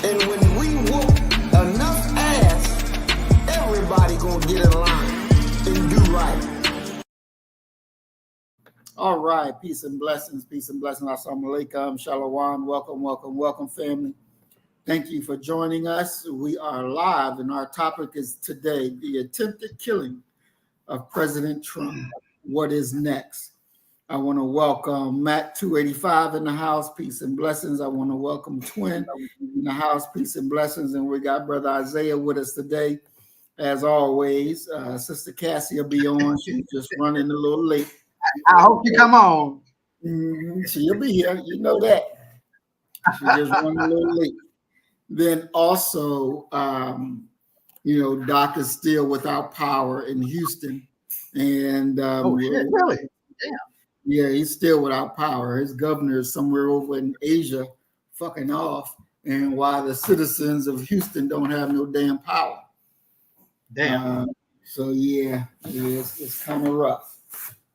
And when we whoop enough ass, everybody gonna get in line and do right. All right, peace and blessings, peace and blessings. Assalamu alaikum, shalom, welcome, family. Thank you for joining us. We are live, and our topic is today the attempted killing of President Trump. What is next? I want to welcome Matt 285 in the house. Peace and blessings. I want to welcome Twin in the house. Peace and blessings. And we got Brother Isaiah with us today, as always. Sister Cassie will be on. She's just running a little late. I hope you come on. She'll be here. You know that. She just running a little late. Then also, Doc is still without power in Houston. And oh, shit, really? Damn. Yeah, he's still without power. His governor is somewhere over in Asia fucking off, and why the citizens of Houston don't have no damn power. Damn. So it's kind of rough.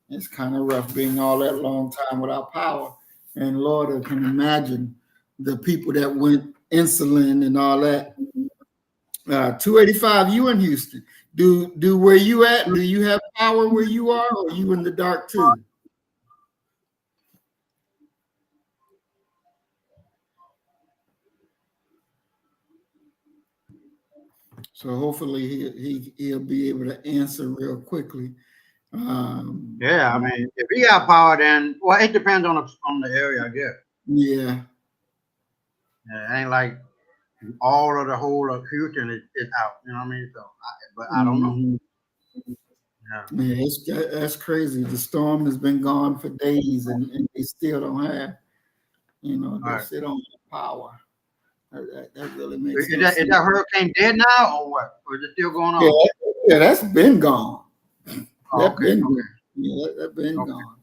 It's kind of rough being all that long time without power. And Lord, I can imagine the people that went insulin and all that. 285, you in Houston. Do where you at? Do you have power where you are, or are you in the dark too? So hopefully he'll be able to answer real quickly. Yeah, I mean, if he got power, then it depends on the area, I guess. Yeah. It ain't like all of the whole of Houston is out. You know what I mean? So, I don't know. Yeah, that's crazy. The storm has been gone for days, and they still don't have, they still don't have power. That really makes sense. Is that hurricane dead now, or what? Or is it still going on? Yeah, that's been gone. That's been Okay. gone.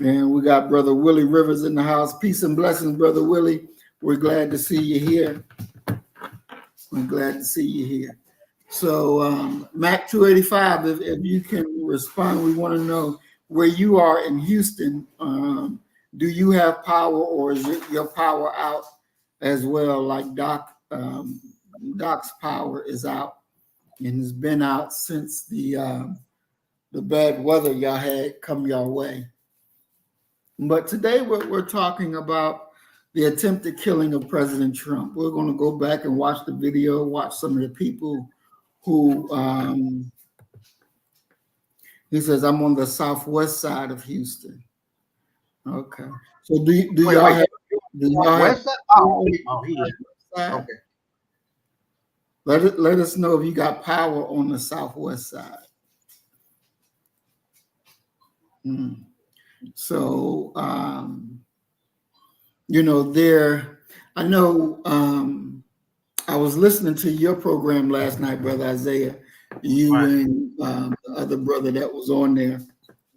And we got Brother Willie Rivers in the house. Peace and blessings, Brother Willie. We're glad to see you here. So, Mac 285, if you can respond, we want to know where you are in Houston. Do you have power, or is your power out as well? Like Doc's power is out and has been out since the bad weather y'all had come your way. But today we're talking about the attempted killing of President Trump. We're going to go back and watch the video, watch some of the people who, he says, I'm on the southwest side of Houston. Okay. So do y'all have west side? Oh, he is. Okay. Let us know if you got power on the southwest side. So, I know I was listening to your program last night, Brother Isaiah, you and the other brother that was on there.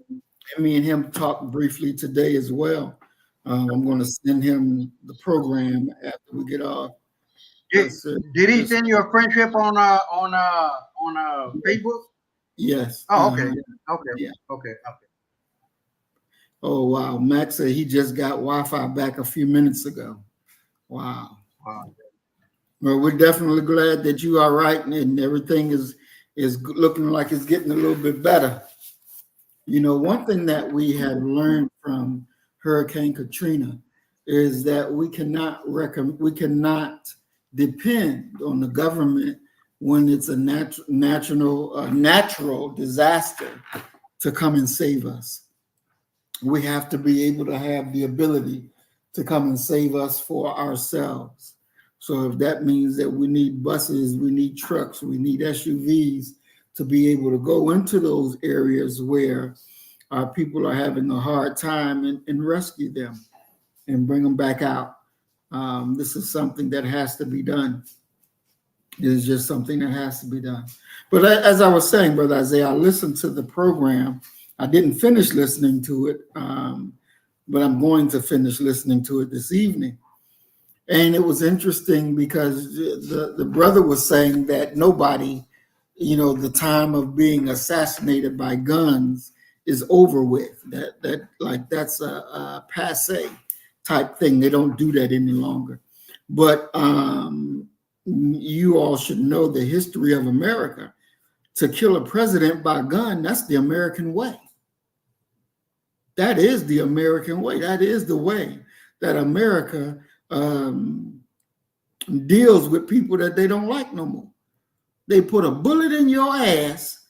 And me and him talked briefly today as well. I'm going to send him the program after we get off. Did he send you a friendship on Facebook? Yes. Oh, okay. Okay. Yeah. Okay. Oh, wow. Max said he just got Wi-Fi back a few minutes ago. Wow. Well, we're definitely glad that you are right, and everything is looking like it's getting a little bit better. One thing that we have learned from Hurricane Katrina is that we cannot depend on the government when it's a natural disaster to come and save us. We have to be able to have the ability to come and save us for ourselves. So if that means that we need buses, we need trucks, we need SUVs to be able to go into those areas where our people are having a hard time and rescue them and bring them back out. This is something that has to be done. It is just something that has to be done. But as I was saying, Brother Isaiah, I listened to the program. I didn't finish listening to it, but I'm going to finish listening to it this evening. And it was interesting because the brother was saying that nobody, the time of being assassinated by guns is over with. That's a passe type thing. They don't do that any longer. But you all should know the history of America. To kill a president by gun, that's the American way. That is the American way. That is the way that America deals with people that they don't like no more. They put a bullet in your ass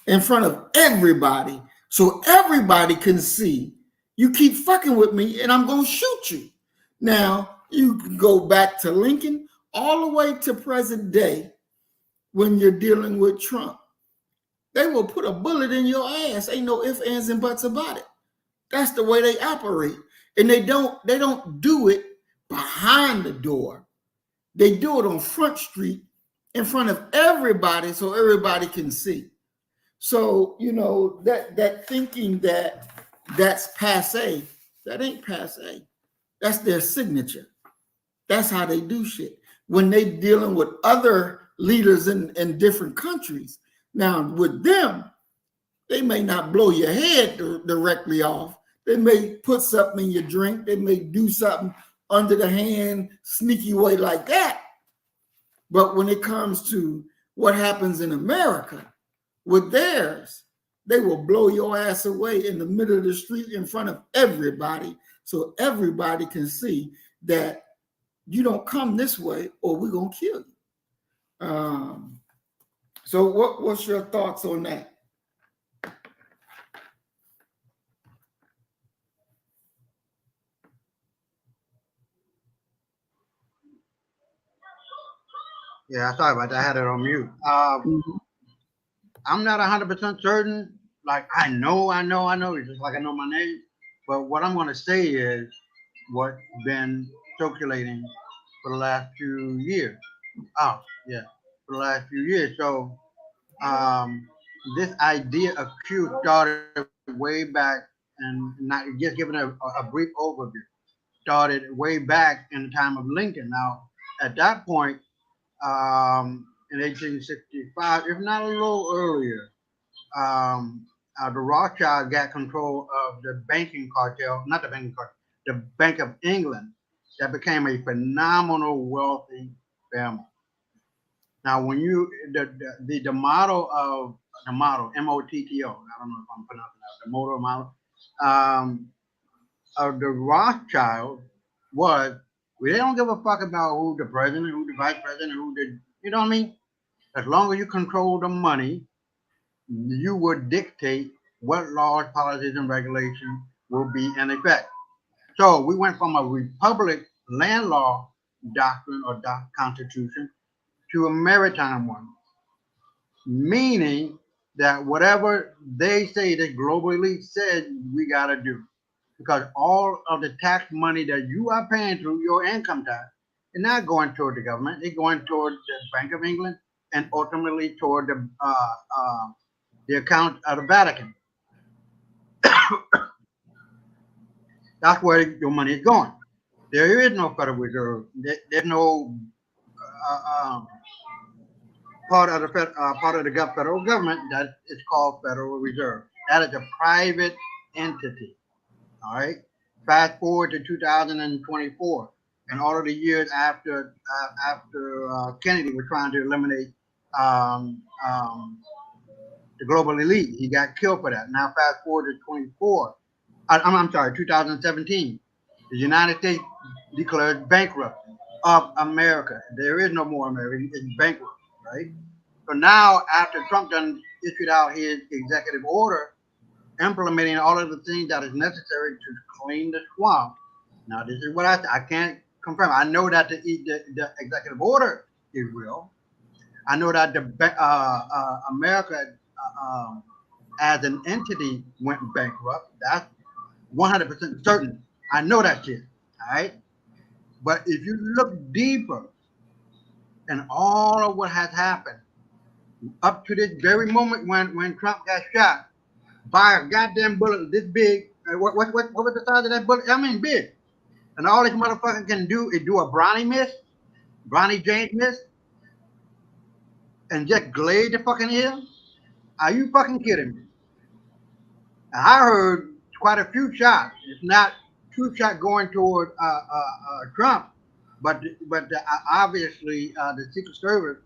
in front of everybody so everybody can see you keep fucking with me and I'm going to shoot you. Now, you can go back to Lincoln all the way to present day when you're dealing with Trump. They will put a bullet in your ass. Ain't no ifs, ands, and buts about it. That's the way they operate. And they don't do it behind the door. They do it on Front Street in front of everybody so everybody can see. So, that thinking that that's passe, that ain't passe. That's their signature. That's how they do shit. When they dealing with other leaders in different countries. Now, with them, they may not blow your head directly off. They may put something in your drink. They may do something under the hand, sneaky way like that. But when it comes to what happens in America with theirs, they will blow your ass away in the middle of the street in front of everybody so everybody can see that you don't come this way or we're going to kill you. So what's your thoughts on that? Yeah, sorry about that. I had it on mute. I'm not 100% certain. Like, I know. It's just like I know my name. But what I'm going to say is what's been circulating for the last few years. Oh, yeah, for the last few years. So, this idea of Q started way back, and not just giving a brief overview, started way back in the time of Lincoln. Now, at that point, in 1865, if not a little earlier, the Rothschild got control of the banking cartel, not the banking cartel, the Bank of England, that became a phenomenal wealthy family. Now, when you the model of the model MOTTO, I don't know if I'm pronouncing that, the model of the Rothschild was we don't give a fuck about who the president, who the vice president, who the you know what I mean. As long as you control the money, you would dictate what laws, policies, and regulations will be in effect. So we went from a republic land law doctrine or constitution to a maritime one, meaning that whatever they say, the global elite said, we got to do. Because all of the tax money that you are paying through your income tax is not going toward the government. It's going toward the Bank of England and ultimately toward the account of the Vatican. That's where your money is going. There is no Federal Reserve. There's no uh, part of the federal government that is called Federal Reserve. That is a private entity. All right. Fast forward to 2024, and all of the years after Kennedy was trying to eliminate um, um, the global elite, he got killed for that. Now fast forward to 24. I'm sorry, 2017. The United States declared bankruptcy of America. There is no more America. It's bankrupt, right? So now, after Trump done issued out his executive order implementing all of the things that is necessary to clean the swamp. Now, this is what I can't confirm. I know that the executive order is real. I know that America as an entity went bankrupt. That's 100% certain. I know that shit. All right. But if you look deeper in all of what has happened up to this very moment when Trump got shot by a goddamn bullet this big, what was the size of that bullet? I mean, big. And all this motherfucker can do is do a Bronny miss, Bronny James miss, and just glaze the fucking ear. Are you fucking kidding me? I heard quite a few shots, if not two shots going toward Trump. Obviously the Secret Service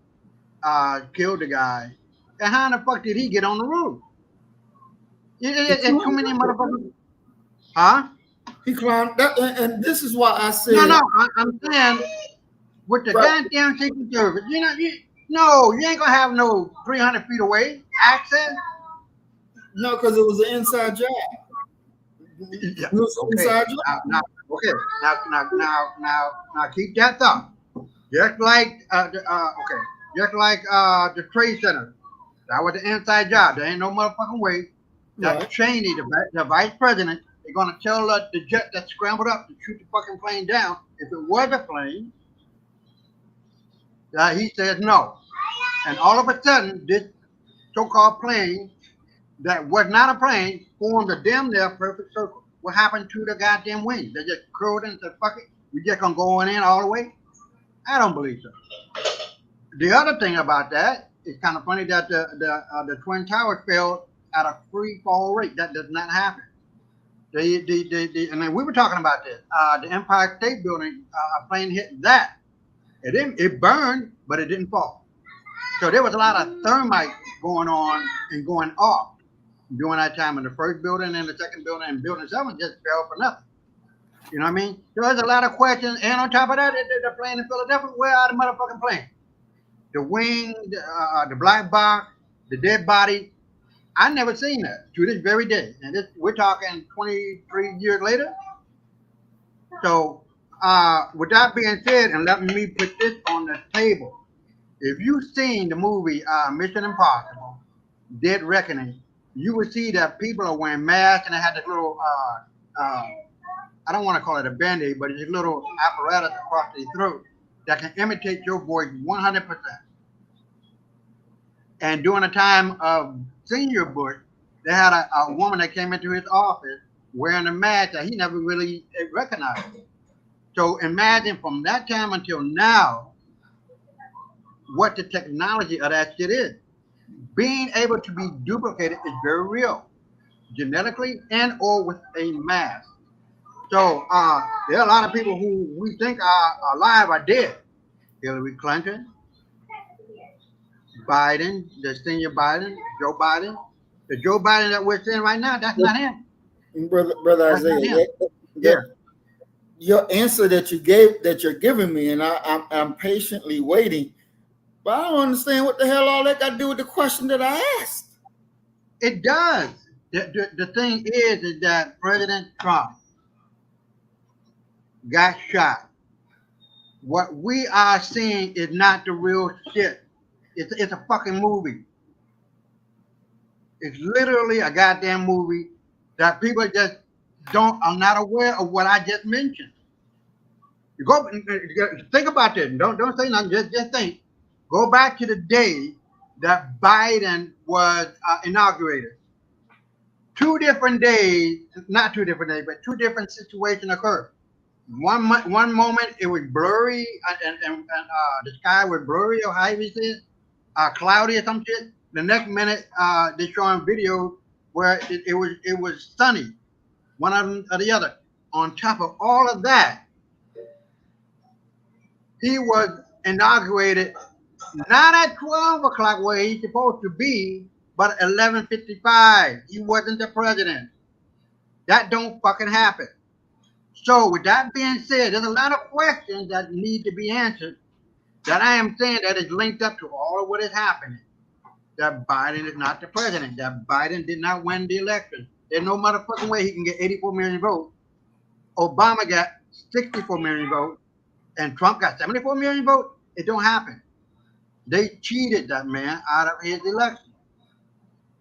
killed the guy. And how in the fuck did he get on the roof? He It's too climbed many up it. motherfuckers. Huh? He climbed that, and this is why I No, said no. I'm saying with the right. goddamn Secret Service, no, you ain't gonna have no 300 feet away access. No, because it was an inside job. Yeah. It was an Okay. inside job. Okay. Now, keep that thought. Just like okay, just like the Trade Center. That was the inside job. There ain't no motherfucking way that Right. Cheney, the vice president, is gonna tell the jet that scrambled up to shoot the fucking plane down. If it was a plane, he says no. And all of a sudden, this so-called plane that was not a plane formed a damn near perfect circle. What happened to the goddamn wings? They just curled in and said, fuck it, we just gonna go on in all the way? I don't believe so. The other thing about that, it's kind of funny that the Twin Towers fell at a free fall rate. That does not happen. And then we were talking about this. The Empire State Building, a plane hit that. It didn't. It burned, but it didn't fall. So there was a lot of thermite going on and going off during that time in the first building and the second building, and building 7 just fell for nothing. You know what I mean? So there's a lot of questions. And on top of that, the plane in Philadelphia, where are the motherfucking planes? The wing, the black box, the dead body. I never seen that to this very day. And we're talking 23 years later. So with that being said, and let me put this on the table. If you've seen the movie Mission Impossible, Dead Reckoning, you will see that people are wearing masks and they have this little, I don't want to call it a band-aid, but it's a little apparatus across their throat that can imitate your voice 100%. And during the time of Senior Bush, they had a woman that came into his office wearing a mask that he never really recognized. So imagine from that time until now, what the technology of that shit is. Being able to be duplicated is very real, genetically and or with a mask. So there are a lot of people who we think are alive are dead. Hillary Clinton, Biden, the senior Biden, Joe Biden. The Joe Biden that we're seeing right now, that's not him. Brother That's not Isaiah, him. Yeah. your answer that you're giving me, and I'm patiently waiting, but I don't understand what the hell all that got to do with the question that I asked. It does. The thing is that President Trump got shot. What we are seeing is not the real shit. It's a fucking movie. It's literally a goddamn movie that people just are not aware of what I just mentioned. You go think about this. Don't say nothing. Just think. Go back to the day that Biden was inaugurated. 2 different days, not 2 different days, but 2 different situations occurred. One moment it was blurry and the sky was blurry or how you say it, cloudy or some shit. The next minute they're showing video where it was sunny, one of them or the other. On top of all of that, he was inaugurated not at 12 o'clock where he's supposed to be, but 11:55. He wasn't the president. That don't fucking happen. So with that being said, there's a lot of questions that need to be answered that I am saying that is linked up to all of what is happening. That Biden is not the president. That Biden did not win the election. There's no motherfucking way he can get 84 million votes. Obama got 64 million votes and Trump got 74 million votes. It don't happen. They cheated that man out of his election.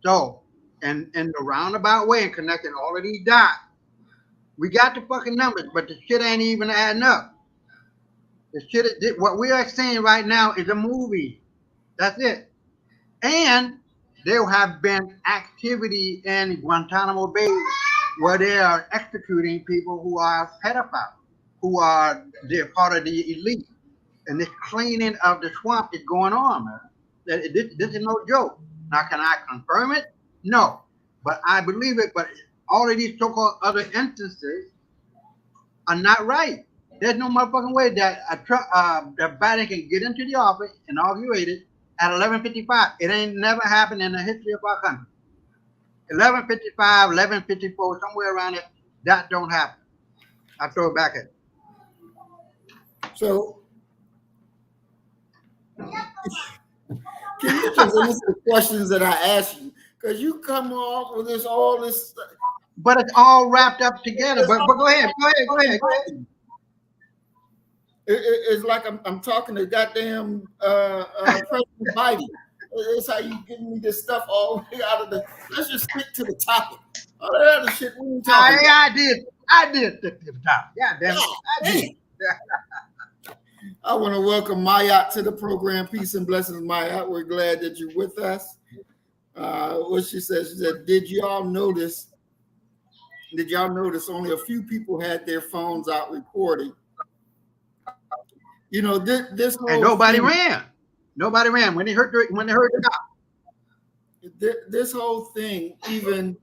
So, and in the roundabout way and connecting all of these dots, we got the fucking numbers, but the shit ain't even adding up. The shit is, what we are seeing right now is a movie. That's it. And there have been activity in Guantanamo Bay where they are executing people who are pedophiles, who are they're part of the elite. And this cleaning of the swamp is going on, man. This is no joke. Now, can I confirm it? No. But I believe it. But all of these so-called other instances are not right. There's no motherfucking way that that Biden can get into the office inaugurate it at 11:55. It ain't never happened in the history of our country. 11:55, 11:54, somewhere around there. That don't happen. I throw it back at. So can you just answer the questions that I asked you? Because you come off with all this stuff. But it's all wrapped up together. But go ahead, go ahead. It's like I'm talking to goddamn President Biden. It's how you giving me this stuff all the way out of the. Let's just stick to the topic. All that other shit we ain't talking about. I did stick to the top. Yeah, damn it. I did. I want to welcome Mayat to the program. Peace and blessings, Mayat. We're glad that you're with us. What she said, did y'all notice only a few people had their phones out recording? You know, this whole And nobody thing, ran. Nobody ran when they heard it out. This whole thing, even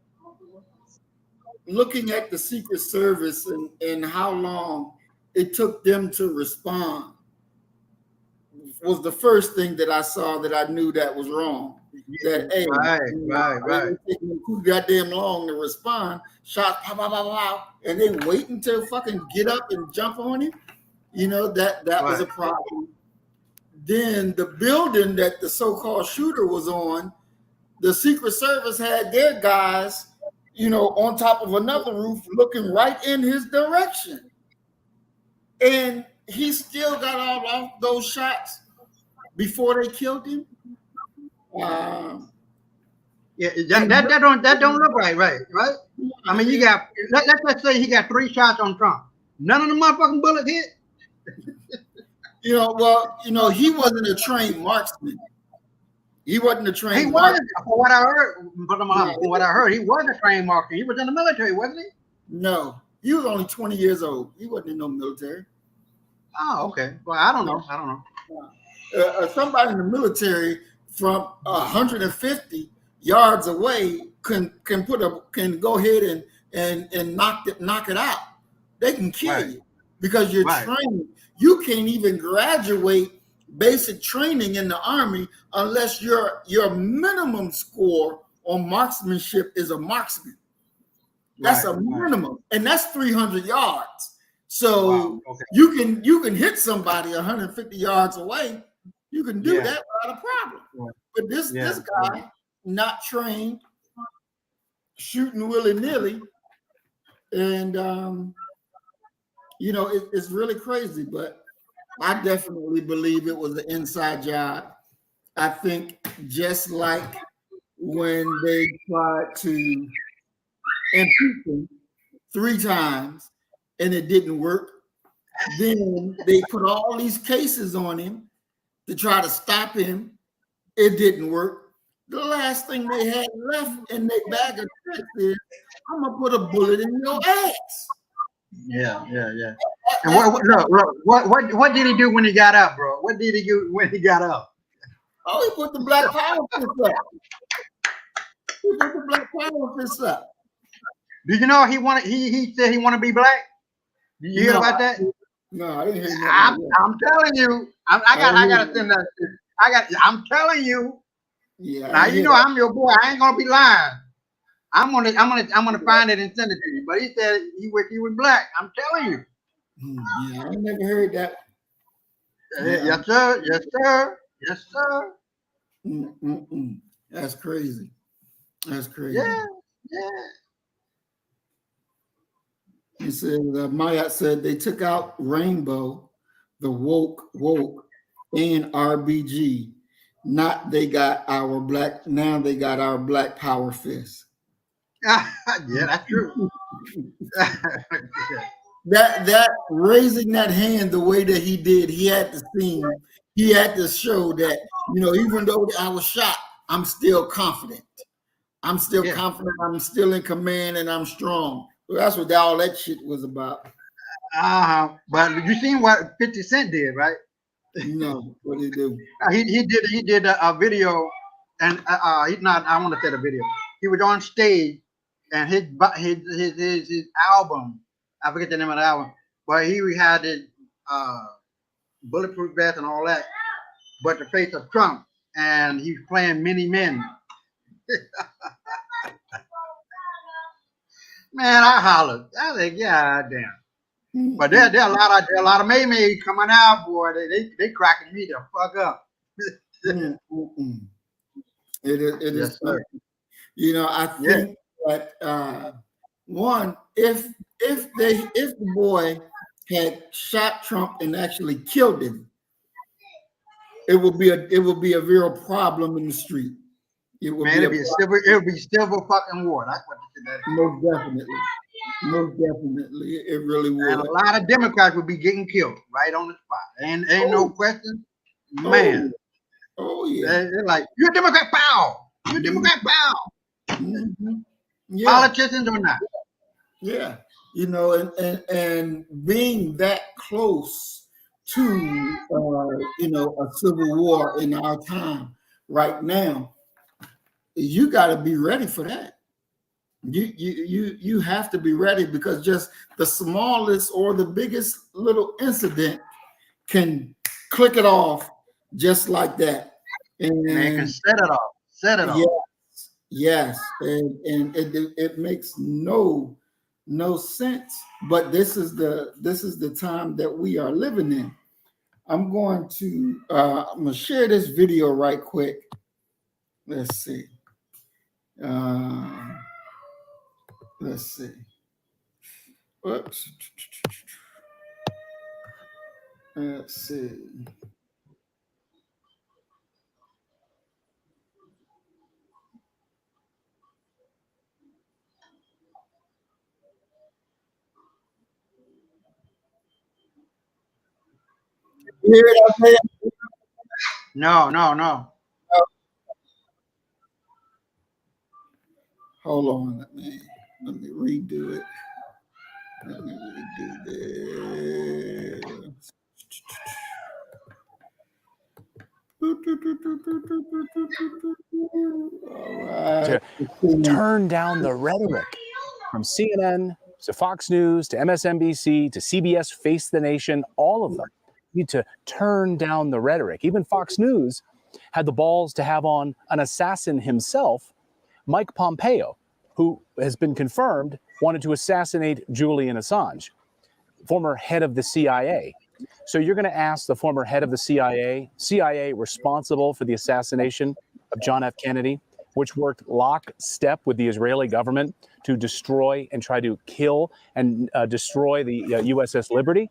looking at the Secret Service and how long it took them to respond, was the first thing that I saw that I knew that was wrong. That Right. Taking too goddamn long to respond. Shots, pow, pow, pow, pow, and they waiting to fucking get up and jump on him. You know, that was a problem. Then the building that the so-called shooter was on, the Secret Service had their guys, you know, on top of another roof looking right in his direction. And he still got all off those shots before they killed him. Yeah, that don't look right? I mean, you got let's say he got 3 shots on Trump. None of the motherfucking bullets hit. You know, he wasn't a trained marksman. He wasn't a trained. He wasn't, from what I heard, he was a trained marksman. He was in the military, wasn't he? No, he was only 20 years old. He wasn't in no military. Oh, okay. Well, I don't know. Somebody in the military from 150 yards away can go ahead and knock it out. They can kill you because you're trained. You can't even graduate basic training in the Army unless your minimum score on marksmanship is a marksman. That's a minimum, and that's 300 yards. So you can hit somebody 150 yards away. You can do that without a problem. But this guy, not trained, shooting willy-nilly, and you know, it's really crazy. But I definitely believe it was an inside job. I think just like when they tried to impeach him 3 times and it didn't work, then they put all these cases on him to try to stop him. It didn't work. The last thing they had left in their bag of tricks is, I'm gonna put a bullet in your ass. Yeah. And what did he do when he got up, bro? What did he do when he got up? Oh, he put the black power fist up. He put the black power fist up. Do you know he said he want to be black? Did you hear about that? No, I didn't hear that. I'm telling you. I gotta send that. I'm telling you. Yeah. Now you know I'm your boy. I ain't gonna be lying. I'm gonna find it and send it to you. But he said he was black. I'm telling you. Yeah, I never heard that. Yes, sir. That's crazy. Yeah. He said, Mayat said they took out Rainbow, the woke, and RBG. Now they got our black power fist. Yeah, that's true. That raising that hand the way that he did, he had to show that, you know, even though I was shot, I'm still confident. I'm still confident. I'm still in command, and I'm strong. So that's what all that shit was about. But you seen what 50 Cent did, right? No, what did he do? He did a video, and I want to say the video. He was on stage, and his album, I forget the name of the album, But he had his bulletproof vest and all that. But the face of Trump, and he's playing many men. Man, I hollered. I think, yeah, damn. But there are a lot of May coming out, boy. They cracking me the fuck up. It is. Yes, sir. You know, I think that one, if the boy had shot Trump and actually killed him, it would be a real problem in the street. It would be civil fucking war. That's what that is. Most definitely, it really would. And a lot of Democrats would be getting killed right on the spot. Ain't no question, man. Oh yeah. They're like, you're a Democrat, pow. You're a Democrat, pow. Mm-hmm. Yeah. Politicians or not. Yeah. You know, and being that close to you know, a civil war in our time right now, you got to be ready for that. You have to be ready, because just the smallest or the biggest little incident can click it off just like that. And man can set it off. Yes. And it makes no sense. But this is the time that we are living in. I'm going to share this video right quick. Let's see. Let's see. Whoops. Let's see. You hear it, Isaiah? No. Hold on, let me redo it. Let me redo this. All right. To turn down the rhetoric from CNN to Fox News to MSNBC to CBS Face the Nation, all of them need to turn down the rhetoric. Even Fox News had the balls to have on an assassin himself, Mike Pompeo, who has been confirmed wanted to assassinate Julian Assange, former head of the CIA. So you're going to ask the former head of the CIA responsible for the assassination of John F. Kennedy, which worked lockstep with the Israeli government to destroy and try to kill and destroy the USS Liberty.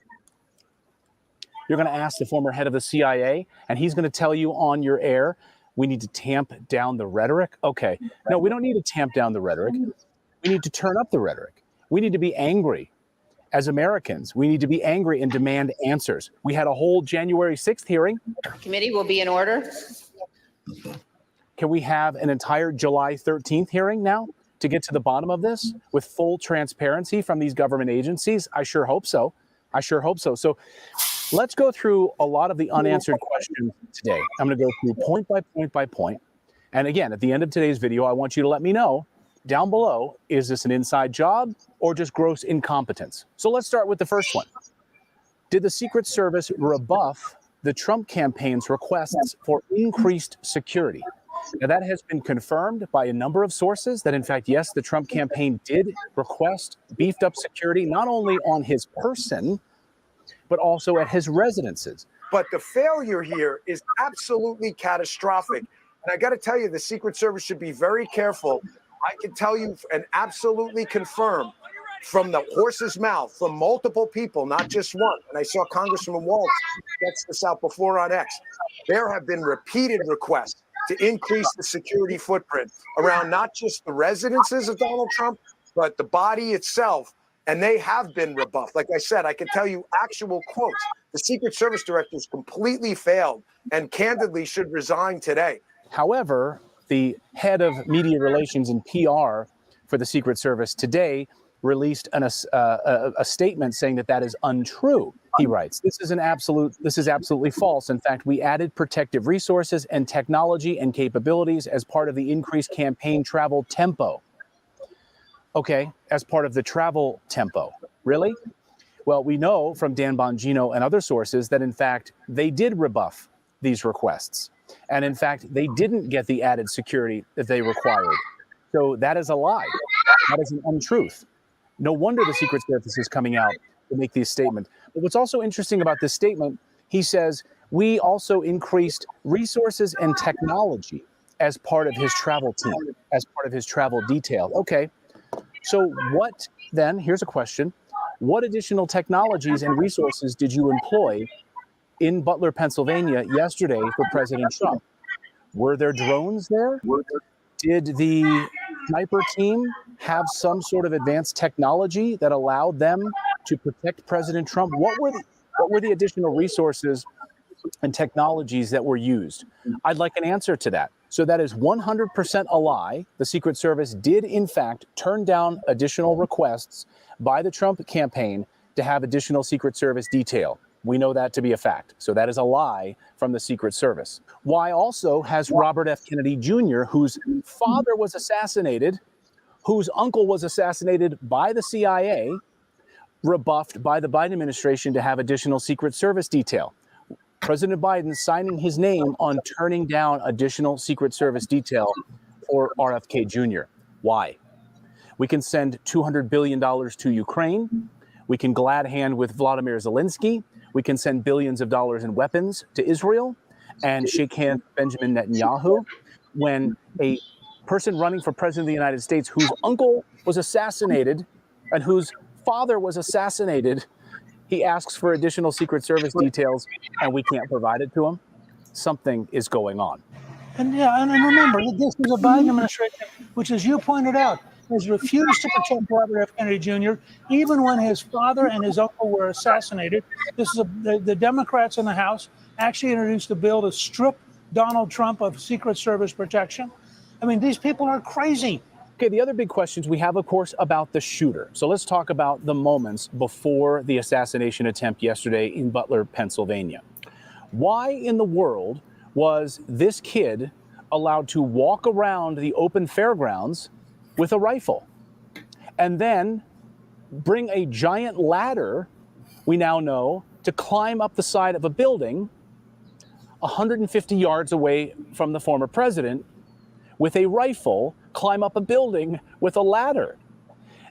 You're going to ask the former head of the CIA, and he's going to tell you on your air, we need to tamp down the rhetoric. Okay. No, we don't need to tamp down the rhetoric. We need to turn up the rhetoric. We need to be angry. As Americans, we need to be angry and demand answers. We had a whole January 6th hearing. Committee will be in order. Can we have an entire July 13th hearing now to get to the bottom of this with full transparency from these government agencies? I sure hope so. So let's go through a lot of the unanswered questions today. I'm going to go through point by point by point. And again, at the end of today's video, I want you to let me know down below, is this an inside job or just gross incompetence? So let's start with the first one. Did the Secret Service rebuff the Trump campaign's requests for increased security? Now, that has been confirmed by a number of sources that, in fact, yes, the Trump campaign did request beefed up security, not only on his person, but also at his residences. But the failure here is absolutely catastrophic. And I got to tell you, the Secret Service should be very careful. I can tell you and absolutely confirm from the horse's mouth, from multiple people, not just one. And I saw Congressman Waltz gets this out before on X. There have been repeated requests to increase the security footprint around not just the residences of Donald Trump, but the body itself. And they have been rebuffed. Like I said, I can tell you actual quotes. The Secret Service directors completely failed and candidly should resign today. However, the head of media relations and PR for the Secret Service today released a statement saying that that is untrue. He writes, this is absolutely false. In fact, we added protective resources and technology and capabilities as part of the increased campaign travel tempo. Okay, as part of the travel tempo. Really? Well, we know from Dan Bongino and other sources that, in fact, they did rebuff these requests. And in fact, they didn't get the added security that they required. So that is a lie. That is an untruth. No wonder the Secret Service is coming out to make these statements. But what's also interesting about this statement, he says, we also increased resources and technology as part of his travel team, as part of his travel detail. Okay, so what then, here's a question, what additional technologies and resources did you employ in Butler, Pennsylvania yesterday for President Trump? Were there drones there? Did the sniper team have some sort of advanced technology that allowed them to protect President Trump? What were the additional resources and technologies that were used? I'd like an answer to that. So that is 100% a lie. The Secret Service did, in fact, turn down additional requests by the Trump campaign to have additional Secret Service detail. We know that to be a fact. So that is a lie from the Secret Service. Why also has Robert F. Kennedy Jr., whose father was assassinated, whose uncle was assassinated by the CIA, rebuffed by the Biden administration to have additional Secret Service detail? President Biden signing his name on turning down additional Secret Service detail for RFK Jr. Why? We can send $200 billion to Ukraine. We can glad hand with Vladimir Zelensky. We can send billions of dollars in weapons to Israel and shake hands with Benjamin Netanyahu. When a person running for president of the United States whose uncle was assassinated and whose father was assassinated, he asks for additional Secret Service details and we can't provide it to him, something is going on. And remember, this is a Biden administration, which, as you pointed out, has refused to protect Robert F. Kennedy Jr., even when his father and his uncle were assassinated. This is the Democrats in the House actually introduced a bill to strip Donald Trump of Secret Service protection. I mean, these people are crazy. Okay, the other big questions we have, of course, about the shooter. So let's talk about the moments before the assassination attempt yesterday in Butler, Pennsylvania. Why in the world was this kid allowed to walk around the open fairgrounds with a rifle and then bring a giant ladder, we now know, to climb up the side of a building 150 yards away from the former president with a rifle, climb up a building with a ladder?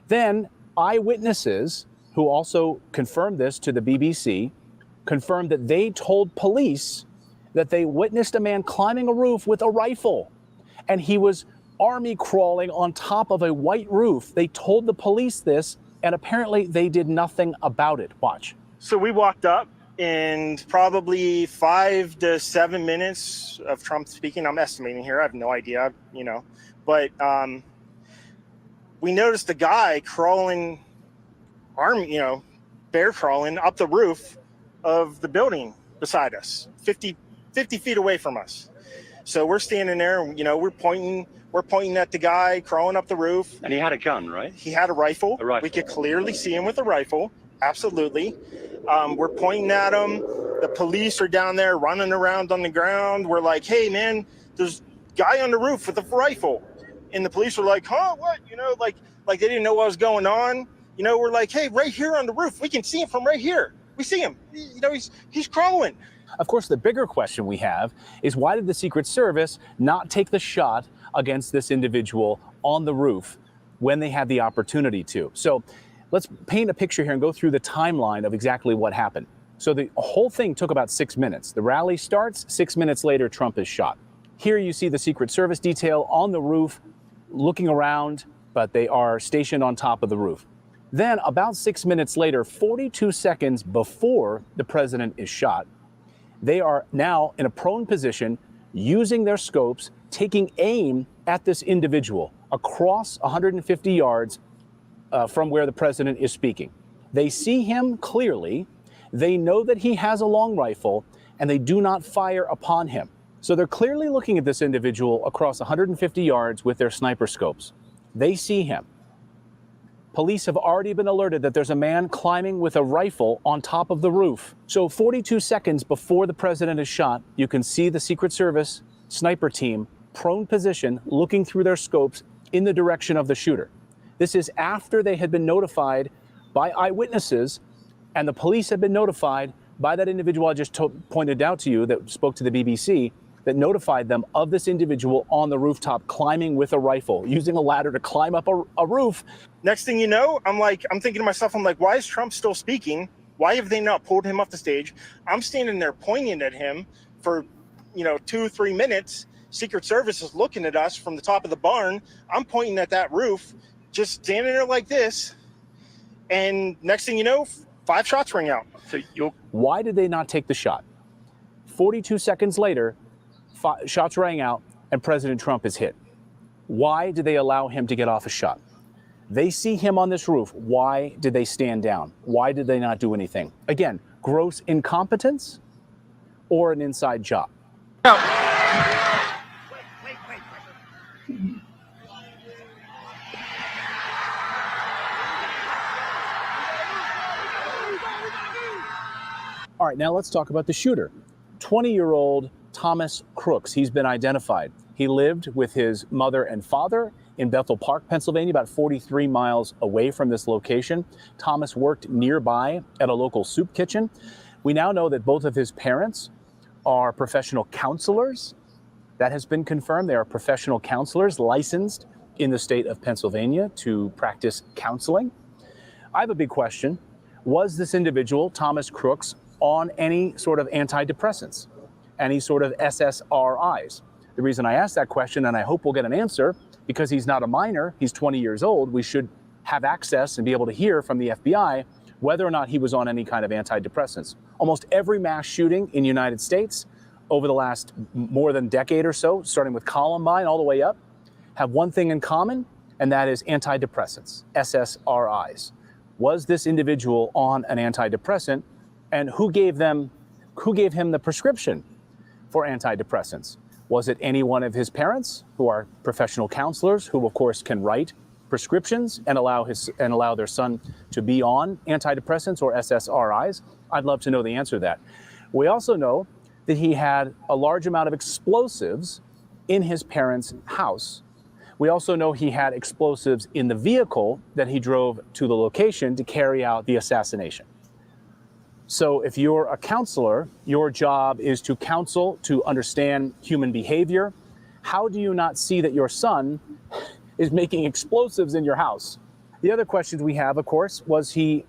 Then eyewitnesses, who also confirmed this to the BBC, confirmed that they told police that they witnessed a man climbing a roof with a rifle, and he was army crawling on top of a white roof. They told the police this, and apparently they did nothing about it. Watch. So we walked up, and probably 5 to 7 minutes of Trump speaking, I'm estimating here, I have no idea, but we noticed a guy crawling, bear crawling up the roof of the building beside us, 50 feet away from us. So we're standing there, we're pointing at the guy crawling up the roof. And he had a gun, right? He had a rifle. A rifle. We could clearly see him with a rifle. Absolutely. We're pointing at him. The police are down there running around on the ground. We're like, hey, man, there's a guy on the roof with a rifle. And the police were like, huh, what? Like they didn't know what was going on. We're like, hey, right here on the roof. We can see him from right here. We see him. He's crawling. Of course, the bigger question we have is, why did the Secret Service not take the shot against this individual on the roof when they had the opportunity to? So let's paint a picture here and go through the timeline of exactly what happened. So the whole thing took about 6 minutes. The rally starts, 6 minutes later, Trump is shot. Here you see the Secret Service detail on the roof looking around, but they are stationed on top of the roof. Then about 6 minutes later, 42 seconds before the president is shot, they are now in a prone position, using their scopes, taking aim at this individual across 150 yards from where the president is speaking. They see him clearly. They know that he has a long rifle, and they do not fire upon him. So they're clearly looking at this individual across 150 yards with their sniper scopes. They see him. Police have already been alerted that there's a man climbing with a rifle on top of the roof. So 42 seconds before the president is shot, you can see the Secret Service sniper team prone position, looking through their scopes in the direction of the shooter. This is after they had been notified by eyewitnesses And the police had been notified by that individual I just pointed out to you that spoke to the BBC, that notified them of this individual on the rooftop climbing with a rifle, using a ladder to climb up a roof. Next thing you know, I'm thinking to myself, I'm like, why is Trump still speaking? Why have they not pulled him off the stage? I'm standing there pointing at him for, 2-3 minutes. Secret Service is looking at us from the top of the barn. I'm pointing at that roof, just standing there like this. And next thing you know, 5 shots ring out. Why did they not take the shot? 42 seconds later, 5 shots rang out and President Trump is hit. Why did they allow him to get off a shot? They see him on this roof. Why did they stand down? Why did they not do anything? Again, gross incompetence or an inside job? All right, now let's talk about the shooter. 20-year-old Thomas Crooks. He's been identified. He lived with his mother and father in Bethel Park, Pennsylvania, about 43 miles away from this location. Thomas worked nearby at a local soup kitchen. We now know that both of his parents are professional counselors. That has been confirmed. They are professional counselors licensed in the state of Pennsylvania to practice counseling. I have a big question. Was this individual, Thomas Crooks, on any sort of antidepressants, any sort of SSRIs? The reason I ask that question, and I hope we'll get an answer, because he's not a minor, he's 20 years old, we should have access and be able to hear from the FBI whether or not he was on any kind of antidepressants. Almost every mass shooting in the United States over the last more than decade or so, starting with Columbine all the way up, have one thing in common, and that is antidepressants, SSRIs. Was this individual on an antidepressant, and who gave him the prescription for antidepressants? Was it any one of his parents, who are professional counselors, who of course can write prescriptions and allow their son to be on antidepressants or SSRIs? I'd love to know the answer to that. We also know that he had a large amount of explosives in his parents' house. We also know he had explosives in the vehicle that he drove to the location to carry out the assassination. So if you're a counselor, your job is to counsel, to understand human behavior. How do you not see that your son is making explosives in your house? The other questions we have, of course, was he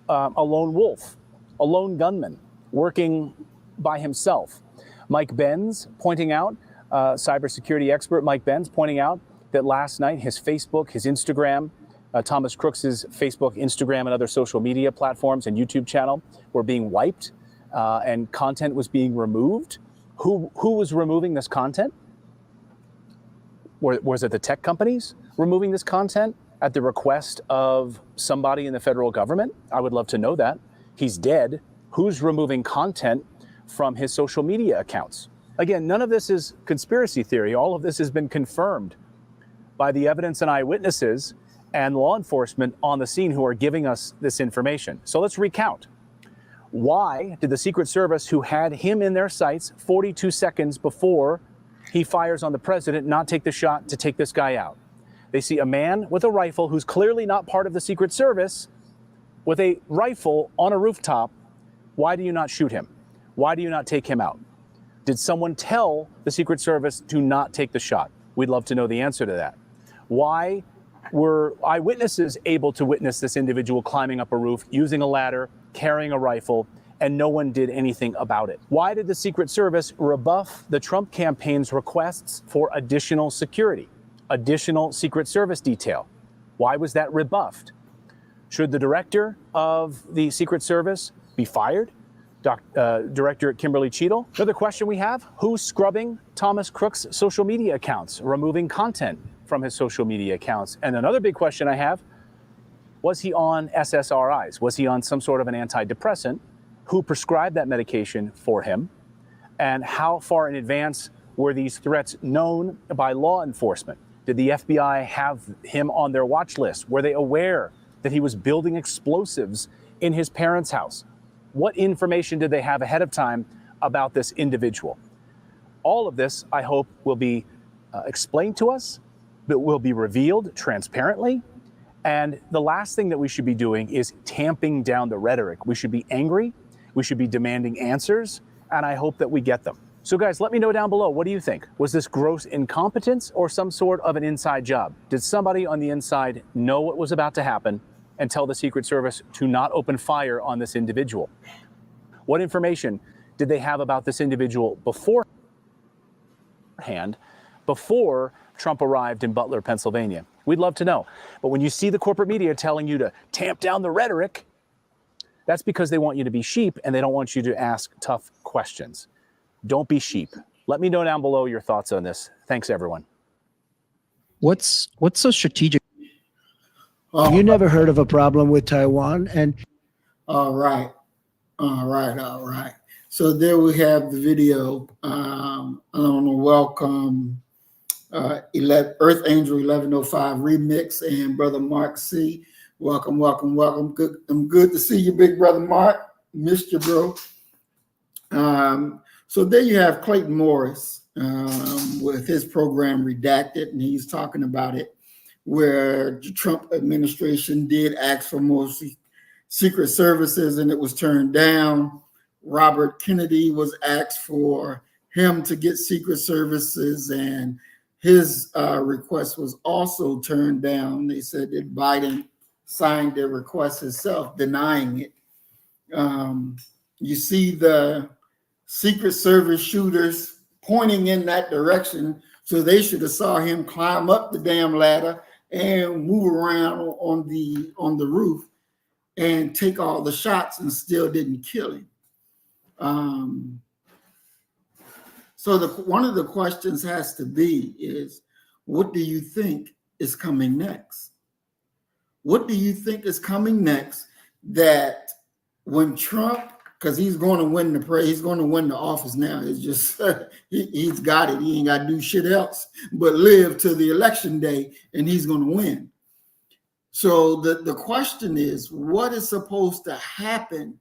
a lone wolf, a lone gunman, working by himself? Mike Benz pointing out, cybersecurity expert Mike Benz pointing out that last night his Facebook, his Instagram, Thomas Crooks's Facebook, Instagram, and other social media platforms and YouTube channel were being wiped, and content was being removed. Who was removing this content? Was it the tech companies removing this content at the request of somebody in the federal government? I would love to know that. He's dead. Who's removing content from his social media accounts? Again, none of this is conspiracy theory. All of this has been confirmed by the evidence and eyewitnesses and law enforcement on the scene who are giving us this information. So let's recount. Why did the Secret Service, who had him in their sights 42 seconds before he fires on the president, not take the shot to take this guy out? They see a man with a rifle who's clearly not part of the Secret Service with a rifle on a rooftop. Why do you not shoot him? Why do you not take him out? Did someone tell the Secret Service to not take the shot? We'd love to know the answer to that. Why were eyewitnesses able to witness this individual climbing up a roof, using a ladder, carrying a rifle, and no one did anything about it? Why did the Secret Service rebuff the Trump campaign's requests for additional security, additional Secret Service detail? Why was that rebuffed? Should the director of the Secret Service be fired? Director Kimberly Cheadle. Another question we have, who's scrubbing Thomas Crooks' social media accounts, removing content from his social media accounts? And another big question I have, was he on SSRIs? Was he on some sort of an antidepressant? Who prescribed that medication for him? And how far in advance were these threats known by law enforcement? Did the FBI have him on their watch list? Were they aware that he was building explosives in his parents' house? What information did they have ahead of time about this individual? All of this, I hope, will be explained to us, but will be revealed transparently, And the last thing that we should be doing is tamping down the rhetoric. We should be angry. We should be demanding answers. And I hope that we get them. So guys, let me know down below. What do you think? Was this gross incompetence or some sort of an inside job? Did somebody on the inside know what was about to happen and tell the Secret Service to not open fire on this individual? What information did they have about this individual beforehand, before Trump arrived in Butler, Pennsylvania? We'd love to know. But when you see the corporate media telling you to tamp down the rhetoric, that's because they want you to be sheep and they don't want you to ask tough questions. Don't be sheep. Let me know down below your thoughts on this. Thanks, everyone. What's so strategic? You never heard of a problem with Taiwan, and All right. So there we have the video. I want to welcome Earth Angel 1105 Remix and Brother Mark C. Welcome. Good. I'm good to see you, big brother Mark. Missed you, bro. So there you have Clayton Morris with his program Redacted, and he's talking about it, where the Trump administration did ask for more secret services and it was turned down. Robert Kennedy was asked for him to get secret services and his request was also turned down. They said that Biden signed the request himself, denying it. You see the Secret Service shooters pointing in that direction, so they should have saw him climb up the damn ladder and move around on the roof and take all the shots and still didn't kill him. So one of the questions has to be is, what do you think is coming next? What do you think is coming next that when Trump, because he's going to win he's going to win the office now. It's just, he's got it. He ain't got to do shit else but live to the election day and he's going to win. So the question is, what is supposed to happen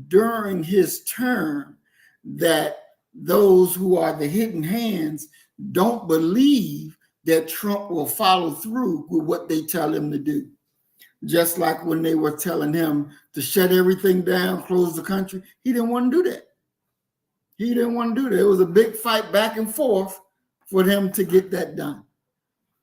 during his term that those who are the hidden hands don't believe that Trump will follow through with what they tell him to do? Just like when they were telling him to shut everything down, close the country, he didn't want to do that. He didn't want to do that. It was a big fight back and forth for him to get that done.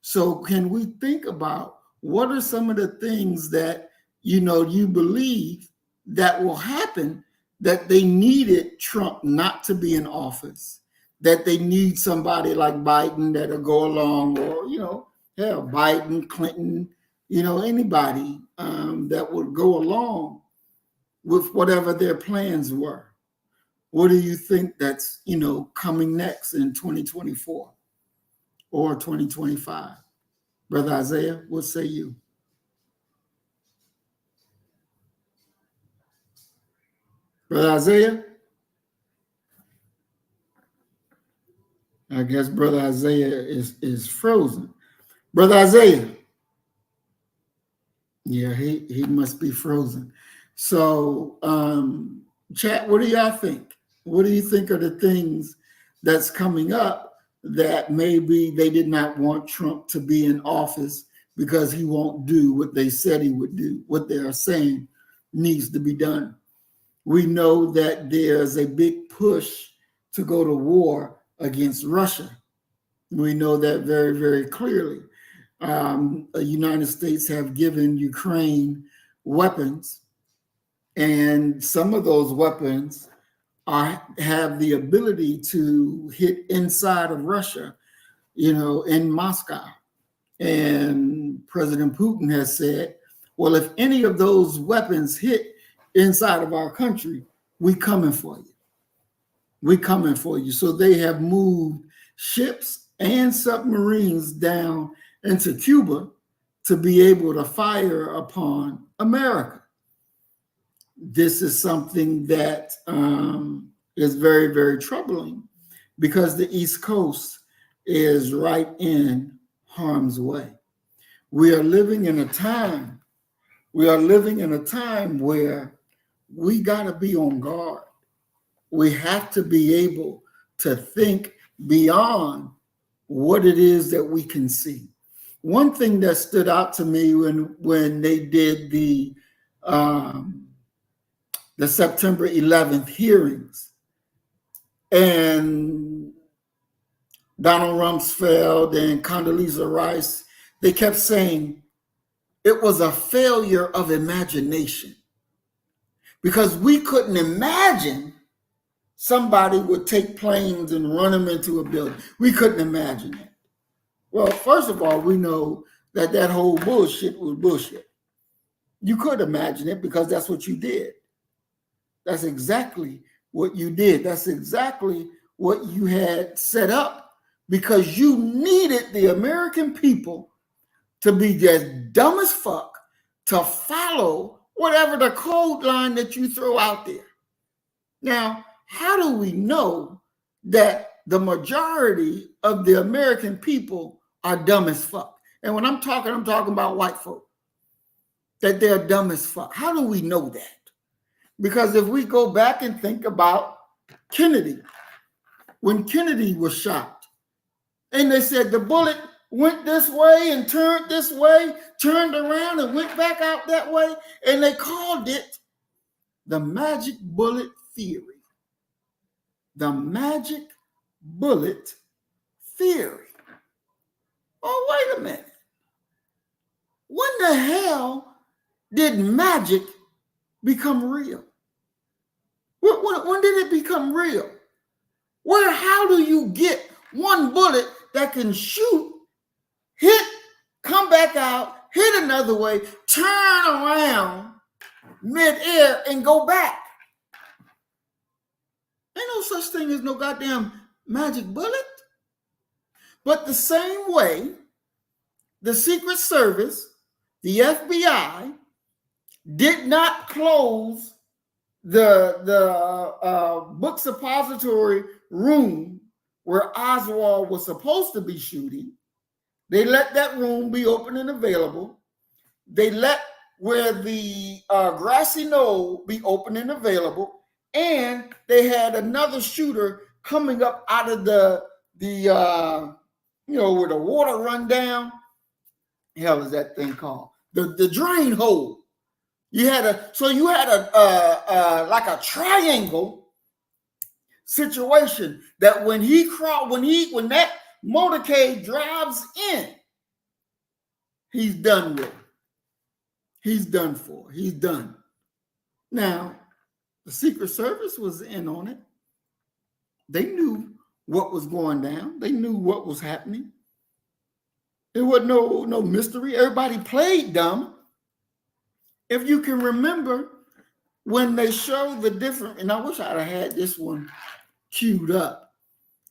So can we think about what are some of the things that, you believe that will happen, that they needed Trump not to be in office, that they need somebody like Biden that'll go along, or, hell, Biden, Clinton, anybody that would go along with whatever their plans were. What do you think that's, coming next in 2024 or 2025? Brother Isaiah, what say you? Brother Isaiah? I guess Brother Isaiah is frozen. Brother Isaiah. Yeah, he must be frozen. So, chat, what do y'all think? What do you think are the things that's coming up that maybe they did not want Trump to be in office because he won't do what they said he would do, what they are saying needs to be done? We know that there's a big push to go to war against Russia. We know that very, very clearly. The United States have given Ukraine weapons, and some of those weapons have the ability to hit inside of Russia, in Moscow. And President Putin has said, well, if any of those weapons hit inside of our country, we coming for you. We coming for you. So they have moved ships and submarines down into Cuba to be able to fire upon America. This is something that is very, very troubling because the East Coast is right in harm's way. We are living in a time where we got to be on guard. We have to be able to think beyond what it is that we can see. one thing that stood out to me when they did the September 11th hearings, and Donald Rumsfeld and Condoleezza Rice, they kept saying it was a failure of imagination because we couldn't imagine somebody would take planes and run them into a building. We couldn't imagine it. Well, first of all, we know that that whole bullshit was bullshit. You could imagine it because that's what you did. That's exactly what you did. That's exactly what you had set up because you needed the American people to be just dumb as fuck to follow whatever the code line that you throw out there. Now, how do we know that the majority of the American people are dumb as fuck? And when I'm talking about white folk, that they're dumb as fuck. How do we know that? Because if we go back and think about Kennedy, when Kennedy was shot, and they said the bullet went this way and turned this way, turned around and went back out that way, and they called it the magic bullet theory. The magic bullet theory. Oh, wait a minute. When the hell did magic become real? When did it become real? How do you get one bullet that can shoot, hit, come back out, hit another way, turn around midair and go back? Ain't no such thing as no goddamn magic bullet. But the same way, the Secret Service, the FBI, did not close the book suppository room where Oswald was supposed to be shooting. They let that room be open and available. They let where the grassy knoll be open and available. And they had another shooter coming up out of the where the water run down. Hell is that thing called? The drain hole. You had a like a triangle situation that when that motorcade drives in, he's done with. He's done for. He's done. Now, the Secret Service was in on it. They knew what was going down. They knew what was happening. There was no mystery. Everybody played dumb. If you can remember when they showed the different, and I wish I'd have had this one queued up,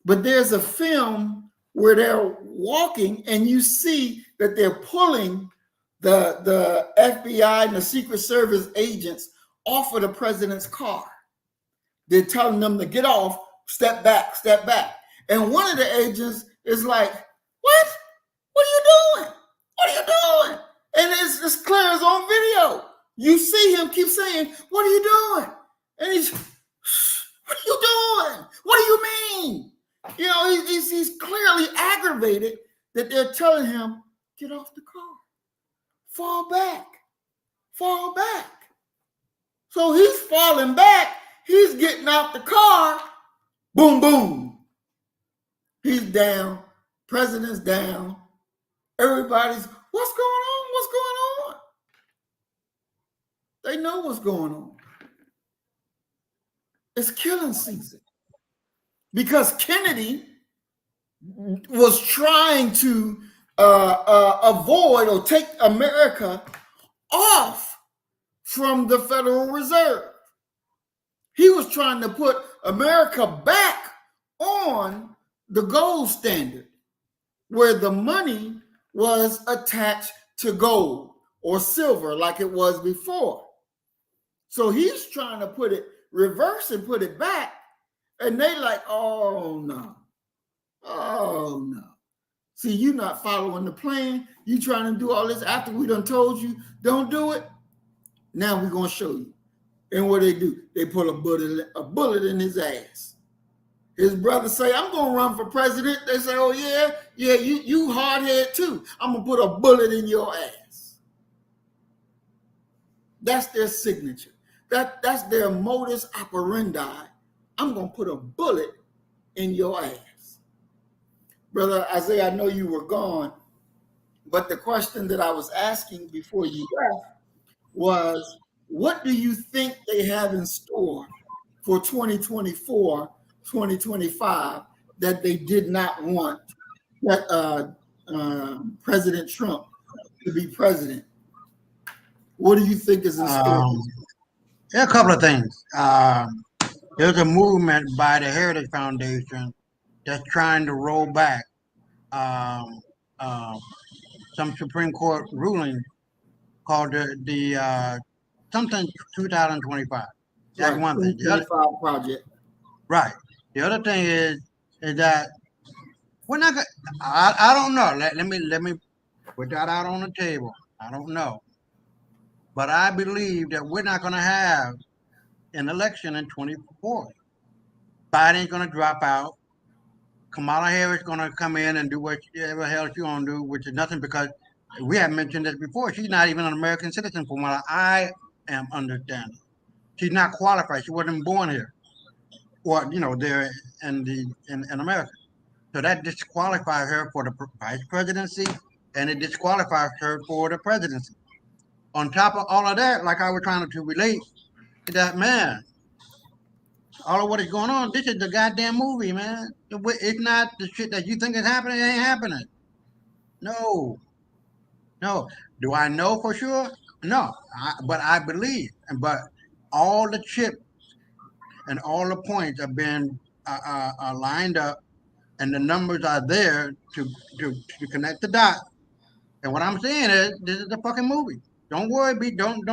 but there's a film where they're walking and you see that they're pulling the FBI and the Secret Service agents off of the president's car. They're telling them to get off, step back, step back. And one of the agents is like, what? What are you doing? What are you doing? And it's clear as on video. You see him keep saying, what are you doing? And he's, what are you doing? What do you mean? You know, he's clearly aggravated that they're telling him, get off the car. Fall back. Fall back. So he's falling back. He's getting out the car. Boom, boom. He's down. President's down. Everybody's, what's going on? What's going on? They know what's going on. It's killing season. Because Kennedy was trying to avoid or take America off from the Federal Reserve. He was trying to put America back on the gold standard, where the money was attached to gold or silver like it was before. So he's trying to put it reverse and put it back. And they like, oh no. Oh no. See, you're not following the plan. You trying to do all this after we done told you, don't do it. Now we're going to show you. And what they do, they pull a bullet in his ass. His brother say, I'm gonna run for president. They say, oh yeah, you hard head too. I'm gonna put a bullet in your ass. That's their signature. That's their modus operandi. I'm gonna put a bullet in your ass. Brother Isaiah, I know you were gone, but the question that I was asking before you left was, what do you think they have in store for 2024, 2025 that they did not want that President Trump to be president? What do you think is in store? There are a couple of things. There's a movement by the Heritage Foundation that's trying to roll back some Supreme Court ruling called the something 2025. That's Right, one thing. The other, 2025 project. right. The other thing is that we're not gonna. I don't know. Let me put that out on the table. I don't know, but I believe that we're not gonna have an election in 24. Biden's gonna drop out. Kamala Harris gonna come in and do whatever hell she gonna do, which is nothing because we have mentioned this before. She's not even an American citizen, from what I am understanding. She's not qualified. She wasn't born here, or there in America. So that disqualifies her for the vice presidency, and it disqualifies her for the presidency. On top of all of that, like I was trying to relate, that man, all of what is going on, this is the goddamn movie, man. It's not the shit that you think is happening. It ain't happening. No. Do I know for sure? No. But I believe. But all the chips and all the points have been lined up, and the numbers are there to connect the dots. And what I'm saying is, this is a fucking movie. Don't worry, don't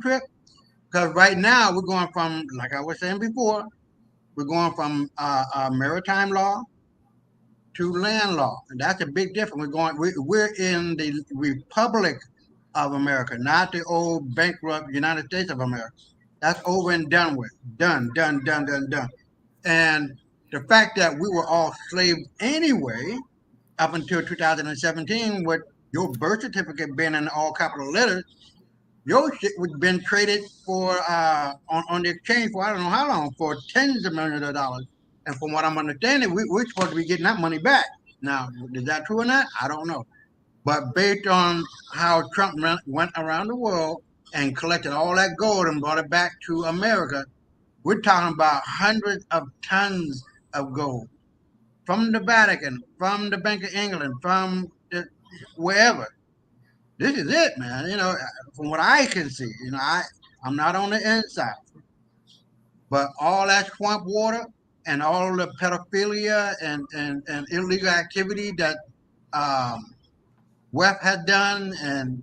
trip. Because right now we're going from, like I was saying before, we're going from maritime law to land law, and that's a big difference. We're in the Republic of America, not the old bankrupt United States of America. That's over and done with. Done. And the fact that we were all slaves anyway, up until 2017, with your birth certificate being in all capital letters, your shit was been traded for on the exchange for I don't know how long, for tens of millions of dollars. And from what I'm understanding, we're supposed to be getting that money back. Now, is that true or not? I don't know. But based on how Trump went around the world and collected all that gold and brought it back to America, we're talking about hundreds of tons of gold from the Vatican, from the Bank of England, from wherever. This is it, man. From what I can see, I'm not on the inside, but all that swamp water and all the pedophilia and illegal activity that West had done, and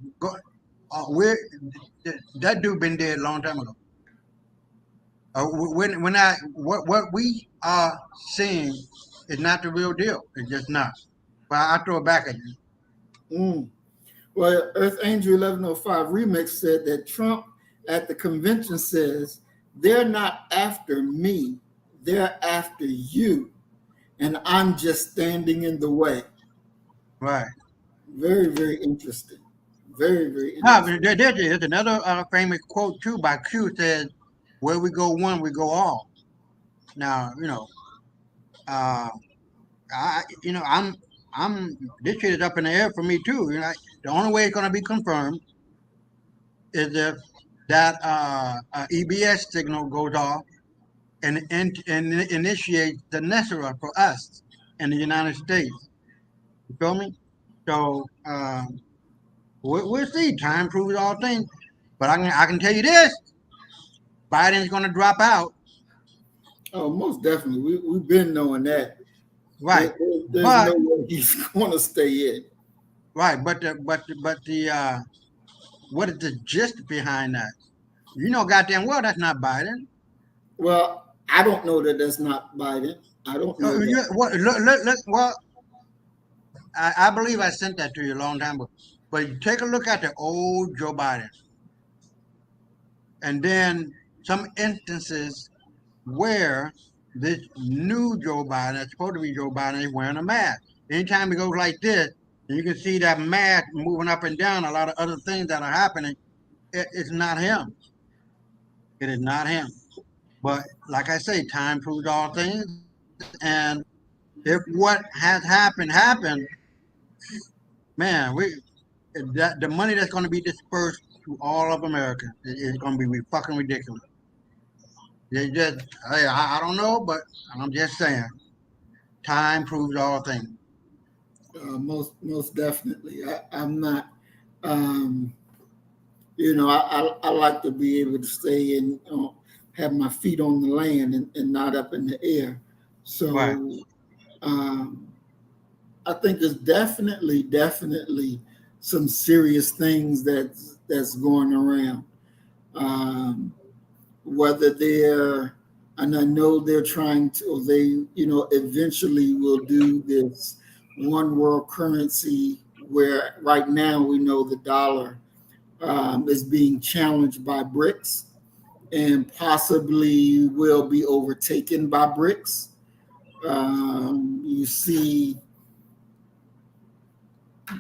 that dude been dead a long time ago. What we are seeing is not the real deal. It's just not. But I throw it back at you. Well, Earth Angel 1105 Remix said that Trump at the convention says, they're not after me, they're after you, and I'm just standing in the way. Right. Very, very interesting. Very, very interesting. There's another famous quote too by Q says, "Where we go one, we go all." Now, I'm this shit is up in the air for me too. The only way it's gonna be confirmed is if that EBS signal goes off and initiates the NESRA for us in the United States. You feel me? So we'll see. Time proves all things. But I can tell you this: Biden's gonna drop out. Oh, most definitely. We've been knowing that. Right. There's no way he's going to stay in. Right, but the what is the gist behind that? Goddamn well that's not Biden. Well, I don't know that that's not Biden. I don't know. Well, I believe I sent that to you a long time ago. But take a look at the old Joe Biden, and then some instances where this new Joe Biden, that's supposed to be Joe Biden, is wearing a mask. Anytime he goes like this, and you can see that mask moving up and down, a lot of other things that are happening, it's not him. It is not him. But like I say, time proves all things. And if what has happened, man, the money that's going to be dispersed to all of America is going to be fucking ridiculous. They just, I don't know, but I'm just saying, time proves all things. Most definitely. I'm not. You know, I like to be able to stay and have my feet on the land and not up in the air. So Right. I think there's definitely some serious things that's going around. Whether they're, and I know they're trying to, or they, you know, eventually will do this one world currency where right now we know the dollar is being challenged by BRICS and possibly will be overtaken by BRICS. You see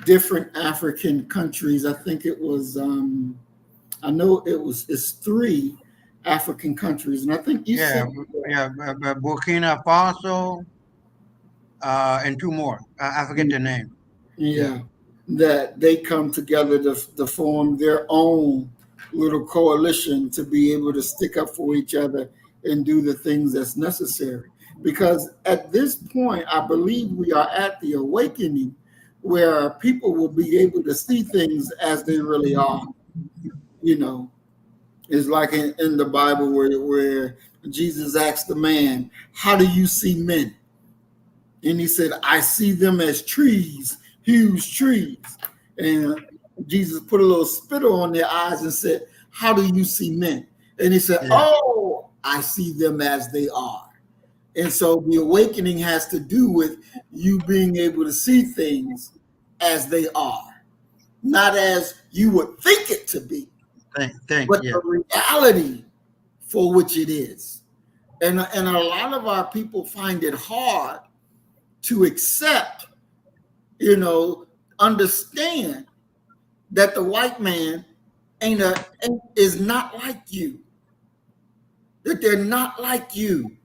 different African countries. I think it was, I know it's 3 African countries, and I think you said Burkina Faso, and 2 more. I forget their name. Yeah, that they come together to form their own little coalition to be able to stick up for each other and do the things that's necessary. Because at this point, I believe we are at the awakening where people will be able to see things as they really are. You know, it's like in the Bible where Jesus asked the man, "How do you see men?" And he said, "I see them as trees, huge trees." And Jesus put a little spittle on their eyes and said, "How do you see men?" And he said, "Oh, I see them as they are." And so the awakening has to do with you being able to see things as they are, not as you would think it to be, but the reality for which it is. And a lot of our people find it hard to accept, you know, understand that the white man is not like you, that they're not like you,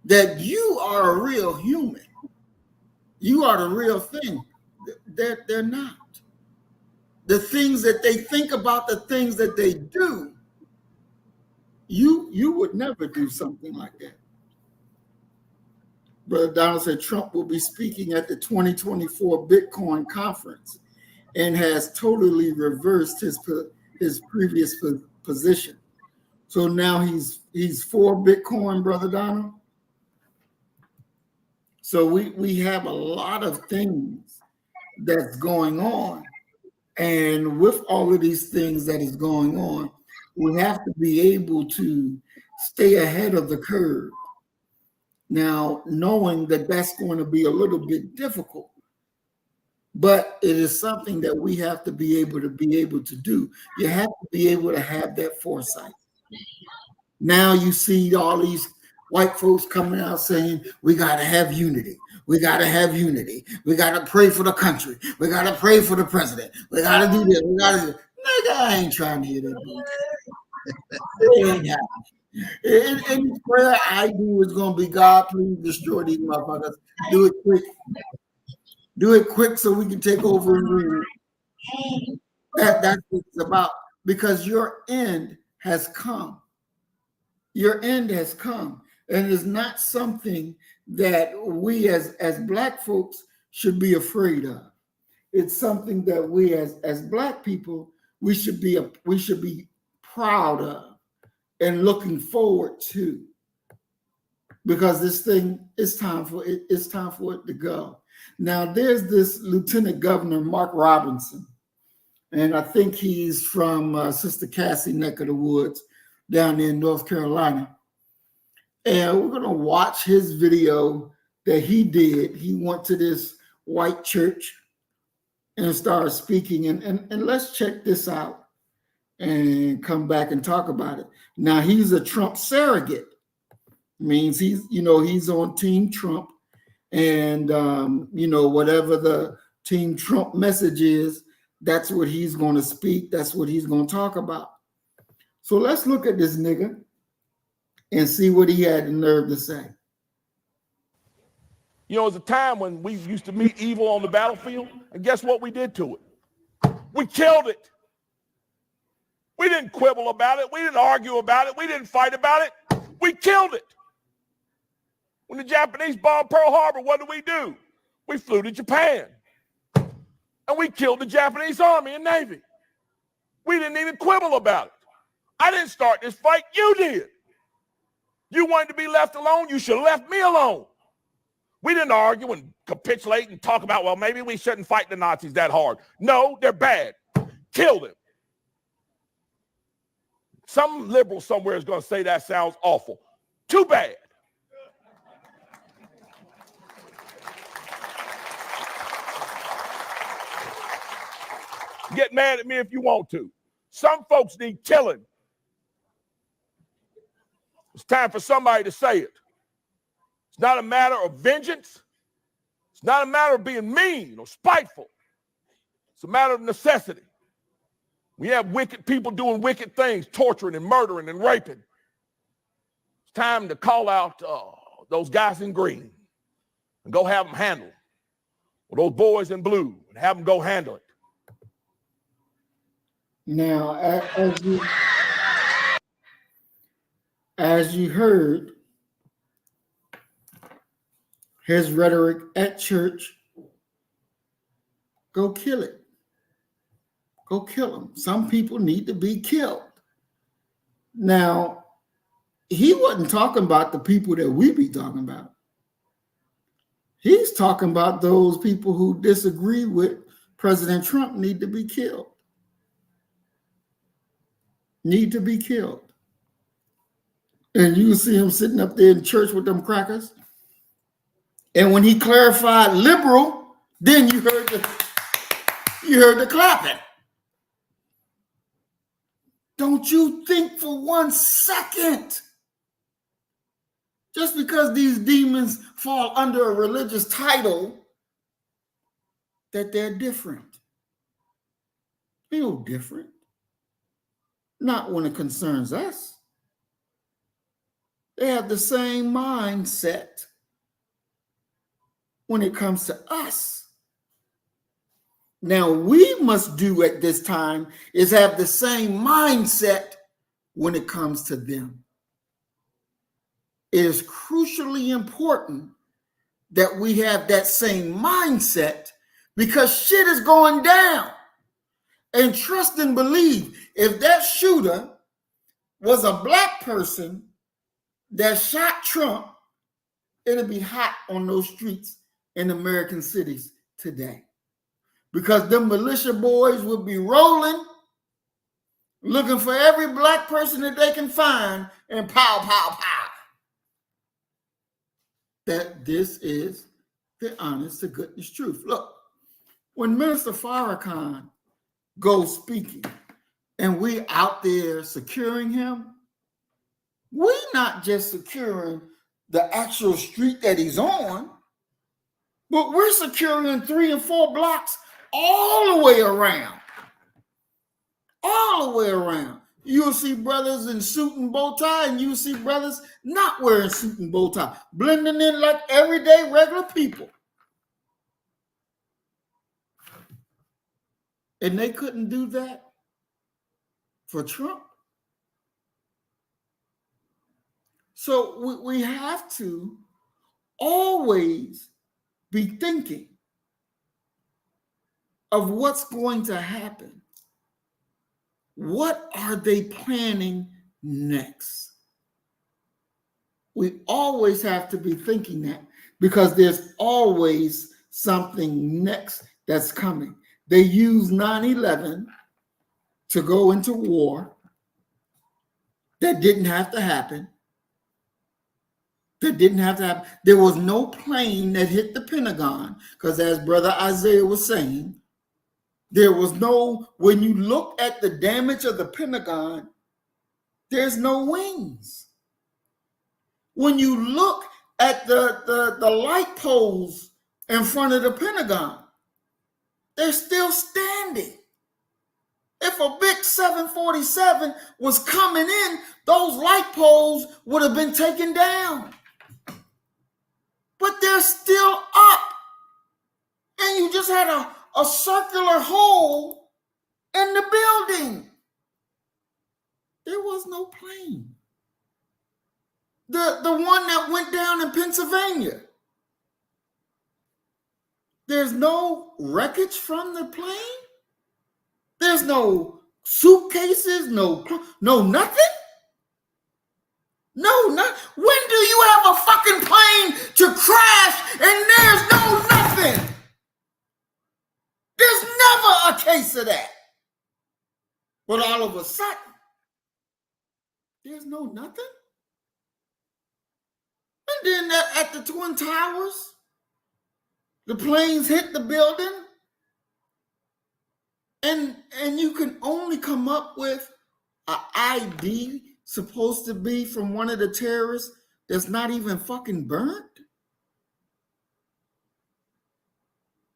that you are a real human. You are the real thing. They're not. The things that they think about, the things that they do, you would never do something like that. Brother Donald said Trump will be speaking at the 2024 Bitcoin conference and has totally reversed his previous position. So now he's for Bitcoin, Brother Donald. So we have a lot of things that's going on. And with all of these things that is going on, we have to be able to stay ahead of the curve. Now, knowing that that's going to be a little bit difficult, but it is something that we have to be able to do. You have to be able to have that foresight. Now you see all these white folks coming out saying, we got to have unity. We got to have unity. We got to pray for the country. We got to pray for the president. We got to do this. We got to do. Nigga, I ain't trying to hear that. It ain't happening. Any prayer I do is going to be, God, please destroy these motherfuckers. Do it quick. Do it quick so we can take over and rule. That's what it's about. Because your end has come. Your end has come. And it's not something that we as Black folks should be afraid of. It's something that we as Black people, we should be proud of and looking forward to. Because this thing, it's time for it to go. Now there's this Lieutenant Governor Mark Robinson, and I think he's from Sister Cassie neck of the woods down in North Carolina. And we're going to watch his video that he did. He went to this white church and started speaking. And let's check this out and come back and talk about it. Now, he's a Trump surrogate. Means he's on Team Trump, and whatever the Team Trump message is, that's what he's going to speak. That's what he's going to talk about. So let's look at this nigga and see what he had the nerve to say. You know, it was a time when we used to meet evil on the battlefield, and guess what we did to it? We killed it. We didn't quibble about it. We didn't argue about it. We didn't fight about it. We killed it. When the Japanese bombed Pearl Harbor, what did we do? We flew to Japan, and we killed the Japanese Army and Navy. We didn't even quibble about it. I didn't start this fight. You did. You wanted to be left alone. You should have left me alone. We didn't argue and capitulate and talk about, well, maybe we shouldn't fight the Nazis that hard. No, they're bad. Kill them. Some liberal somewhere is going to say that sounds awful. Too bad. Get mad at me if you want to. Some folks need killing. It's time for somebody to say it. It's not a matter of vengeance. It's not a matter of being mean or spiteful. It's a matter of necessity. We have wicked people doing wicked things, torturing and murdering and raping. It's time to call out those guys in green and go have them handled. Or those boys in blue and have them go handle it. Now, as you heard, his rhetoric at church, go kill it. Go kill them. Some people need to be killed. Now, he wasn't talking about the people that we be talking about. He's talking about those people who disagree with President Trump need to be killed. Need to be killed. And you see him sitting up there in church with them crackers. And when he clarified liberal, then you heard the clapping. Don't you think for 1 second, just because these demons fall under a religious title, that they're different. They're no different. Not when it concerns us. They have the same mindset when it comes to us. Now, we must do at this time is have the same mindset when it comes to them. It is crucially important that we have that same mindset because shit is going down. And trust and believe, if that shooter was a black person that shot Trump, it'll be hot on those streets in American cities today. Because them militia boys would be rolling, looking for every black person that they can find, and pow, pow, pow. That this is the honest to goodness truth. Look, when Minister Farrakhan goes speaking and we out there securing him, we're not just securing the actual street that he's on, but we're securing 3 and 4 blocks all the way around. All the way around. You'll see brothers in suit and bow tie, and you'll see brothers not wearing suit and bow tie, blending in like everyday regular people. And they couldn't do that for Trump. So we have to always be thinking of what's going to happen. What are they planning next? We always have to be thinking that because there's always something next that's coming. They use 9/11 to go into war that didn't have to happen. That didn't have to happen. There was no plane that hit the Pentagon because, as Brother Isaiah was saying, there was no, when you look at the damage of the Pentagon, there's no wings. when you look at the light poles in front of the Pentagon, they're still standing. If a big 747 was coming in, those light poles would have been taken down. But they're still up. And you just had a circular hole in the building. There was no plane. The one that went down in Pennsylvania. There's no wreckage from the plane. There's no suitcases, no nothing. No, not. When do you have a fucking plane to crash and there's no nothing? There's never a case of that. But all of a sudden, there's no nothing. And then at the Twin Towers, the planes hit the building, and you can only come up with an ID supposed to be from one of the terrorists that's not even fucking burnt?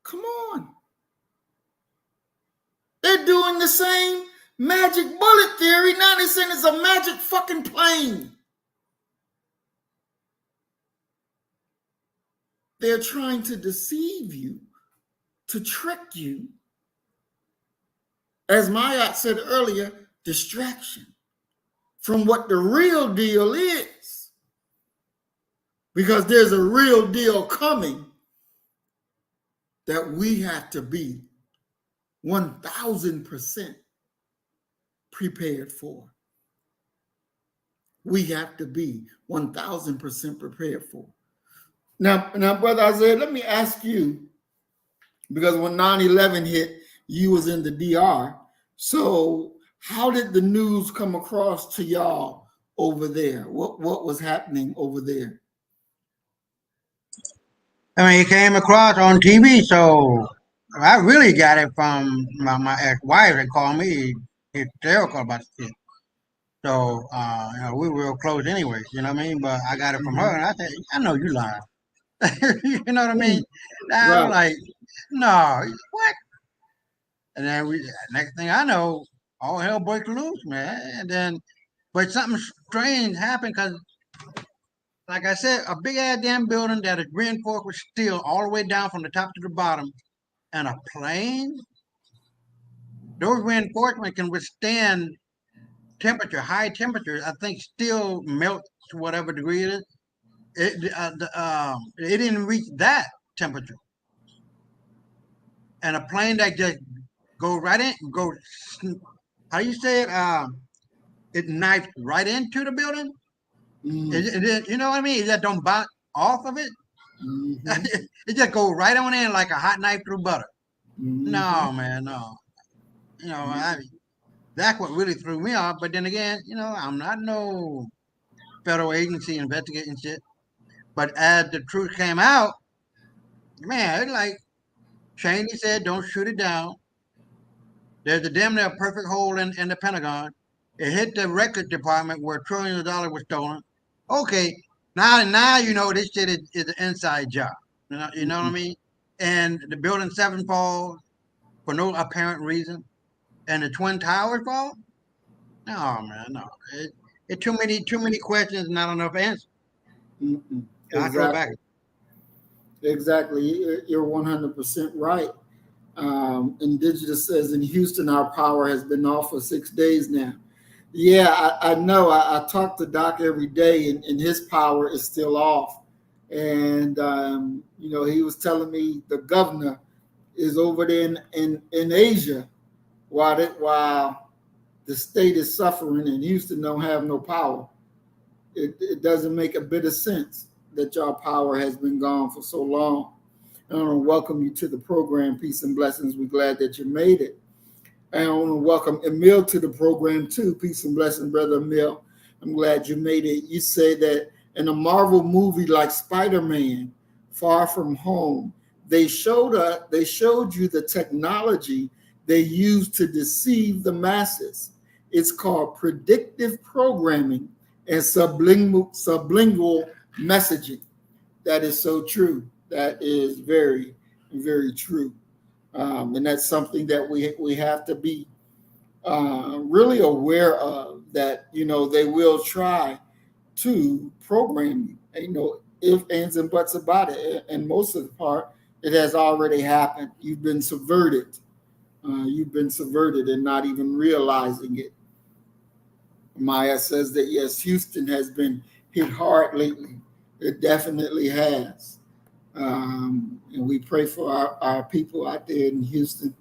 Come on. They're doing the same magic bullet theory. Now they're saying it's a magic fucking plane. They're trying to deceive you, to trick you. As Mayat said earlier, distraction from what the real deal is. Because there's a real deal coming that we have to be 1,000% prepared for. We have to be 1,000% prepared for. Now, Brother Isaiah, let me ask you, because when 9/11 hit, you was in the DR. So how did the news come across to y'all over there? What was happening over there? I mean, it came across on TV, so I really got it from my ex-wife that called me hysterical about the shit. So, we were real close anyways, you know what I mean? But I got it from her, and I said, I know you lying. You know what I mean? I'm like, no, what? And then next thing I know, all hell breaks loose, man. And then, but something strange happened because, like I said, a big ass damn building that is reinforced with steel all the way down from the top to the bottom, and a plane. Those reinforcements can withstand temperature, high temperatures. I think steel melts to whatever degree it is. It didn't reach that temperature, and a plane that just goes right in, how do you say it? It knifed right into the building. You know what I mean? It just don't bounce off of it. It just goes right on in like a hot knife through butter. No, man, no. You know, that's what really threw me off. But then again, you know, I'm not no federal agency investigating shit. But as the truth came out, man, it's like Cheney said, don't shoot it down. There's a damn near perfect hole in the Pentagon. It hit the record department where trillions of dollars were stolen. Okay, now you know this shit is an inside job. You know what I mean? And the building 7 falls for no apparent reason, and the Twin Towers fall. No, man, no. It too many questions, not enough answers. Exactly. Exactly. You're 100% right. Indigenous says in Houston, our power has been off for 6 days now. Yeah, I know. I talk to Doc every day, and his power is still off. And, you know, he was telling me the governor is over there in Asia while the state is suffering and Houston don't have no power. It doesn't make a bit of sense that your power has been gone for so long. I want to welcome you to the program. Peace and blessings. We're glad that you made it. And I want to welcome Emil to the program too. Peace and blessings, Brother Emil. I'm glad you made it. You say that in a Marvel movie like Spider-Man, Far From Home, they showed you the technology they used to deceive the masses. It's called predictive programming, and sublingual messaging. That is so true. That is very, very true. And that's something that we have to be really aware of, that, they will try to program you, if, ands, and buts about it. And most of the part, it has already happened. You've been subverted. And not even realizing it. Maya says that, yes, Houston has been hit hard lately. It definitely has. And we pray for our people out there in Houston,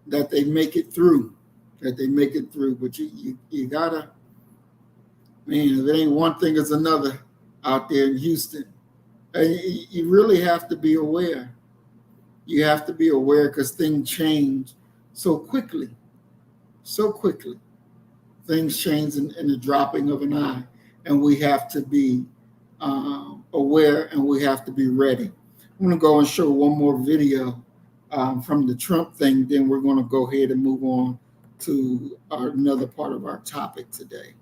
that they make it through, But you gotta, man, if it ain't one thing, it's another out there in Houston. And you really have to be aware. You have to be aware, because things change so quickly. Things change in the dropping of an eye, and we have to be aware, and we have to be ready. I'm going to go and show one more video from the Trump thing, then we're going to go ahead and move on to another part of our topic today.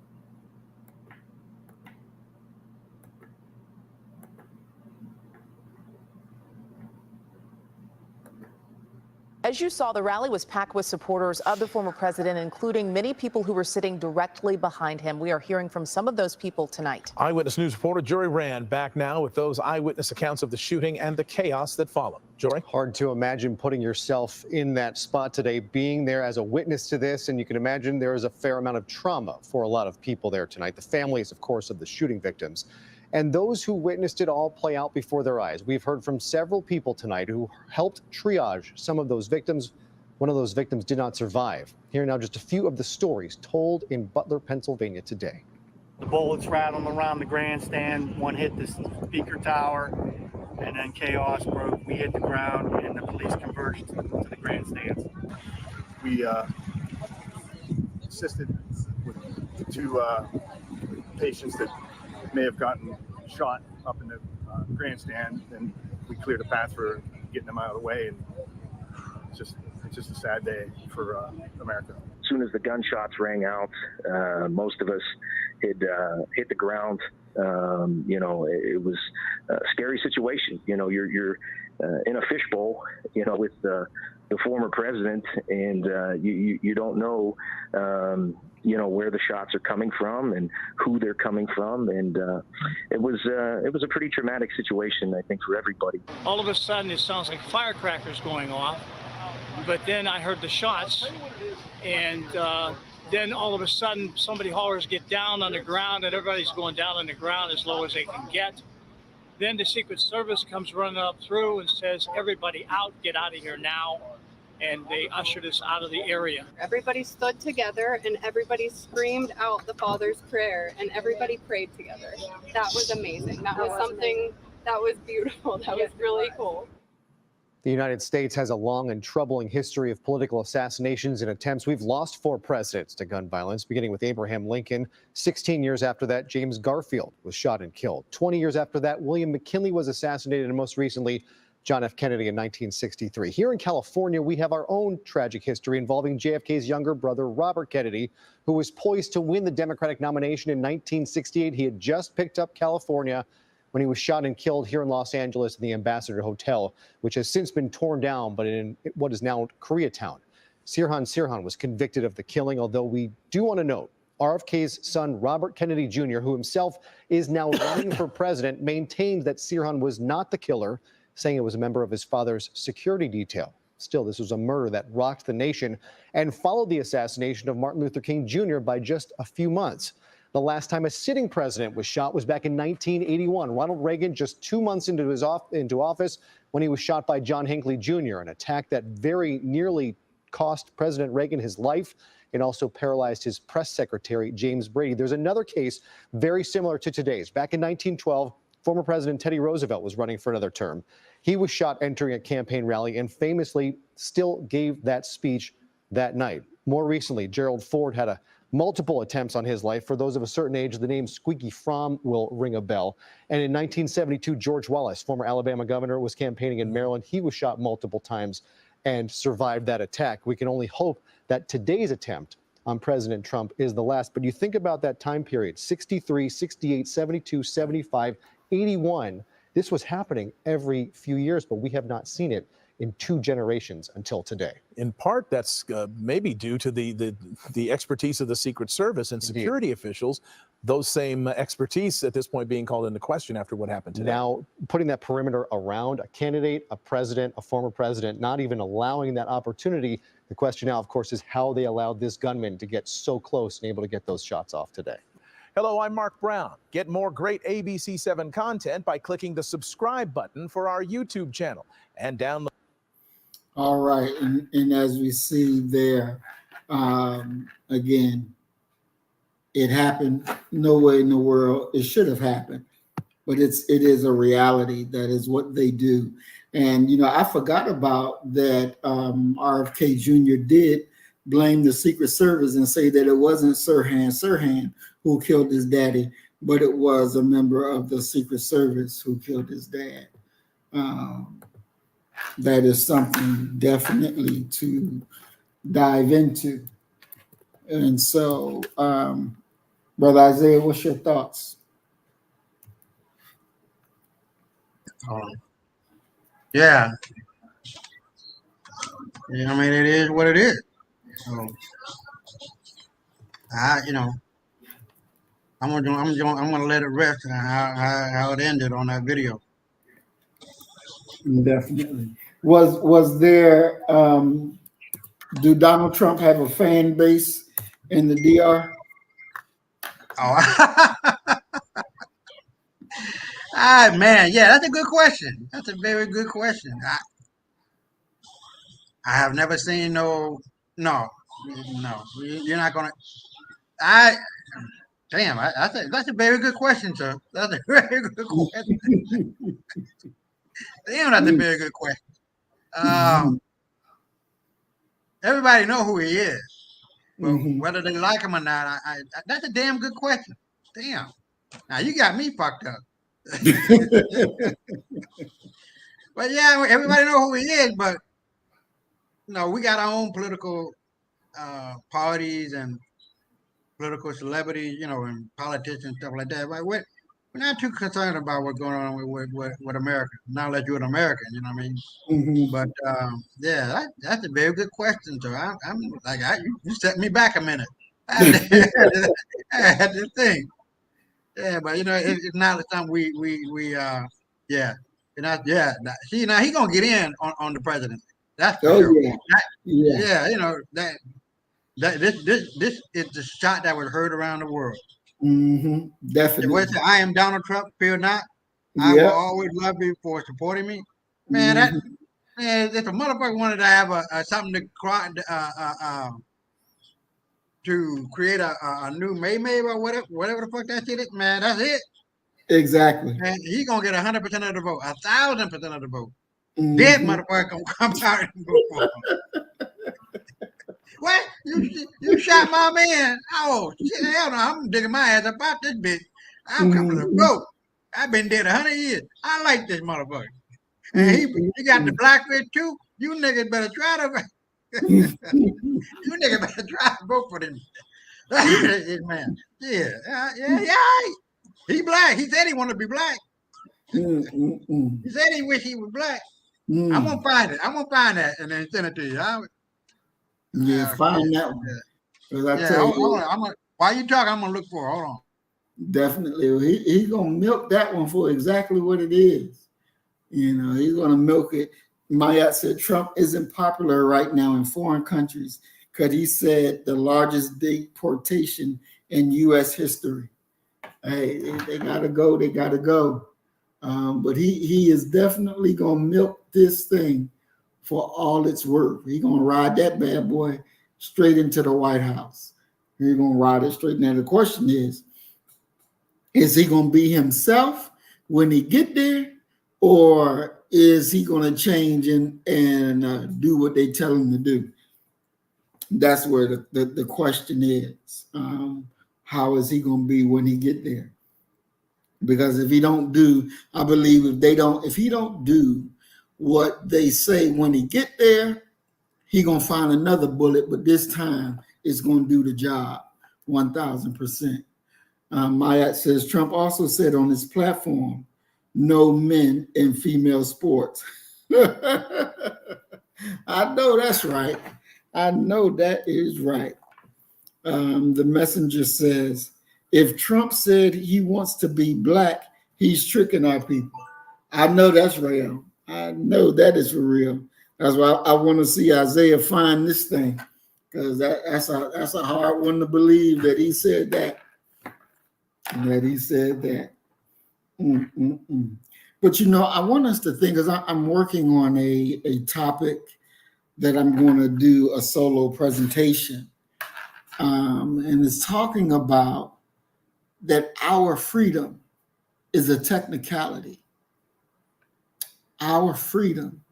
As you saw, the rally was packed with supporters of the former president, including many people who were sitting directly behind him. We are hearing from some of those people tonight. Eyewitness News reporter Jory Rand back now with those eyewitness accounts of the shooting and the chaos that followed. Jory? Hard to imagine putting yourself in that spot today, being there as a witness to this, and you can imagine there is a fair amount of trauma for a lot of people there tonight. The families, of course, of the shooting victims. And those who witnessed it all play out before their eyes. We've heard from several people tonight who helped triage some of those victims. One of those victims did not survive. Here now just a few of the stories told in Butler, Pennsylvania today. The bullets rattled around the grandstand. One hit the speaker tower, and then chaos broke. We hit the ground, and the police converged to the grandstands. We assisted with the two patients that may have gotten shot up in the grandstand, and we cleared a path for getting them out of the way. And it's just a sad day for America. As soon as the gunshots rang out, most of us had hit the ground. It was a scary situation. You're in a fishbowl, with the former president, and you don't know, where the shots are coming from and who they're coming from, and it was a pretty traumatic situation, I think, for everybody. All of a sudden, it sounds like firecrackers going off, but then I heard the shots, and then all of a sudden, somebody hollers, "Get down on the ground," and everybody's going down on the ground as low as they can get. Then the Secret Service comes running up through and says, "Everybody out, get out of here now." And they ushered us out of the area. Everybody stood together and everybody screamed out the Father's Prayer, and everybody prayed together. That was amazing. That was something that was beautiful. That was really cool. The United States has a long and troubling history of political assassinations and attempts. We've lost 4 presidents to gun violence, beginning with Abraham Lincoln. 16 years after that, James Garfield was shot and killed. 20 years after that, William McKinley was assassinated, and most recently, John F. Kennedy in 1963. Here in California, we have our own tragic history involving JFK's younger brother, Robert Kennedy, who was poised to win the Democratic nomination in 1968. He had just picked up California when he was shot and killed here in Los Angeles in the Ambassador Hotel, which has since been torn down, but in what is now Koreatown. Sirhan was convicted of the killing, although we do want to note RFK's son, Robert Kennedy Jr., who himself is now running for president, maintained that Sirhan was not the killer, saying it was a member of his father's security detail. Still, this was a murder that rocked the nation and followed the assassination of Martin Luther King Jr. by just a few months. The last time a sitting president was shot was back in 1981. Ronald Reagan, just 2 months into office, when he was shot by John Hinckley Jr., an attack that very nearly cost President Reagan his life and also paralyzed his press secretary, James Brady. There's another case very similar to today's. Back in 1912, former President Teddy Roosevelt was running for another term. He was shot entering a campaign rally and famously still gave that speech that night. More recently, Gerald Ford had multiple attempts on his life. For those of a certain age, the name Squeaky Fromm will ring a bell. And in 1972, George Wallace, former Alabama governor, was campaigning in Maryland. He was shot multiple times and survived that attack. We can only hope that today's attempt on President Trump is the last. But you think about that time period, 63, 68, 72, 75, 81. This was happening every few years, but we have not seen it in 2 generations until today. In part, that's maybe due to the expertise of the Secret Service and security officials, those same expertise at this point being called into question after what happened today. Now, putting that perimeter around a candidate, a president, a former president, not even allowing that opportunity. The question now, of course, is how they allowed this gunman to get so close and able to get those shots off today. Hello, I'm Mark Brown. Get more great ABC7 content by clicking the subscribe button for our YouTube channel and download. All right, and as we see there, again, it happened nowhere in the world. It should have happened, but it is a reality. That is what they do. And, you know, I forgot about that. RFK Jr. did blame the Secret Service and say that it wasn't Sirhan who killed his daddy, but it was a member of the Secret Service who killed his dad. That is something definitely to dive into. And so, Brother Isaiah, what's your thoughts? Yeah. I mean, it is what it is. So, I'm gonna let it rest how it ended on that video. Definitely. Was there? Do Donald Trump have a fan base in the DR? Oh, man, yeah, that's a good question. That's a very good question. I have never seen no. You're not gonna. That's a very good question, sir. That's a very good question. Damn, that's a very good question. Everybody know who he is, but whether they like him or not, that's a damn good question. Damn. Now you got me fucked up. But yeah, everybody know who he is, but we got our own political parties and political celebrities, and politicians and stuff like that. But we're not too concerned about what's going on with America. Not unless you're an American, you know what I mean? But yeah, that's a very good question. So I'm like, you set me back a minute. I had to think. Yeah, but it's not something See, now he gonna get in on the presidency. That's for sure. This is the shot that was heard around the world. Definitely. I am Donald Trump. Fear not. I will always love you for supporting me. Man, if a motherfucker wanted to have something to create a new May or whatever the fuck that shit is, man, that's it. Exactly. And he gonna get 100% of the vote, 1,000% of the vote. Dead motherfucker gonna come out and vote for him. What? You shot my man? Oh shit! Hell no! I'm digging my ass up out this bitch. I'm coming to vote. I've been dead 100 years. I like this motherfucker. And he got the blackfish too. You niggas better try to. You niggas better try to vote for them. Man, yeah. He black. He said he wanted to be black. He said he wish he was black. I'm gonna find it. I'm gonna find that and then send it to you. Find that one. While you talk, I'm gonna look for it. Hold on. Definitely, he's gonna milk that one for exactly what it is. He's gonna milk it. Mayat said Trump isn't popular right now in foreign countries because he said the largest deportation in U.S. history. Hey, they gotta go. They gotta go. But he is definitely gonna milk this thing for all it's worth. He's gonna ride that bad boy straight into the White House. He's gonna ride it straight. Now the question is he gonna be himself when he get there, or is he gonna change and do what they tell him to do? That's where the question is. How is he gonna be when he get there? Because if he don't do, I believe if he don't do what they say when he get there, he gonna find another bullet, but this time is going to do the job 1,000%. Mayat says, Trump also said on his platform, no men in female sports. I know that's right. I know that is right. The messenger says, if Trump said he wants to be black, he's tricking our people. I know that's real. I know that is for real. That's why I want to see Isaiah find this thing, because that's a hard one to believe that he said that. That he said that. But I want us to think, because I'm working on a topic that I'm going to do a solo presentation. And it's talking about that our freedom is a technicality. Our freedom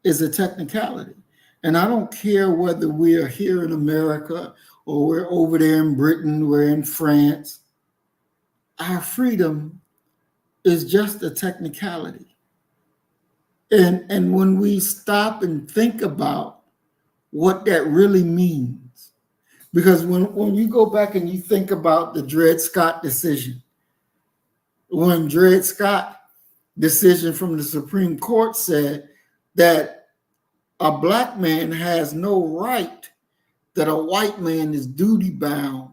is a technicality. And I don't care whether we are here in America or we're over there in Britain, we're in France. Our freedom is just a technicality. And when we stop and think about what that really means, because when you go back and you think about the Dred Scott decision, when Dred Scott decision from the Supreme Court said that a black man has no right that a white man is duty bound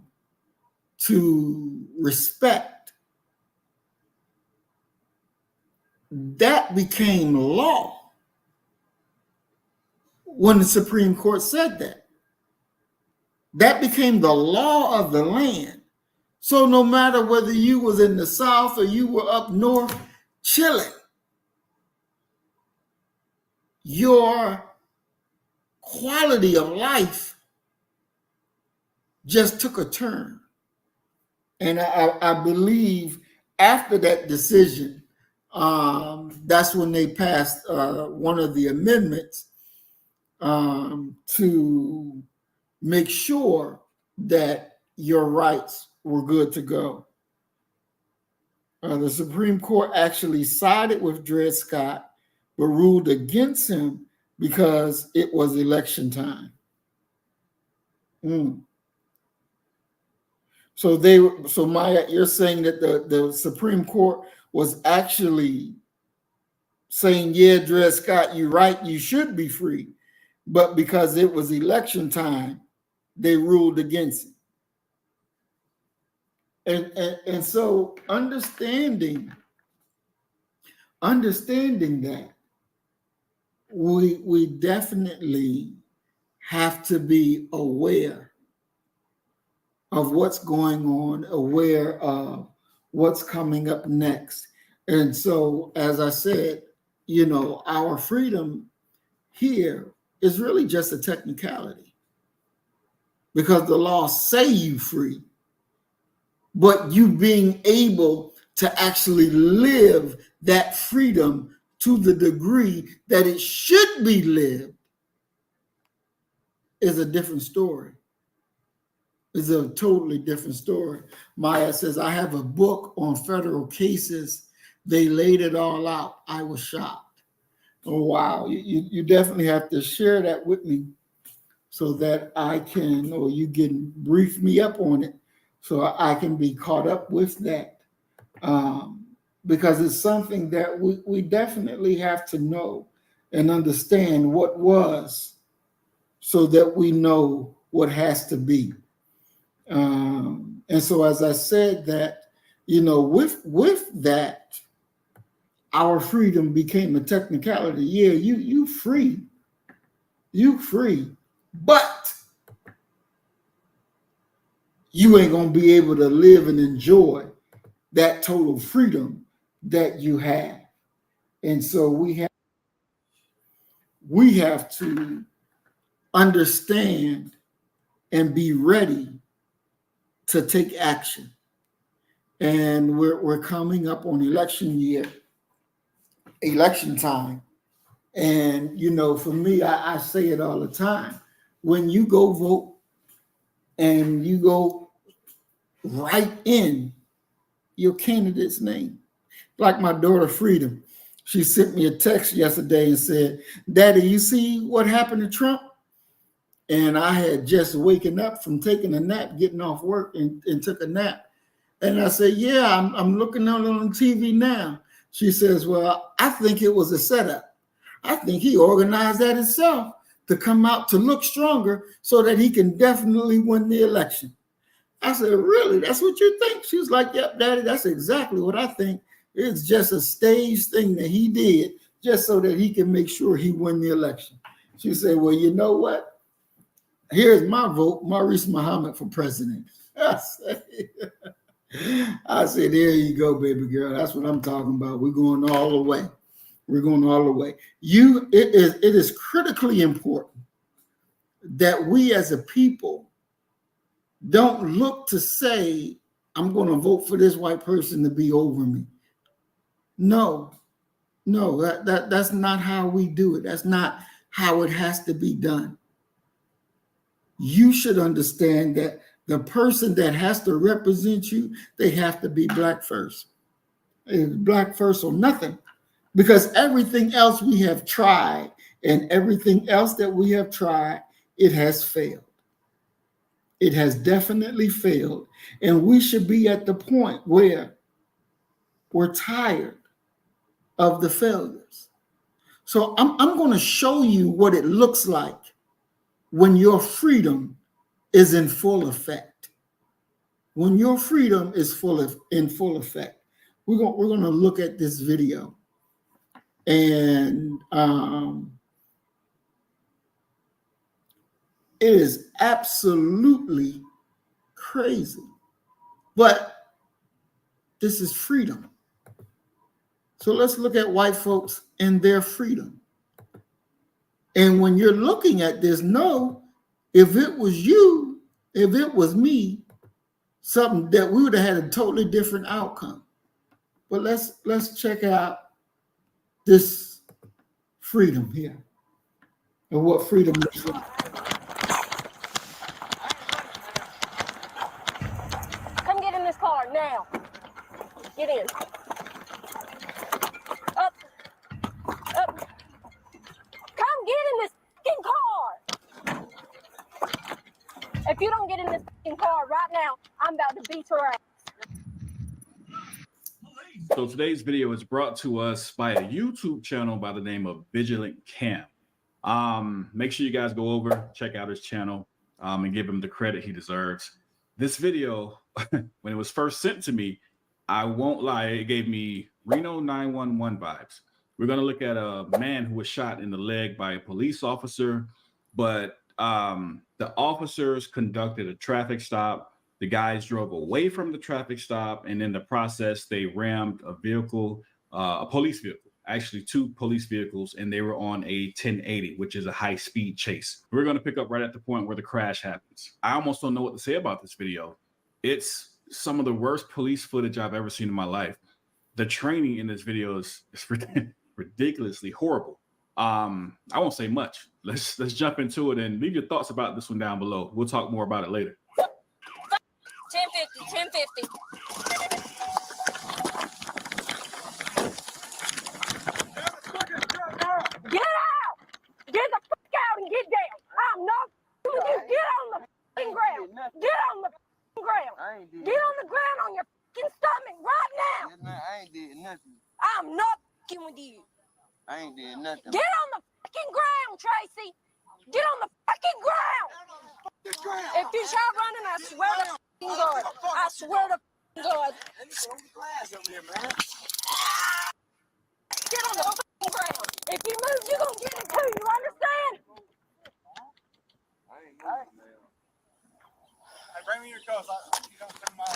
to respect, that became law when the Supreme Court said that. That became the law of the land. So no matter whether you was in the South or you were up north chilling, your quality of life just took a turn. And I believe after that decision, that's when they passed one of the amendments to make sure that your rights were good to go. The Supreme Court actually sided with Dred Scott, but ruled against him because it was election time. So Maya, you're saying that the Supreme Court was actually saying, yeah, Dred Scott, you're right, you should be free. But because it was election time, they ruled against it. And so understanding that, we definitely have to be aware of what's going on, aware of what's coming up next. And so, as I said, our freedom here is really just a technicality, because the law say you free, but you being able to actually live that freedom to the degree that it should be lived is a different story. It's a totally different story. Maya says, I have a book on federal cases. They laid it all out. I was shocked. Oh, wow. You definitely have to share that with me so that I can, or you can brief me up on it so I can be caught up with that. Because it's something that we definitely have to know and understand what was, so that we know what has to be. And so, as I said, that, with that, our freedom became a technicality. Yeah, you free, but you ain't gonna be able to live and enjoy that total freedom that you have. And so we have to understand and be ready to take action. And we're coming up on election year, election time. And, for me, I say it all the time. When you go vote and you go write in your candidate's name, like my daughter Freedom, she sent me a text yesterday and said, Daddy, you see what happened to Trump? And I had just waken up from taking a nap, getting off work, and took a nap. And I said, yeah, I'm looking on TV now. She says, well, I think it was a setup. I think he organized that himself to come out to look stronger so that he can definitely win the election. I said, really? That's what you think? She was like, yep, Daddy, that's exactly what I think. It's just a staged thing that he did just so that he can make sure he win the election. She said, well, you know what? Here's my vote, Maurice Muhammad for president. I said, there you go, baby girl. That's what I'm talking about. We're going all the way. We're going all the way. It is critically important that we as a people don't look to say, I'm going to vote for this white person to be over me. No, that's not how we do it. That's not how it has to be done. You should understand that the person that has to represent you, they have to be black first. It's black first or nothing. Because everything else we have tried and everything else that we have tried, it has failed. It has definitely failed. And we should be at the point where we're tired of the failures. So I'm going to show you what it looks like when your freedom is in full effect. When your freedom is in full effect. We're going to look at this video. And it is absolutely crazy. But this is freedom. So let's look at white folks and their freedom. And when you're looking at this, know if it was you, if it was me, something that we would have had a totally different outcome. But let's check out this freedom here and what freedom looks like. Come get in this car now. Get in. Up. Come get in this fucking car. If you don't get in this fucking car right now, I'm about to beat your ass. So today's video is brought to us by a YouTube channel by the name of Vigilant Cam. Make sure you guys go over, check out his channel, and give him the credit he deserves. This video, when it was first sent to me, I won't lie, it gave me Reno 911 vibes. We're going to look at a man who was shot in the leg by a police officer, but the officers conducted a traffic stop. The guys drove away from the traffic stop, and in the process, they rammed a vehicle, a police vehicle, actually 2 police vehicles, and they were on a 1080, which is a high-speed chase. We're going to pick up right at the point where the crash happens. I almost don't know what to say about this video. It's some of the worst police footage I've ever seen in my life. The training in this video is ridiculously horrible. I won't say much. Let's jump into it and leave your thoughts about this one down below. We'll talk more about it later. 1050. Get out! Get the fuck out and get down! I'm not with you. Get on the fucking ground! Get on the fucking ground! Get on the ground on your fucking stomach right now! I ain't did nothing. I'm not fucking with you. I ain't did nothing. Get on the fucking ground, Tracy! Get on the fucking ground! If you try running, I swear to fucking God. I swear to fucking God. Get on the fucking ground. If you move, you're gonna get it too. You understand? Hey, bring me your coat. You don't come on.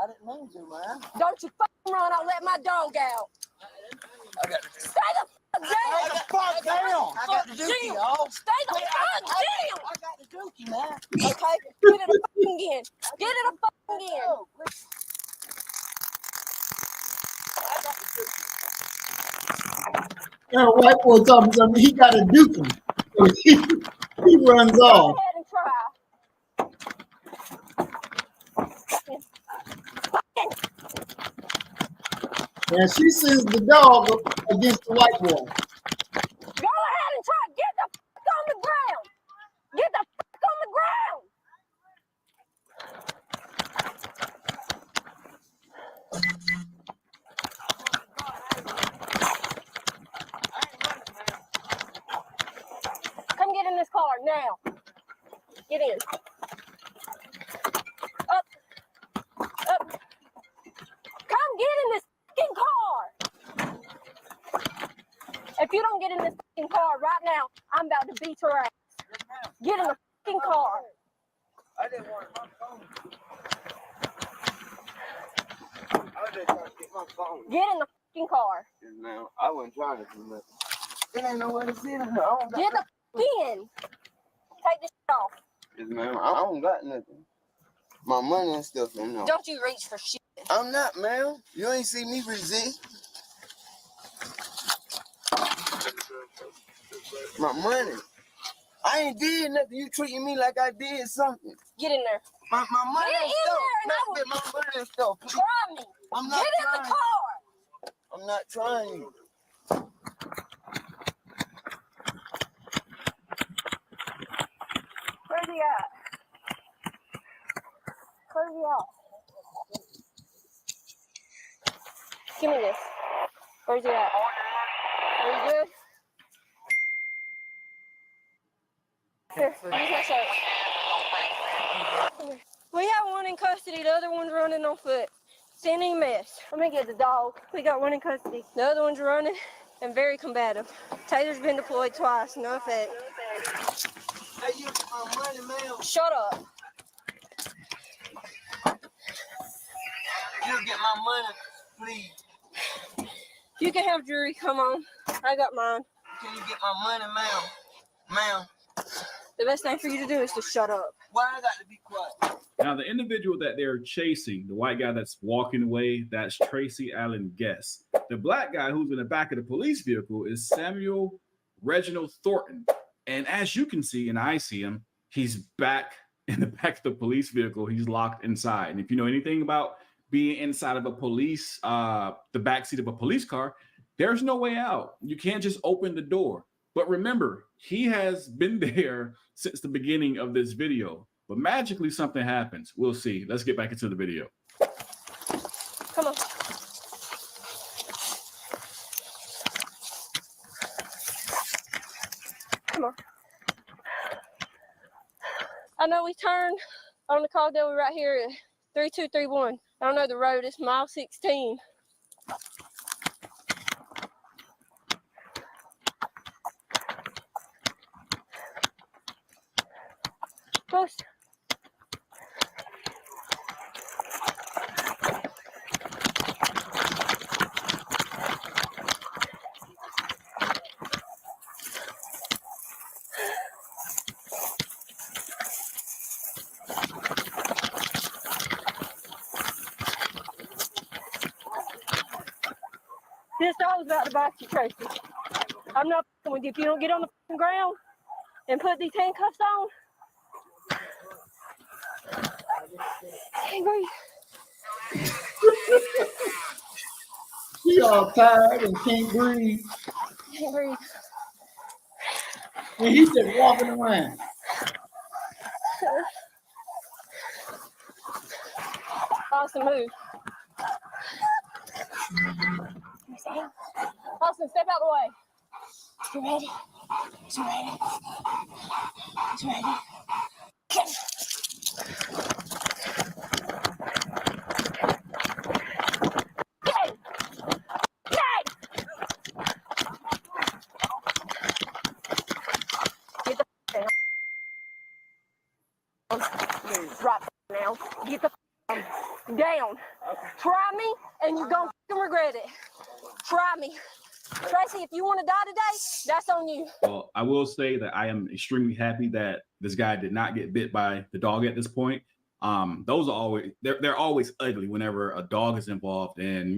I didn't mean to, man. Don't you fucking run. I'll let my dog out. Stay the fuck down. Stay the fuck down. I got the dookie, y'all. Stay the fuck down. I got the dookie, man. Okay? Get it a fucking again. Get it a fucking again. Now, white boy talking something, he got a dookie. So he runs off. Go ahead and try. And she sends the dog against the white boy. Go ahead and try. Get the fuck on the ground. Get the Get in. Up. Up. Come get in this fucking car. If you don't get in this fucking car right now, I'm about to beat your ass. Get in the fucking car. I didn't want my phone. I was just trying to get my phone. Get in the fucking car. Yes, ma'am. I wasn't trying to do nothing. It ain't nowhere to sit in here. Get the fuck in. Take this shit off. Yes, ma'am. I don't got nothing. My money and stuff in there. Don't you reach for shit. I'm not, ma'am. You ain't see me resist. My money. I ain't did nothing. You treating me like I did something. Get in there. My money Get and in stuff. there and I will My money and stuff. try me. I'm not Get in trying. the car. I'm not trying. Where's he at? Where's he at? Give me this. Where's he at? Are you good? Here, use my shirt. We have one in custody, the other one's running on foot. It's any mess. Let me get the dog. We got one in custody. The other one's running and very combative. Taylor's been deployed twice, no effect. Hey, you get my money, ma'am. Shut up. You get my money, please. You can have jewelry, come on. I got mine. Can you get my money, ma'am? Ma'am. The best thing for you to do is to shut up. Why I got to be quiet? Now, the individual that they're chasing, the white guy that's walking away, that's Tracy Allen Guess. The black guy who's in the back of the police vehicle is Samuel Reginald Thornton. And as you can see, and I see him, he's back in the back of the police vehicle. He's locked inside. And if you know anything about being inside of a police, the backseat of a police car, there's no way out. You can't just open the door. But remember, he has been there since the beginning of this video. But magically something happens. We'll see. Let's get back into the video. Come on. Come on. I know we turned on the Caldwell right here at 3231. I don't know the road. It's mile 16. Push. This dog's about to bite you, Tracy. I'm not f***ing with you. If you don't get on the f***ing ground and put these handcuffs on, can't breathe. She all tired and can't breathe. Can't breathe. And he's just walking around. Austin, move. Austin, step out the way. You ready? You ready? You ready? Right now. Get the down. Try me and you're gonna regret it. Try me. Tracy, if you want to die today, that's on you. Well, I will say that I am extremely happy that this guy did not get bit by the dog at this point. Those are always they're always ugly whenever a dog is involved and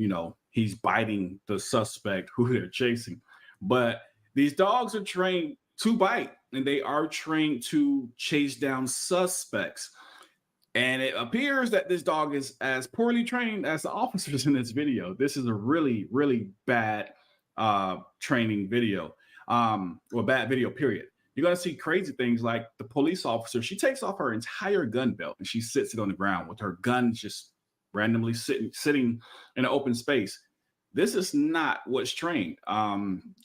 he's biting the suspect who they're chasing. But these dogs are trained to bite and they are trained to chase down suspects. And it appears that this dog is as poorly trained as the officers in this video. This is a really, really bad training video, or bad video, period. You're going to see crazy things like the police officer. She takes off her entire gun belt and she sits it on the ground with her gun just randomly sitting in an open space. This is not what's trained.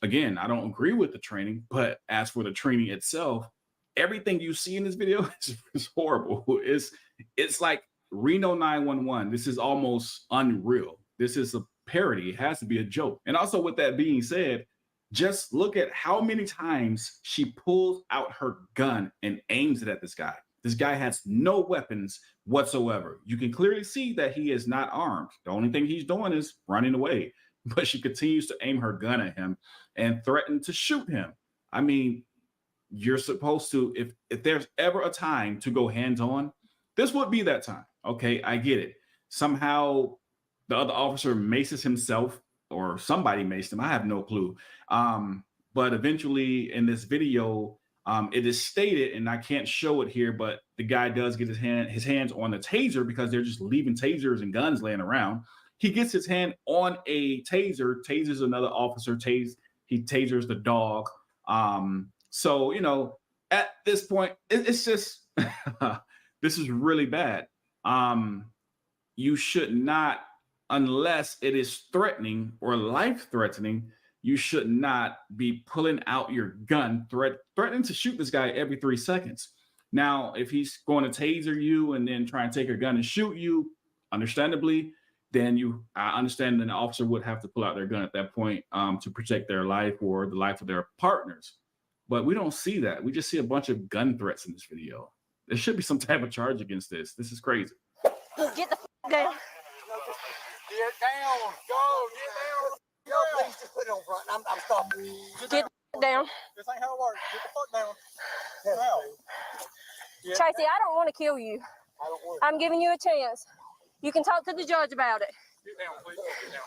Again, I don't agree with the training, but as for the training itself, everything you see in this video is horrible. It's like Reno 911. This is almost unreal. This is a parody. It has to be a joke. And also, with that being said, just look at how many times she pulls out her gun and aims it at this guy. This guy has no weapons whatsoever. You can clearly see that he is not armed. The only thing he's doing is running away. But she continues to aim her gun at him and threaten to shoot him. I mean, you're supposed to, if there's ever a time to go hands-on, this would be that time. Okay, I get it. Somehow the other officer maces himself, or somebody maced him. I have no clue. But eventually in this video, it is stated, and I can't show it here, but the guy does get his hands on the taser because they're just leaving tasers and guns laying around. He gets his hand on a taser, tasers another officer, he tasers the dog. So, you know, at this point, it's just, this is really bad. You should not, unless it is threatening or life-threatening, you should not be pulling out your gun, threatening to shoot this guy every 3 seconds. Now, if he's going to taser you and then try and take a gun and shoot you, understandably, then I understand that an officer would have to pull out their gun at that point to protect their life or the life of their partners. But we don't see that. We just see a bunch of gun threats in this video. There should be some type of charge against this. This is crazy. Get the down. Get down. Go. Get down. Yo, please just put it on front. I'm stopping. Get down. This ain't how it works. Get the fuck down. Down. Tracy, I don't want to kill you. I'm giving you a chance. You can talk to the judge about it. Get down, please. Get down.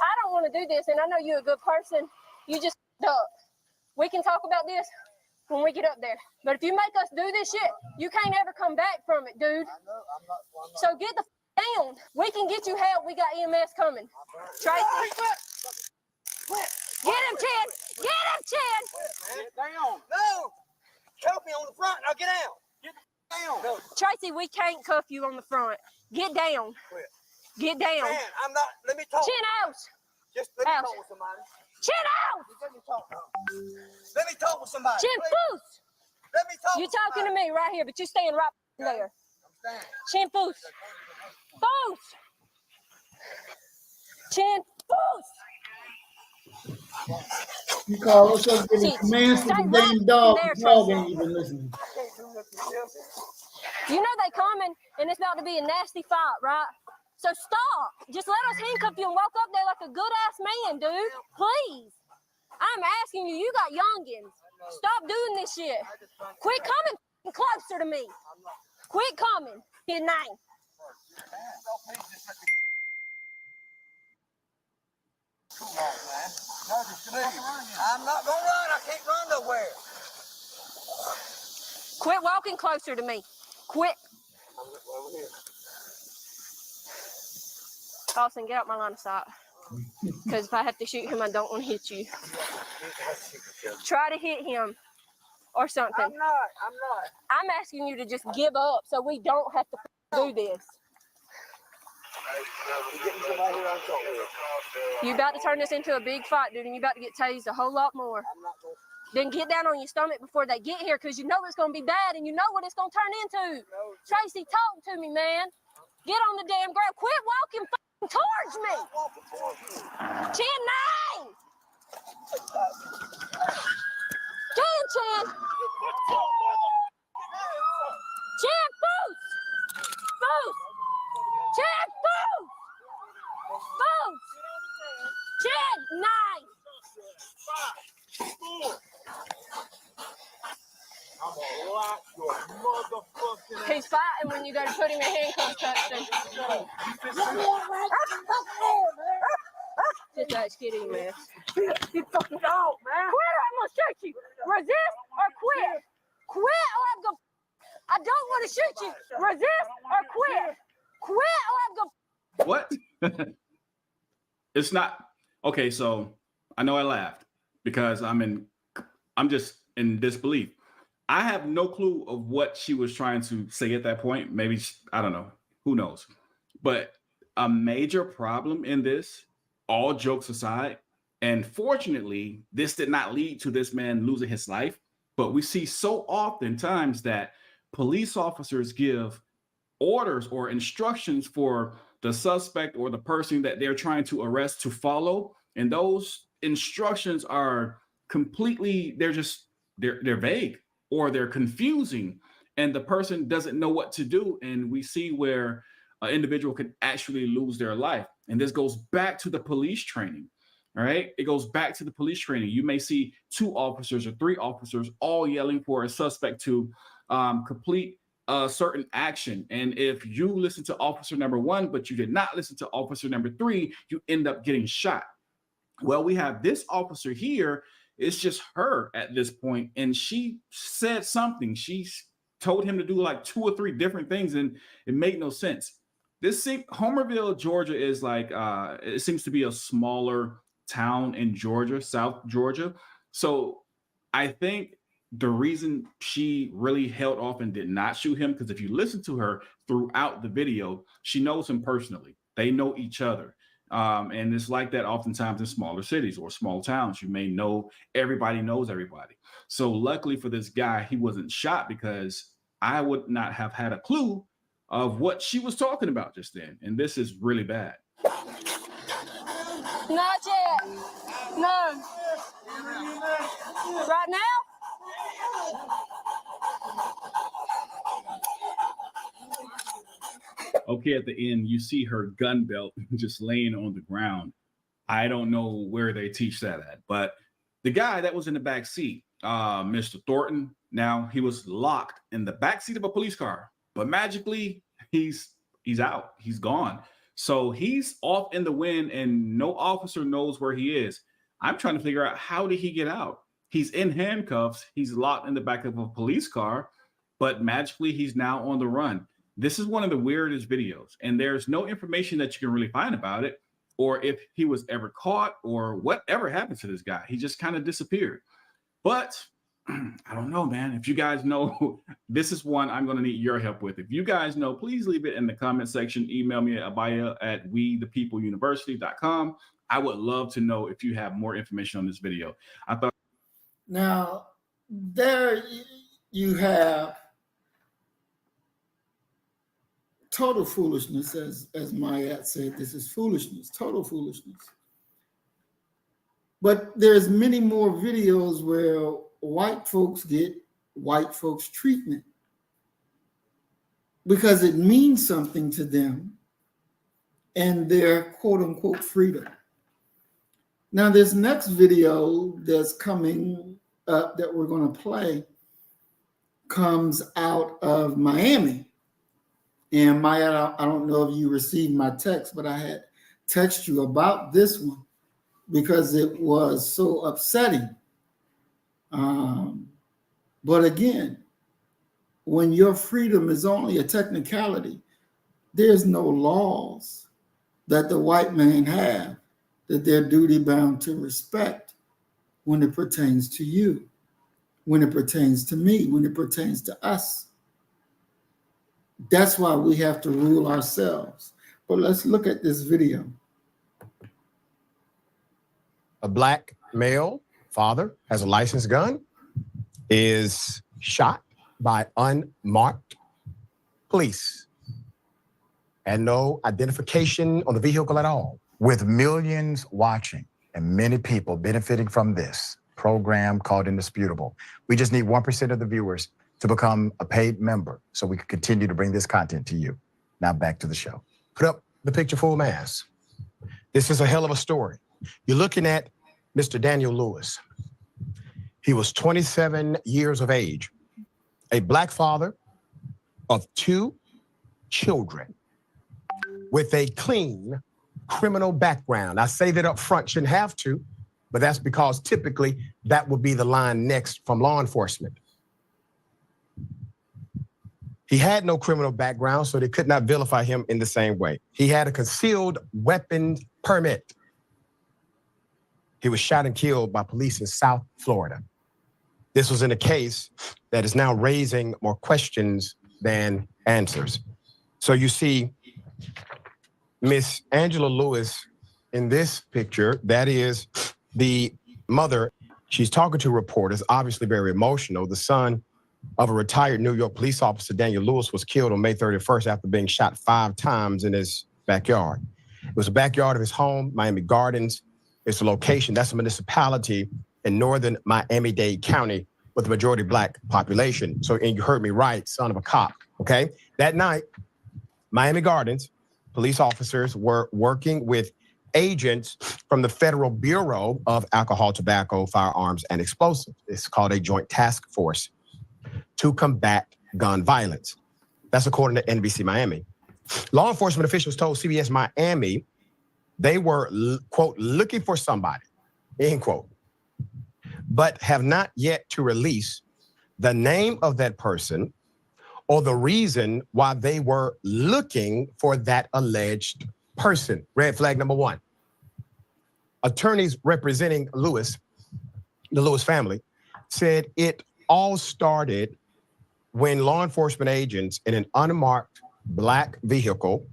I don't want to do this, and I know you're a good person. You just up. We can talk about this when we get up there. But if you make us do this shit, you can't ever come back from it, dude. So get the down. We can get you help. We got EMS coming. Tracy. Get him, Chad. Get him, Chad. Get down. No. Help me on the front. Now get out. Get down. No. Tracy, we can't cuff you on the front. Get down. Quit. Get down. Man, I'm not. Let me talk. Chin out. Just let me talk with somebody. Chin out. Let me talk. Let me talk with somebody. Chin foos. Let me talk. You talking to me right here, but you staying right there. I'm standing. Chin foos. Foos. Chin foos. You call us up giving commands to the damn dog. The dog ain't even listening. You know they coming, and it's about to be a nasty fight, right? So stop. Just let us handcuff you and walk up there like a good-ass man, dude. Please. I'm asking you. You got youngins. Stop doing this shit. Quit coming closer to me. Quit coming. His name. Come on, man. I'm not gonna run. I can't run nowhere. Quit walking closer to me. Quit. Over here. Austin, get out my line of sight. Because if I have to shoot him, I don't want to hit you. Try to hit him or something. I'm not. I'm asking you to just give up so we don't have to do this. You about to turn this into a big fight, dude, and you about to get tased a whole lot more. Then get down on your stomach before they get here, because you know it's going to be bad, and you know what it's going to turn into. Tracy, talk to me, man. Get on the damn ground. Quit walking towards me. Chin 9. Chin. Chin, foos. Foos. Chin, foos. Foos. Chin 9. He's fighting when you go to put him in handcuffs, Paxton. Just that kitty mess. You fucking dog, man. Quit or I'm gonna shoot you. Resist or quit. Quit or I'm gonna. I don't want to shoot you. Resist or quit. Quit or I'm gonna. What? It's not okay. So I know I laughed because I'm just in disbelief. I have no clue of what she was trying to say at that point. Maybe I don't know. Who knows? But a major problem in this, all jokes aside, and fortunately, this did not lead to this man losing his life, but we see so oftentimes that police officers give orders or instructions for the suspect or the person that they're trying to arrest to follow, and those instructions are completely, they're vague or they're confusing, and the person doesn't know what to do, and we see where an individual could actually lose their life. And this goes back to the police training. All right, it goes back to the police training. You may see 2 officers or 3 officers all yelling for a suspect to complete a certain action. And if you listen to officer number 1, but you did not listen to officer number 3, you end up getting shot. Well, we have this officer here. It's just her at this point, and she said something. She told him to do like 2 or 3 different things, and it made no sense. Homerville, Georgia is like, it seems to be a smaller town in Georgia, South Georgia. So I think the reason she really held off and did not shoot him, because if you listen to her throughout the video, she knows him personally. They know each other. And it's like that oftentimes in smaller cities or small towns. You may know everybody knows everybody. So luckily for this guy, he wasn't shot, because I would not have had a clue of what she was talking about just then. And this is really bad. Not yet. No. Right now? Okay, at the end, you see her gun belt just laying on the ground. I don't know where they teach that at, but the guy that was in the back seat, Mr. Thornton, now he was locked in the back seat of a police car, but magically he's out, he's gone. So he's off in the wind and no officer knows where he is. I'm trying to figure out, how did he get out? He's in handcuffs, he's locked in the back of a police car, but magically he's now on the run. This is one of the weirdest videos, and there's no information that you can really find about it, or if he was ever caught, or whatever happened to this guy. He just kind of disappeared. But I don't know, man. If you guys know, this is one I'm going to need your help with. If you guys know, please leave it in the comment section. Email me at abaya@wethepeopleuniversity.com. I would love to know if you have more information on this video. I thought. Now, there you have total foolishness, as Mayat said. This is foolishness, total foolishness. But there's many more videos where white folks get white folks treatment because it means something to them and their quote unquote freedom. Now, this next video that's coming up that we're going to play comes out of Miami. And Maya, I don't know if you received my text, but I had texted you about this one because it was so upsetting. But again, when your freedom is only a technicality, there's no laws that the white man have that they're duty bound to respect when it pertains to you, when it pertains to me, when it pertains to us. That's why we have to rule ourselves. But let's look at this video. A black male father has a licensed gun, is shot by unmarked police and no identification on the vehicle at all. With millions watching and many people benefiting from this program called Indisputable, we just need 1% of the viewers to become a paid member so we can continue to bring this content to you. Now back to the show. Put up the picture full mass. This is a hell of a story. You're looking at Mr. Daniel Lewis. He was 27 years of age, a black father of 2 children with a clean criminal background. I say that up front, shouldn't have to, but that's because typically that would be the line next from law enforcement. He had no criminal background, so they could not vilify him in the same way. He had a concealed weapons permit. He was shot and killed by police in South Florida. This was in a case that is now raising more questions than answers. So you see, Miss Angela Lewis in this picture, that is the mother. She's talking to reporters, obviously very emotional. The son of a retired New York police officer, Daniel Lewis, was killed on May 31st after being shot 5 times in his backyard. It was the backyard of his home, Miami Gardens. It's a location, that's a municipality in northern Miami-Dade County with a majority Black population. So, and you heard me right, son of a cop, okay? That night, Miami Gardens police officers were working with agents from the Federal Bureau of Alcohol, Tobacco, Firearms, and Explosives. It's called a joint task force to combat gun violence. That's according to NBC Miami. Law enforcement officials told CBS Miami they were, quote, looking for somebody, end quote, but have not yet to release the name of that person or the reason why they were looking for that alleged person. Red flag number 1. Attorneys representing Lewis, the Lewis family, said it all started when law enforcement agents in an unmarked Black vehicle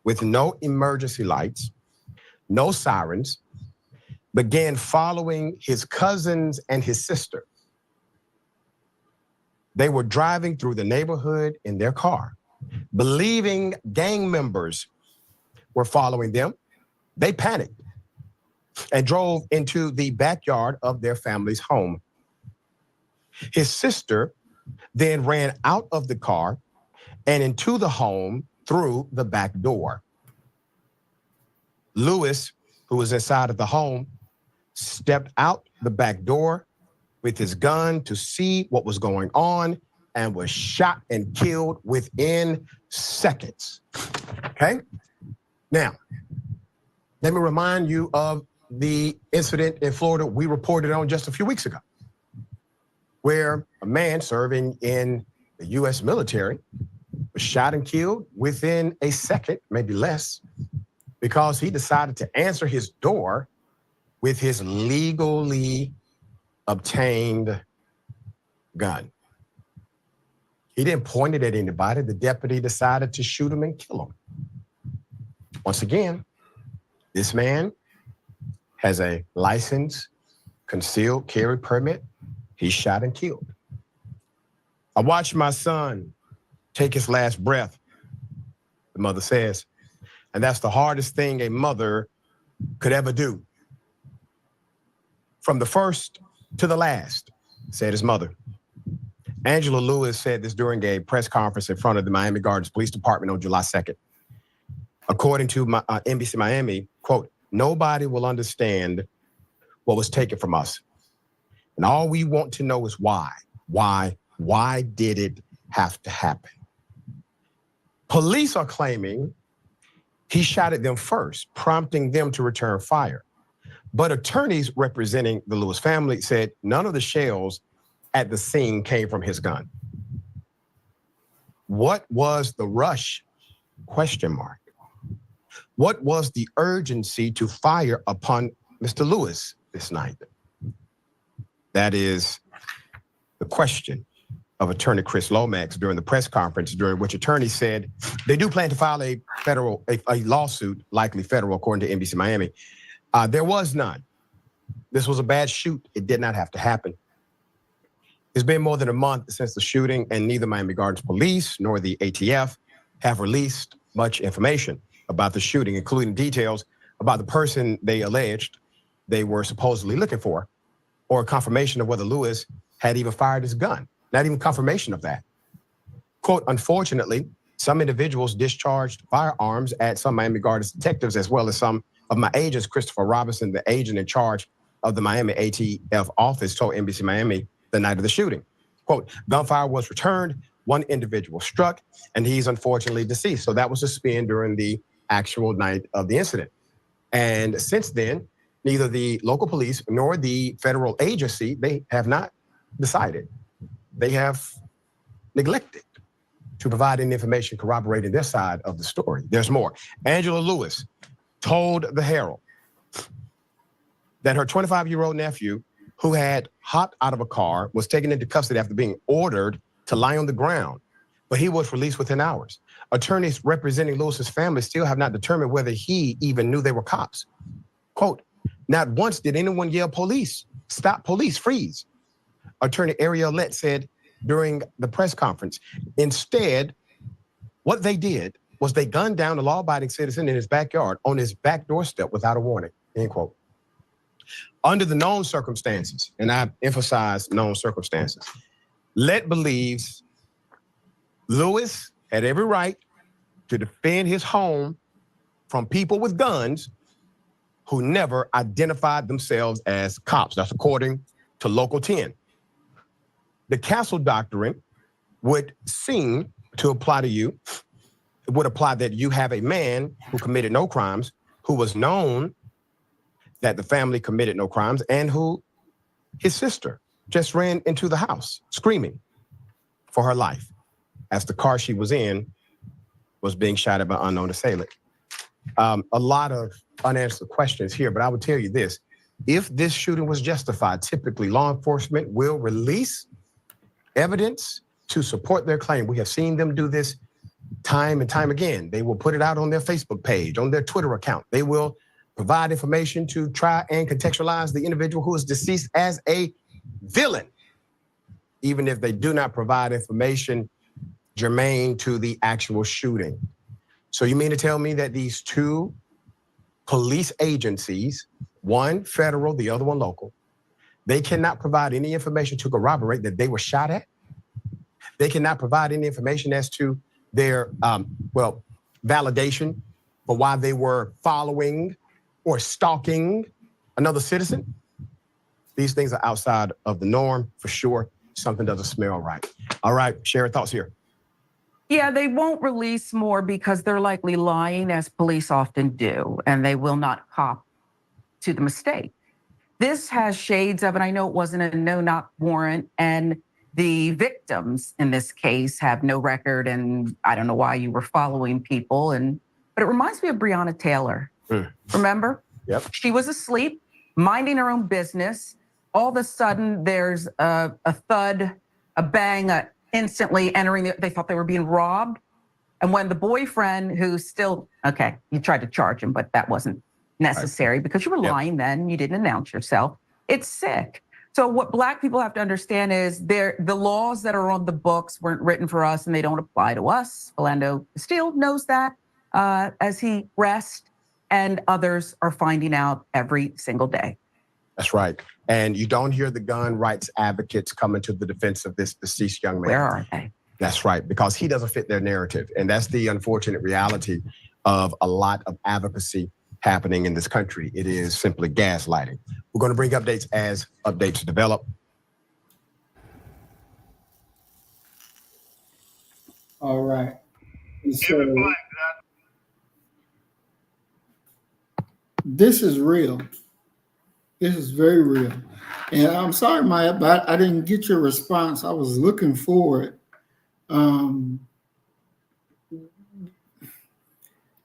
with no emergency lights, no sirens, began following his cousins and his sister. They were driving through the neighborhood in their car, believing gang members were following them. They panicked and drove into the backyard of their family's home. His sister then ran out of the car and into the home through the back door. Lewis, who was inside of the home, stepped out the back door with his gun to see what was going on and was shot and killed within seconds. Okay? Now, let me remind you of the incident in Florida we reported on just a few weeks ago, where a man serving in the U.S. military was shot and killed within a second, maybe less, because he decided to answer his door with his legally obtained gun. He didn't point it at anybody. The deputy decided to shoot him and kill him. Once again, this man has a licensed concealed carry permit. He's shot and killed. I watched my son take his last breath, the mother says, and that's the hardest thing a mother could ever do. From the first to the last, said his mother. Angela Lewis said this during a press conference in front of the Miami Gardens Police Department on July 2nd. According to NBC Miami, quote, nobody will understand what was taken from us. And all we want to know is why. Why did it have to happen? Police are claiming he shot at them first, prompting them to return fire. But attorneys representing the Lewis family said none of the shells at the scene came from his gun. What was the rush? Question mark. What was the urgency to fire upon Mr. Lewis this night? That is the question of Attorney Chris Lomax during the press conference, during which attorneys said they do plan to file a lawsuit, likely federal, according to NBC Miami. There was none. This was a bad shoot. It did not have to happen. It's been more than a month since the shooting, and neither Miami Gardens Police nor the ATF have released much information about the shooting, including details about the person they alleged they were supposedly looking for, or a confirmation of whether Lewis had even fired his gun. Not even confirmation of that. Quote, unfortunately, some individuals discharged firearms at some Miami Gardens detectives, as well as some of my agents. Christopher Robinson, the agent in charge of the Miami ATF office, told NBC Miami the night of the shooting. Quote, gunfire was returned, one individual struck, and he's unfortunately deceased. So that was a spin during the actual night of the incident. And since then, neither the local police nor the federal agency, they have not decided. They have neglected to provide any information corroborating their side of the story. There's more. Angela Lewis told the Herald that her 25-year-old nephew, who had hopped out of a car, was taken into custody after being ordered to lie on the ground but he was released within hours. Attorneys representing Lewis's family still have not determined whether he even knew they were cops. Quote, not once did anyone yell police, stop police, freeze. Attorney Ariel Lett said during the press conference. Instead, what they did was they gunned down a law-abiding citizen in his backyard on his back doorstep without a warning, end quote. Under the known circumstances, and I emphasize known circumstances, Lett believes Lewis had every right to defend his home from people with guns who never identified themselves as cops. That's according to Local 10. The Castle Doctrine would seem to apply to you. It would apply that you have a man who committed no crimes, who was known that the family committed no crimes, and who his sister just ran into the house screaming for her life as the car she was in was being shot at by unknown assailant. A lot of unanswered questions here, but I would tell you this. If this shooting was justified, typically law enforcement will release evidence to support their claim. We have seen them do this time and time again. They will put it out on their Facebook page, on their Twitter account. They will provide information to try and contextualize the individual who is deceased as a villain, even if they do not provide information germane to the actual shooting. So you mean to tell me that these two police agencies, one federal, the other one local, they cannot provide any information to corroborate that they were shot at? They cannot provide any information as to their, validation for why they were following or stalking another citizen? These things are outside of the norm, for sure. Something doesn't smell right. All right, share your thoughts here. Yeah, they won't release more because they're likely lying, as police often do, and they will not cop to the mistake. This has shades of, and I know it wasn't a no-knock warrant, and the victims in this case have no record, and I don't know why you were following people, but it reminds me of Breonna Taylor. Remember? Yep. She was asleep, minding her own business. All of a sudden, there's a thud, a bang, instantly entering. They thought they were being robbed. And when the boyfriend, who's still, okay, you tried to charge him, but that wasn't necessary because you were lying then. You didn't announce yourself. It's sick. So what Black people have to understand is the laws that are on the books weren't written for us and they don't apply to us. Philando Castile knows that as he rests, and others are finding out every single day. That's right. And you don't hear the gun rights advocates coming to the defense of this deceased young man. Where are they? That's right, because he doesn't fit their narrative. And that's the unfortunate reality of a lot of advocacy happening in this country. It is simply gaslighting. We're going to bring updates as updates develop. All right. So, this is real. This is very real. And I'm sorry, Maya, but I didn't get your response. I was looking for it.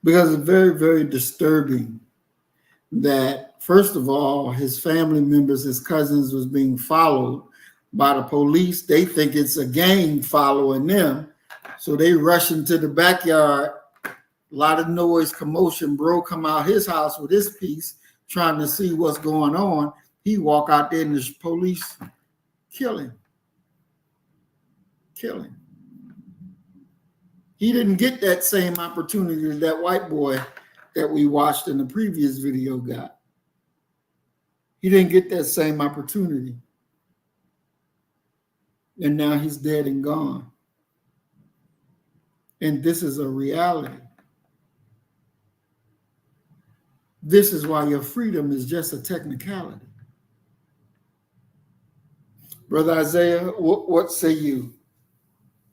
Because it's very, very disturbing that, first of all, his family members, his cousins, was being followed by the police. They think it's a gang following them. So they rush into the backyard. A lot of noise, commotion. Bro come out his house with his piece, trying to see what's going on. He walk out there and the police kill him. Kill him. He didn't get that same opportunity that that white boy that we watched in the previous video got. He didn't get that same opportunity. And now he's dead and gone. And this is a reality. This is why your freedom is just a technicality. Brother Isaiah, what say you?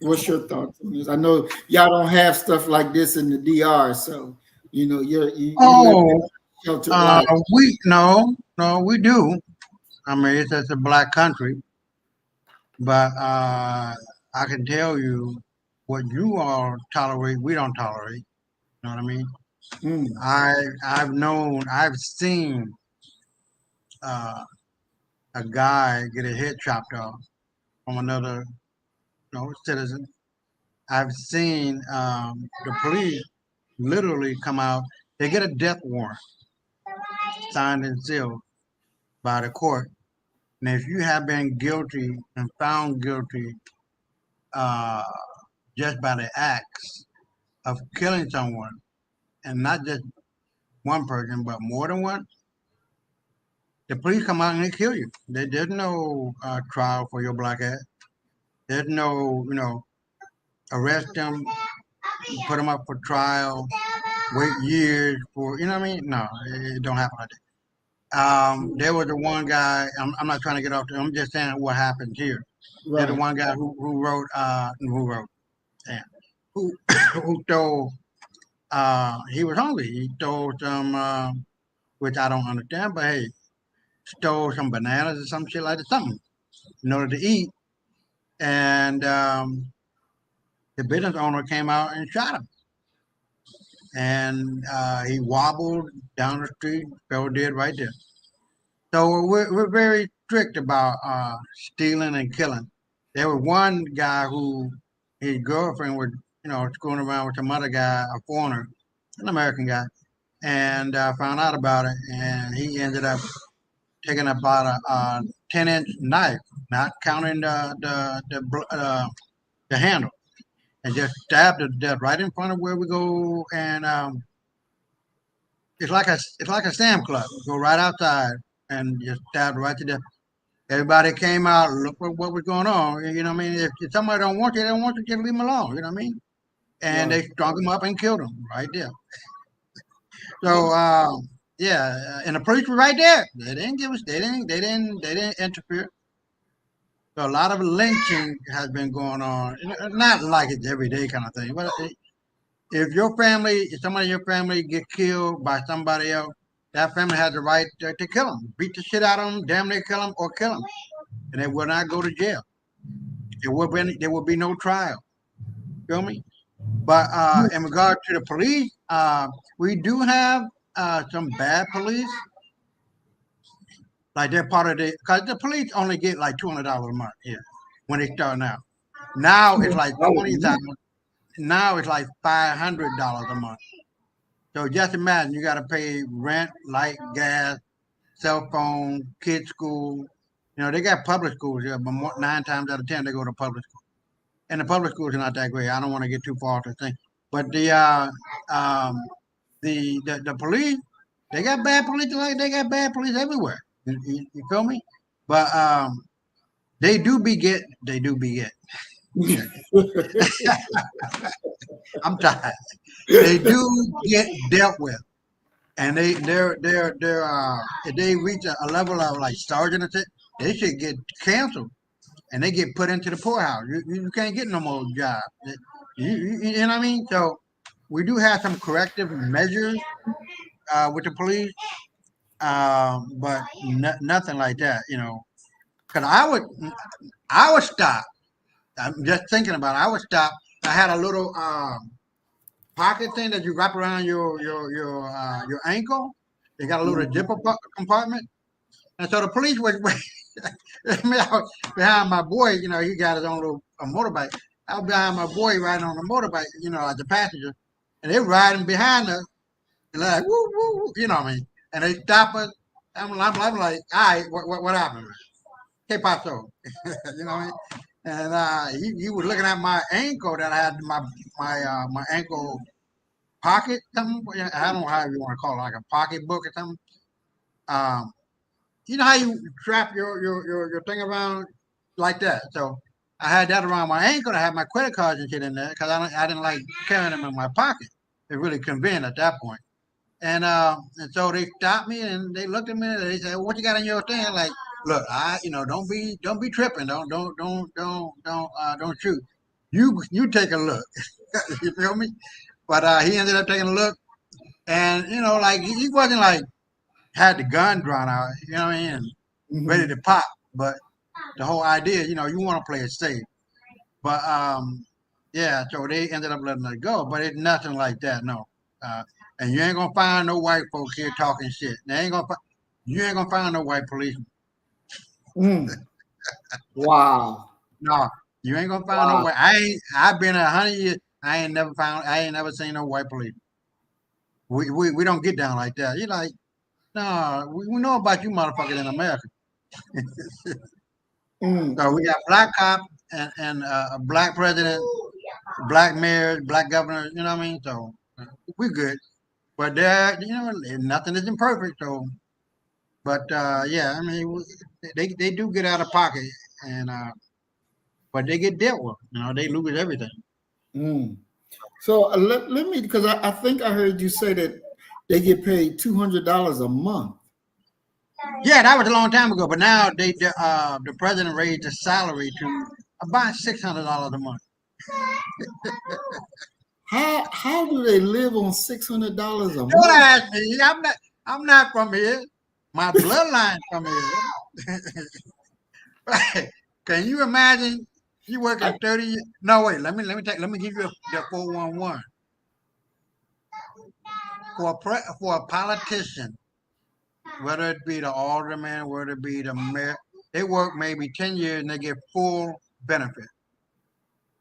What's your thoughts on this? I know y'all don't have stuff like this in the DR, so you know we do. I mean, it's a Black country, but I can tell you what you all tolerate, we don't tolerate. You know what I mean? I've seen a guy get a head chopped off from another citizen. I've seen the police literally come out. They get a death warrant signed and sealed by the court. And if you have been guilty and found guilty uh, just by the acts of killing someone, and not just one person, but more than one, the police come out and they kill you. There's no trial for your black ass. There's no, arrest them, put them up for trial, wait years for, you know what I mean? No, it don't happen like that. There was the one guy, I'm not trying to get off, I'm just saying what happened here. There's the one guy who stole, he was hungry. He stole some, which I don't understand, but hey, stole some bananas or some shit like that, something in order to eat. And the business owner came out and shot him. And he wobbled down the street, fell dead right there. So we're very strict about stealing and killing. There was one guy who his girlfriend was, screwing around with some other guy, a foreigner, an American guy, and found out about it. And he ended up taking about a 10-inch knife, not counting the handle, and just stabbed her to death right in front of where we go. And it's like a Sam Club. Go right outside and just stabbed right to death. Everybody came out, look what was going on. You know what I mean? If somebody don't want you, they don't want you, just leave them alone. You know what I mean? And they strung him up and killed him right there. So and the police were right there. They didn't give us. They didn't interfere. So a lot of lynching has been going on. Not like it's everyday kind of thing, but if somebody in your family get killed by somebody else, that family has the right to kill them, beat the shit out of them, damn near kill them, or kill them, and they will not go to jail. There will be no trial. Feel me? But in regard to the police, we do have some bad police. Like they're part of because the police only get like $200 a month here when they start now. Now it's like 20,000. Now it's like $500 a month. So just imagine you got to pay rent, light, gas, cell phone, kids' school. They got public schools here, but 9 times out of 10 they go to public school. And the public schools are not that great. I don't want to get too far off the thing, but the police, they got bad police. Like they got bad police everywhere. You feel me? But they do be get. I'm tired. They do get dealt with, and they're if they reach a level of like sergeant or something, they should get canceled, and they get put into the poorhouse. You can't get no more job. You know what I mean? So we do have some corrective measures with the police, but nothing like that. Because I would stop. I'm just thinking about it. I would stop. I had a little pocket thing that you wrap around your ankle. They got a little zipper compartment, and so the police was behind my boy. He got his own little motorbike. I was behind my boy riding on the motorbike. As a passenger, and they riding behind us, like woo woo. You know what I mean? And they stop us. I'm like, all right, what happened? Que paso? You know what I mean? And he was looking at my ankle that I had my ankle pocket, something. I don't know how you want to call it, like a pocketbook or something. You know how you strap your thing around like that. So I had that around my ankle. I had my credit cards and shit in there because I didn't like carrying them in my pocket. It really convenient at that point. And so they stopped me and they looked at me and they said, "What you got in your thing?" Like, look, don't be tripping. Don't shoot. You take a look. You feel me? But he ended up taking a look, and like he wasn't like had the gun drawn out, you know what I mean, and ready to pop. But the whole idea, you want to play it safe. But yeah, so they ended up letting it go. But it's nothing like that, no. And you ain't gonna find no white folks here talking shit. You ain't gonna find no white policemen. Wow. No, You ain't gonna find no white. I've been 100 years. I ain't never seen no white police. We don't get down like that. You're like, no, we know about you motherfuckers in America. So we got black cop and a black president, black mayors, black governors, you know what I mean? So we're good. But there, nothing isn't perfect. So, but yeah, I mean, they do get out of pocket, and but they get dealt with. They lose everything. So let me, because I think I heard you say that they get paid $200 a month. Yeah, that was a long time ago. But now the president raised the salary to about $600 a month. How do they live on $600 a Don't month? ask me. I'm not from here. My bloodline from here. Can you imagine? You working 30 years? No, wait. Let me give you the 411. For a politician, whether it be the alderman, whether it be the mayor, they work maybe 10 years and they get full benefit.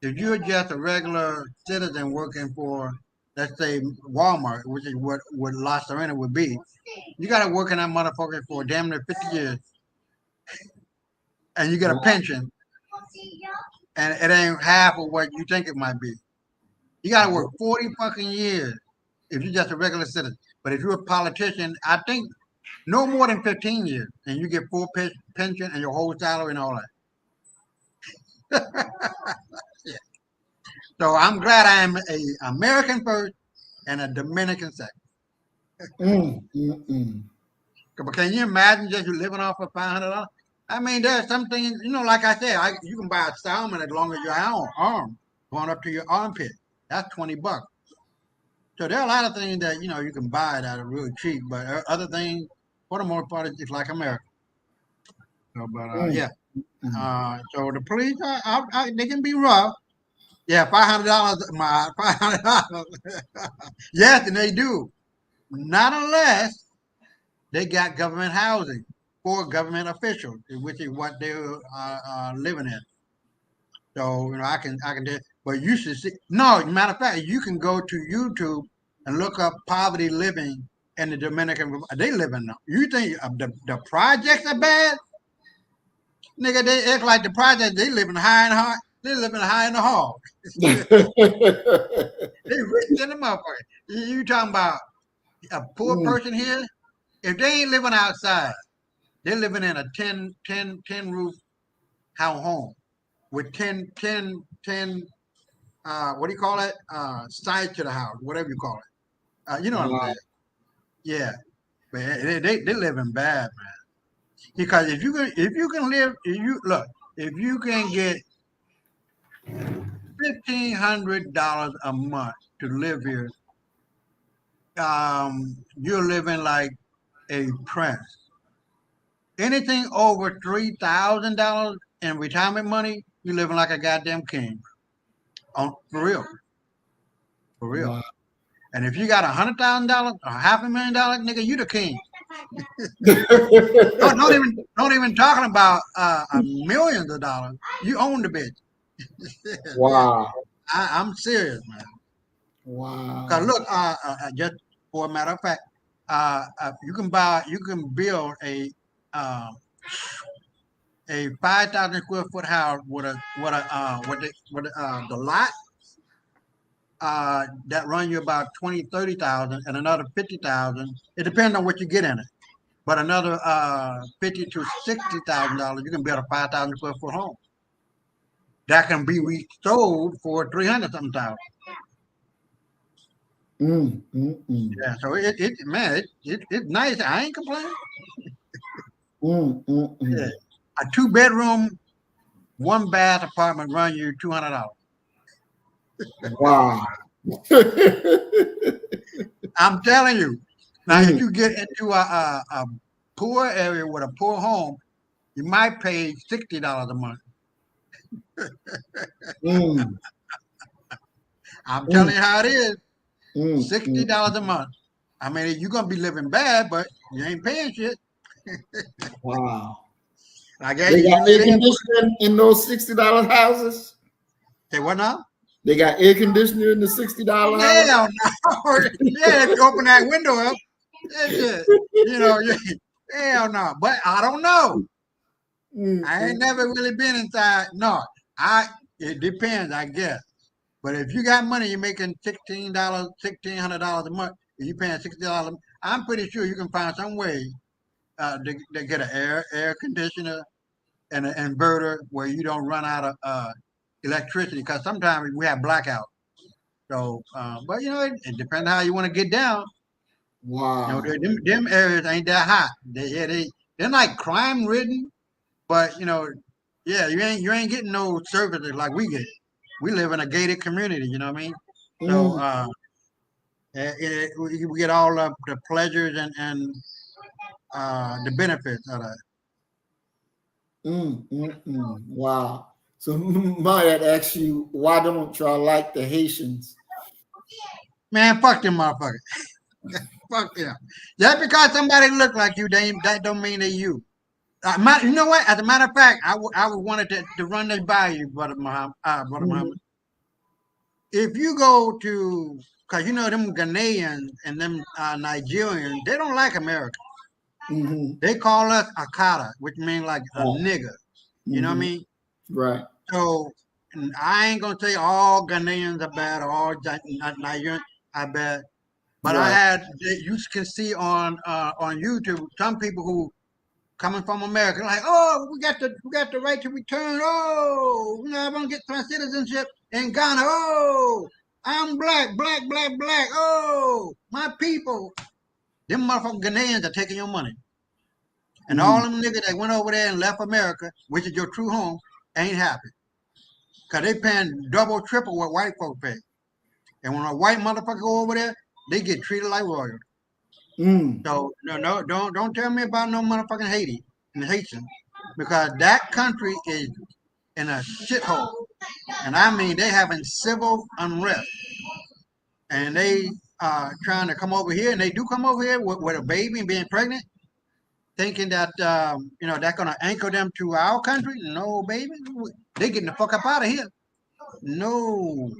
If you're just a regular citizen working for, let's say, Walmart, which is what La Serena would be, you got to work in that motherfucker for damn near 50 years. And you get a pension, and it ain't half of what you think it might be. You got to work 40 fucking years if you're just a regular citizen. But if you're a politician, I think no more than 15 years, and you get full pension and your whole salary and all that. Yeah. So I'm glad I am an American first and a Dominican second. But can you imagine just you living off of $500? I mean, there's some things, like I said, you can buy a salmon as long as your arm going up to your armpit. That's $20. So there are a lot of things that you can buy that are really cheap, but other things, for the most part, it's like America. So, but yeah. So the police, they can be rough. Yeah, $500. $500. Yes, and they do. Not unless they got government housing for government officials, which is what they're living in. So I can tell. But you should see. No, matter of fact, you can go to YouTube and look up poverty living in the Dominican Republic. They live in. You think the projects are bad? Nigga, they act like the project. They live in high and high. They live in high in the hall. They rich in the motherfucker. You talking about a poor person here? If they ain't living outside, they're living in a 10 roof house home with 10 what do you call it? Sides to the house, whatever you call it. You know what I'm saying? Yeah. But they living bad, man. Because if you can live, if you can get $1,500 a month to live here, you're living like a prince. Anything over $3,000 in retirement money, you're living like a goddamn king. For real. For real. Wow. And if you got $100,000 or $500,000, nigga, you the king. Don't even talking about millions of dollars. You own the bitch. Wow. I'm serious, man. Wow. Cause look, just for a matter of fact, you can build a 5,000 square foot house with the lot that run you about 20,000-30,000 and another 50,000. It depends on what you get in it, but another $50,000 to $60,000 you can build a 5,000 square foot home that can be resold for 300-something thousand. Yeah, so it's nice. I ain't complaining. Yeah. A 2-bedroom, 1-bath apartment run you $200. Wow. I'm telling you. Now, if you get into a poor area with a poor home, you might pay $60 a month. I'm telling you how it is. $60 a month. I mean, you're gonna be living bad, but you ain't paying shit. Wow. I guess They you got can air live there. conditioning in those $60 houses. Say what now? They got air conditioner in the $60 house. Hell no. Yeah, if you open that window up, that's it. You know, hell no. But I don't know. I ain't never really been inside. No, it depends, I guess. But if you got money, you're making $1,600 a month. If you're paying $60, I'm pretty sure you can find some way to get an air conditioner and an inverter where you don't run out of electricity. Because sometimes we have blackouts. So, but it depends how you want to get down. Wow. Them areas ain't that hot. They're like crime ridden, but yeah, you ain't getting no services like we get. We live in a gated community, you know what I mean? So we get all of the pleasures and the benefits of that. Wow. So might ask you, why don't y'all like the Haitians? Man, fuck them motherfuckers. Fuck them. Just because somebody look like you, that don't mean they you. You know what? As a matter of fact, I would wanted to run this by you, Brother Muhammad. If you go to, because them Ghanaians and them Nigerians, they don't like America. They call us Akata, which means like a nigger. You know what I mean? Right. So I ain't gonna say all Ghanaians are bad or all Nigerians are bad, but you can see on YouTube some people who coming from America like, oh, we got the right to return. Oh, I'm gonna get my citizenship in Ghana. Oh, I'm black. Oh, my people. Them motherfucking Ghanaians are taking your money. And all them niggas that went over there and left America, which is your true home, ain't happy. Because they paying double, triple what white folks pay. And when a white motherfucker go over there, they get treated like royalty. So no, don't tell me about no motherfucking Haiti and Haitian, because that country is in a shithole. And I mean, they having civil unrest. And they trying to come over here, and they do come over here with a baby and being pregnant, thinking that that's gonna anchor them to our country. No, baby, they getting the fuck up out of here. No,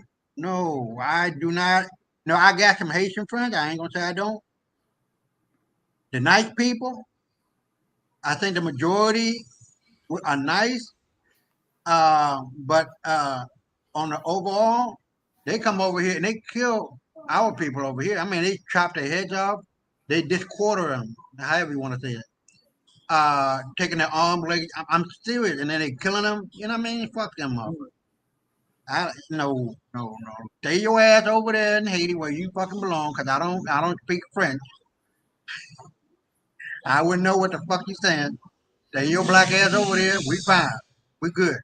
I do not. No, I got some Haitian friends. I ain't gonna say I don't. The nice people, I think the majority are nice, but on the overall, they come over here and they kill our people over here. I mean, they chop their heads off, they disquarter them, however you want to say it. Taking their arms, legs. I'm serious, and then they killing them. You know what I mean? Fuck them up. No. Stay your ass over there in Haiti where you fucking belong, cause I don't speak French. I wouldn't know what the fuck you saying. Stay your black ass over there. We fine. We good.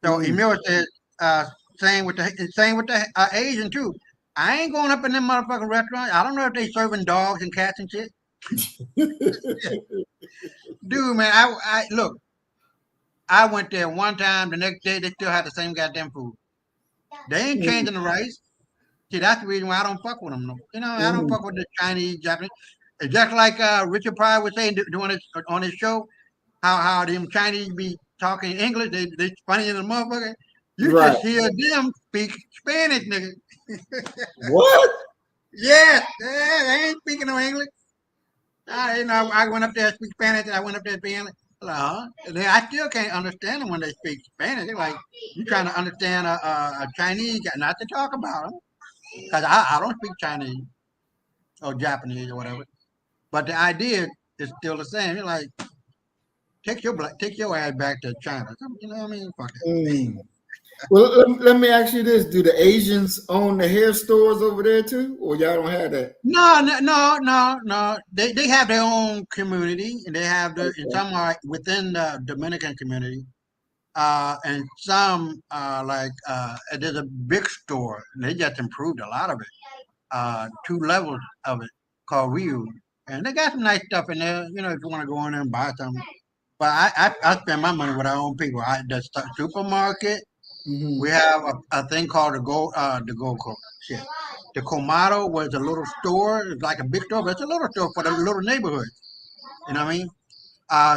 So Emil said, same with the Asian too. I ain't going up in them motherfucking restaurants. I don't know if they serving dogs and cats and shit. Dude, man, I look. I went there one time. The next day, they still had the same goddamn food. They ain't changing the rice. See, that's the reason why I don't fuck with them. No. I don't fuck with the Chinese, Japanese. It's just like Richard Pryor was saying doing it on his show, how them Chinese be talking English. They funny in the motherfucker. You just hear them speak Spanish, nigga. What? Yes, they ain't speaking no English. I went up there to speak Spanish, and I went up there to speak English. I still can't understand them when they speak Spanish. They're like, you trying to understand a Chinese guy, not to talk about them, because I don't speak Chinese or Japanese or whatever. But the idea is still the same. You're like, take your ass back to China. You know what I mean? Fuck it. Well, let me ask you this: do the Asians own the hair stores over there too, or y'all don't have that? No. They have their own community, and they have some are within the Dominican community, and some there's a big store. And they just improved a lot of it. 2 levels of it called Rio, and they got some nice stuff in there. If you want to go in there and buy something. But I spend my money with our own people. The supermarket. We have a thing called the Gold Coast. Shit. The Comado was a little store. It's like a big store, but it's a little store for the little neighborhood. You know what I mean?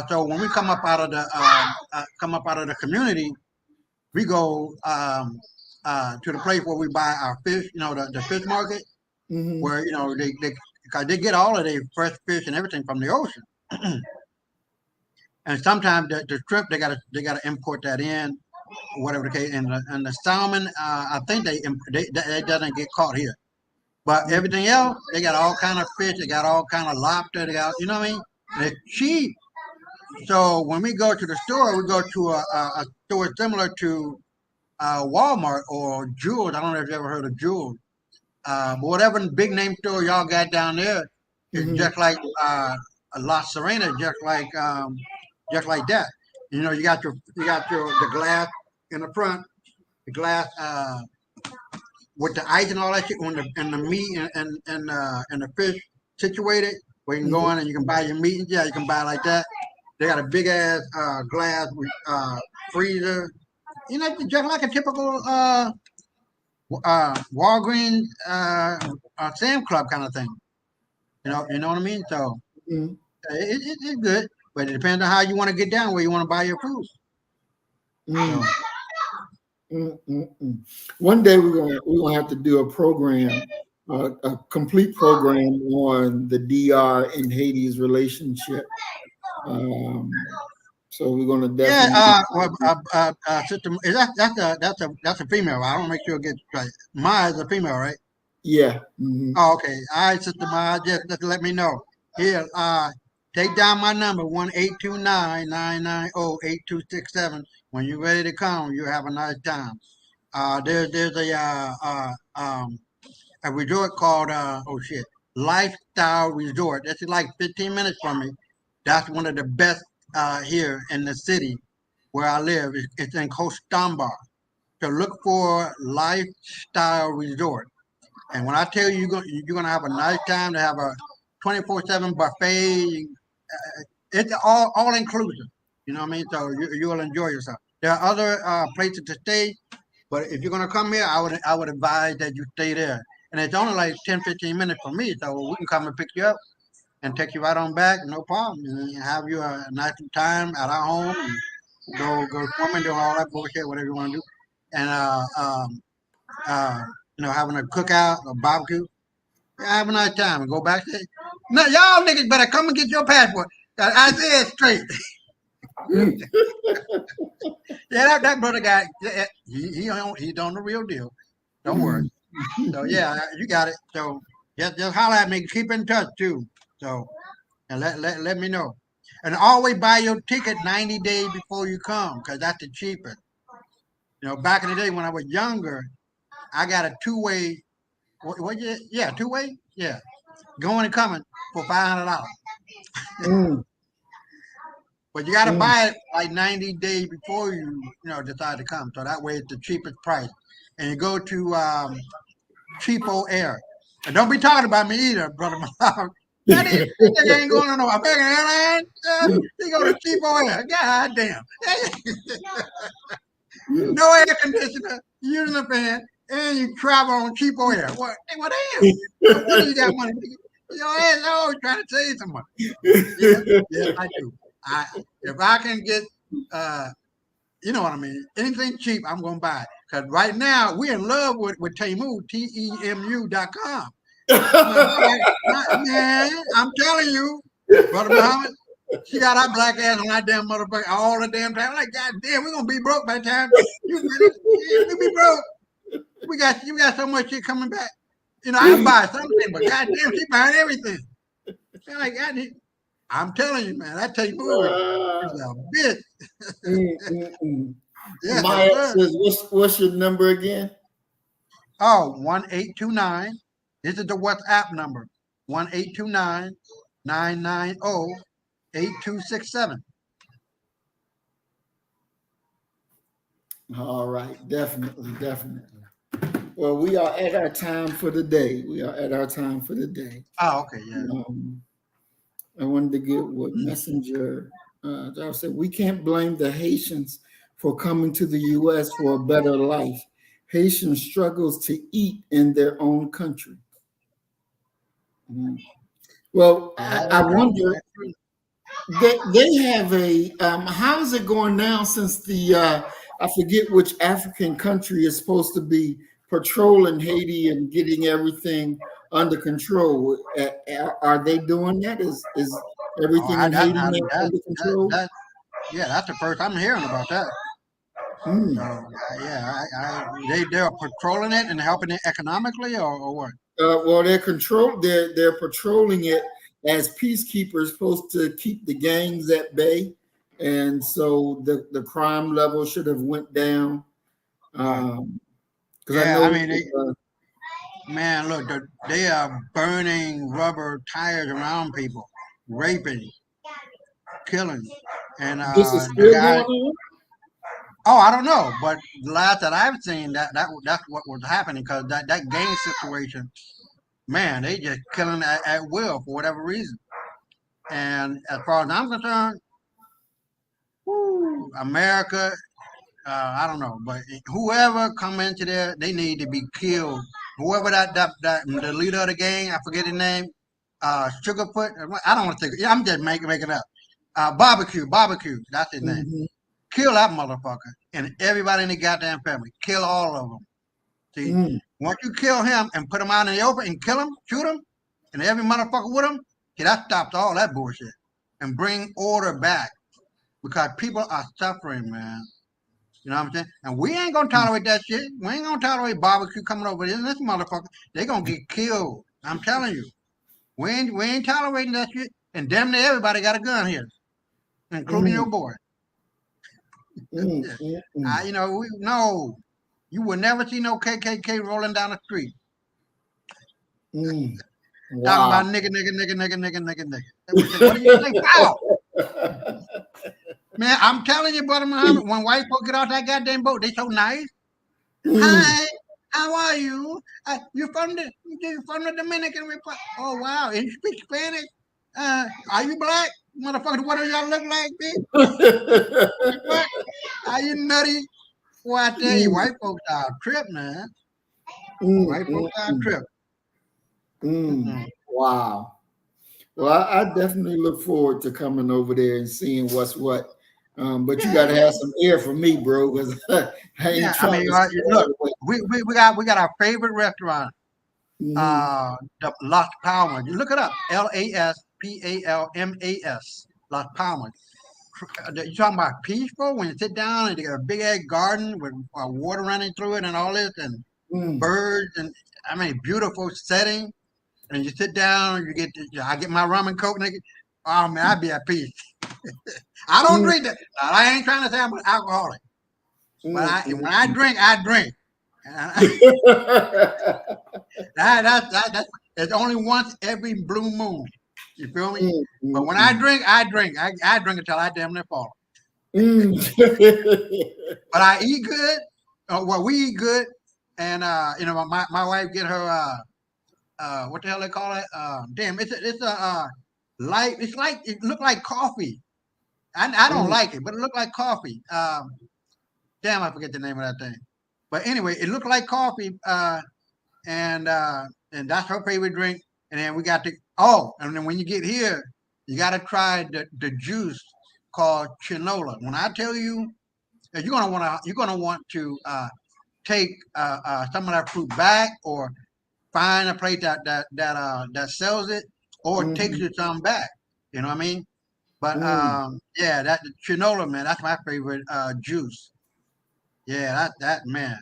So when we come up out of the community, we go to the place where we buy our fish. You know, the fish market, where they because they get all of their fresh fish and everything from the ocean. And sometimes the shrimp they gotta import that in, whatever the case. And the salmon, I think they doesn't get caught here. But everything else, they got all kind of fish. They got all kind of lobster. They got, you know what I mean? And it's cheap. So when we go to the store, we go to a store similar to Walmart or Jewel. I don't know if you ever heard of Jewel. But whatever big name store y'all got down there, it's just like La Serena, just like that. You know, you got the glass in the front, the glass with the ice and all that shit, and the meat and the fish situated, where you can go in and you can buy your meat. Yeah, you can buy like that. They got a big ass glass freezer. You know, just like a typical Walgreens Sam Club kind of thing. You know what I mean? So it's good, but it depends on how you want to get down, where you want to buy your food. So, One day we're gonna have to do a program, a complete program on the DR and Haiti's relationship. So we're gonna definitely. Sister, that's a female. I don't make sure it gets right. Maya is a female, right? Yeah. Oh, okay. All right, Sister Maya, just let me know. Here, take down my number 1-829-990-8267. When you're ready to come, you have a nice time. There's a resort called Lifestyle Resort. That's like 15 minutes from me. That's one of the best here in the city where I live. It's in Costambar. So look for Lifestyle Resort. And when I tell you you're gonna have a nice time, to have a 24/7 buffet. It's all inclusive. You know what I mean? So you'll enjoy yourself. There are other places to stay, but if you're gonna come here, I would advise that you stay there. And it's only like 10-15 minutes from me, so we can come and pick you up and take you right on back, no problem. And have you a nice time at our home and go swimming, do all that bullshit, whatever you want to do. And having a cookout, a barbecue. Have a nice time and go back there. Now y'all niggas better come and get your passport. I said straight. Yeah, that brother guy, he on the real deal. Don't worry. So yeah, you got it. So just holler at me. Keep in touch too. So and let me know. And always buy your ticket 90 days before you come, because that's the cheapest. You know, back in the day when I was younger, I got a two-way. Two-way. Yeah, going and coming for $500. But you got to buy it like 90 days before you decide to come. So that way it's the cheapest price. And you go to Cheapo Air. And don't be talking about me either, brother. That ain't going on no American Airlines. You go to Cheapo Air. God damn. No air conditioner, using a fan, and you travel on Cheapo Air. What damn? No wonder you got money. Your ass always trying to save some money. Yes, I do. If I can get, you know what I mean, anything cheap, I'm gonna buy it. Cause right now we're in love with Temu, TEMU.com. Man, I'm telling you, Brother Muhammad, she got our black ass on that damn motherfucker all the damn time. Like, God damn, we're gonna be broke by the time we be broke. You got so much shit coming back. You know, I buy something, but goddamn, she buying everything. Like, I'm telling you, man, I tell you, is a bitch. Yes, Maya says, what's your number again? Oh, 1-829. This is the WhatsApp number. 1-829-990-8267. All right, definitely. Well, we are at our time for the day. Oh, okay, yeah. I wanted to get what Messenger said. We can't blame the Haitians for coming to the U.S. for a better life. Haitians struggles to eat in their own country. Well, I wonder. They have a how is it going now since the I forget which African country is supposed to be patrolling Haiti and getting everything under control? Are they doing that? Is Oh, everything in Haiti now that, under control? yeah, that's the first I'm hearing about that. Hmm. So yeah, they're patrolling it and helping it economically, or what? Well, they're patrolling it as peacekeepers, supposed to keep the gangs at bay, and so the crime level should have went down. Because I Yeah, I know, mean, man, look, they are burning rubber tires around people, raping, killing, and this is the still guy. going on. Oh, I don't know, but the last that I've seen, that's what was happening because that gang situation, man, they just killing at will for whatever reason. And as far as I'm concerned, America, I don't know, but whoever come into there, they need to be killed. Whoever that the leader of the gang, I forget his name, Sugarfoot. I don't want to think. Yeah, I'm just making it up. Barbecue, that's his name. Mhm. Kill that motherfucker and everybody in the goddamn family. Kill all of them. See, once you kill him and put him out in the open and kill him, shoot him, and every motherfucker with him, see, that stops all that bullshit and bring order back because people are suffering, man. You know what I'm saying? And we ain't gonna tolerate that shit. We ain't gonna tolerate barbecue coming over here. This motherfucker, they gonna get killed. I'm telling you. We ain't tolerating that shit. And damn near everybody got a gun here, including your boy. You know, no. You will never see no KKK rolling down the street. Talking Wow. about nigga. What do you think? Wow. Man, I'm telling you, brother Muhammad, when white folks get off that goddamn boat, they so nice. Hi, how are you? You're from the Dominican Republic. Oh wow, and you speak Spanish? Are you black? Motherfucker, what do y'all look like, bitch? What? Are you nutty? Boy, I tell you, white folks are a trip, man. White folks are a trip. Wow. Well, I definitely look forward to coming over there and seeing what's what. But you got to have some air for me, bro, because I ain't trying to stay all look, the way. we got our favorite restaurant, the Las Palmas. You look it up, LASPALMAS, Las Palmas. You talking about peaceful when you sit down and you got a big ass garden with water running through it and all this and birds and I mean beautiful setting. And you sit down, I get my rum and coke, nigga. Oh man, I'd be at peace. I don't drink that. I ain't trying to say I'm an alcoholic, but when I drink, I drink. It's only once every blue moon. You feel me? But when I drink, I drink. I drink until I damn near fall. But I eat good. Well, we eat good, and you know, my wife get her what the hell they call it? Damn, it's a light. It's like it look like coffee. I don't like it, but it looked like coffee. Damn, I forget the name of that thing. But anyway, it looked like coffee. And that's her favorite drink. And then we got and then when you get here, you got to try the juice called chinola. When I tell you, you're gonna want to take some of that fruit back, or find a place that sells it, or takes you some back. You know what I mean? But yeah, that chinola, man, that's my favorite juice. Yeah, that man.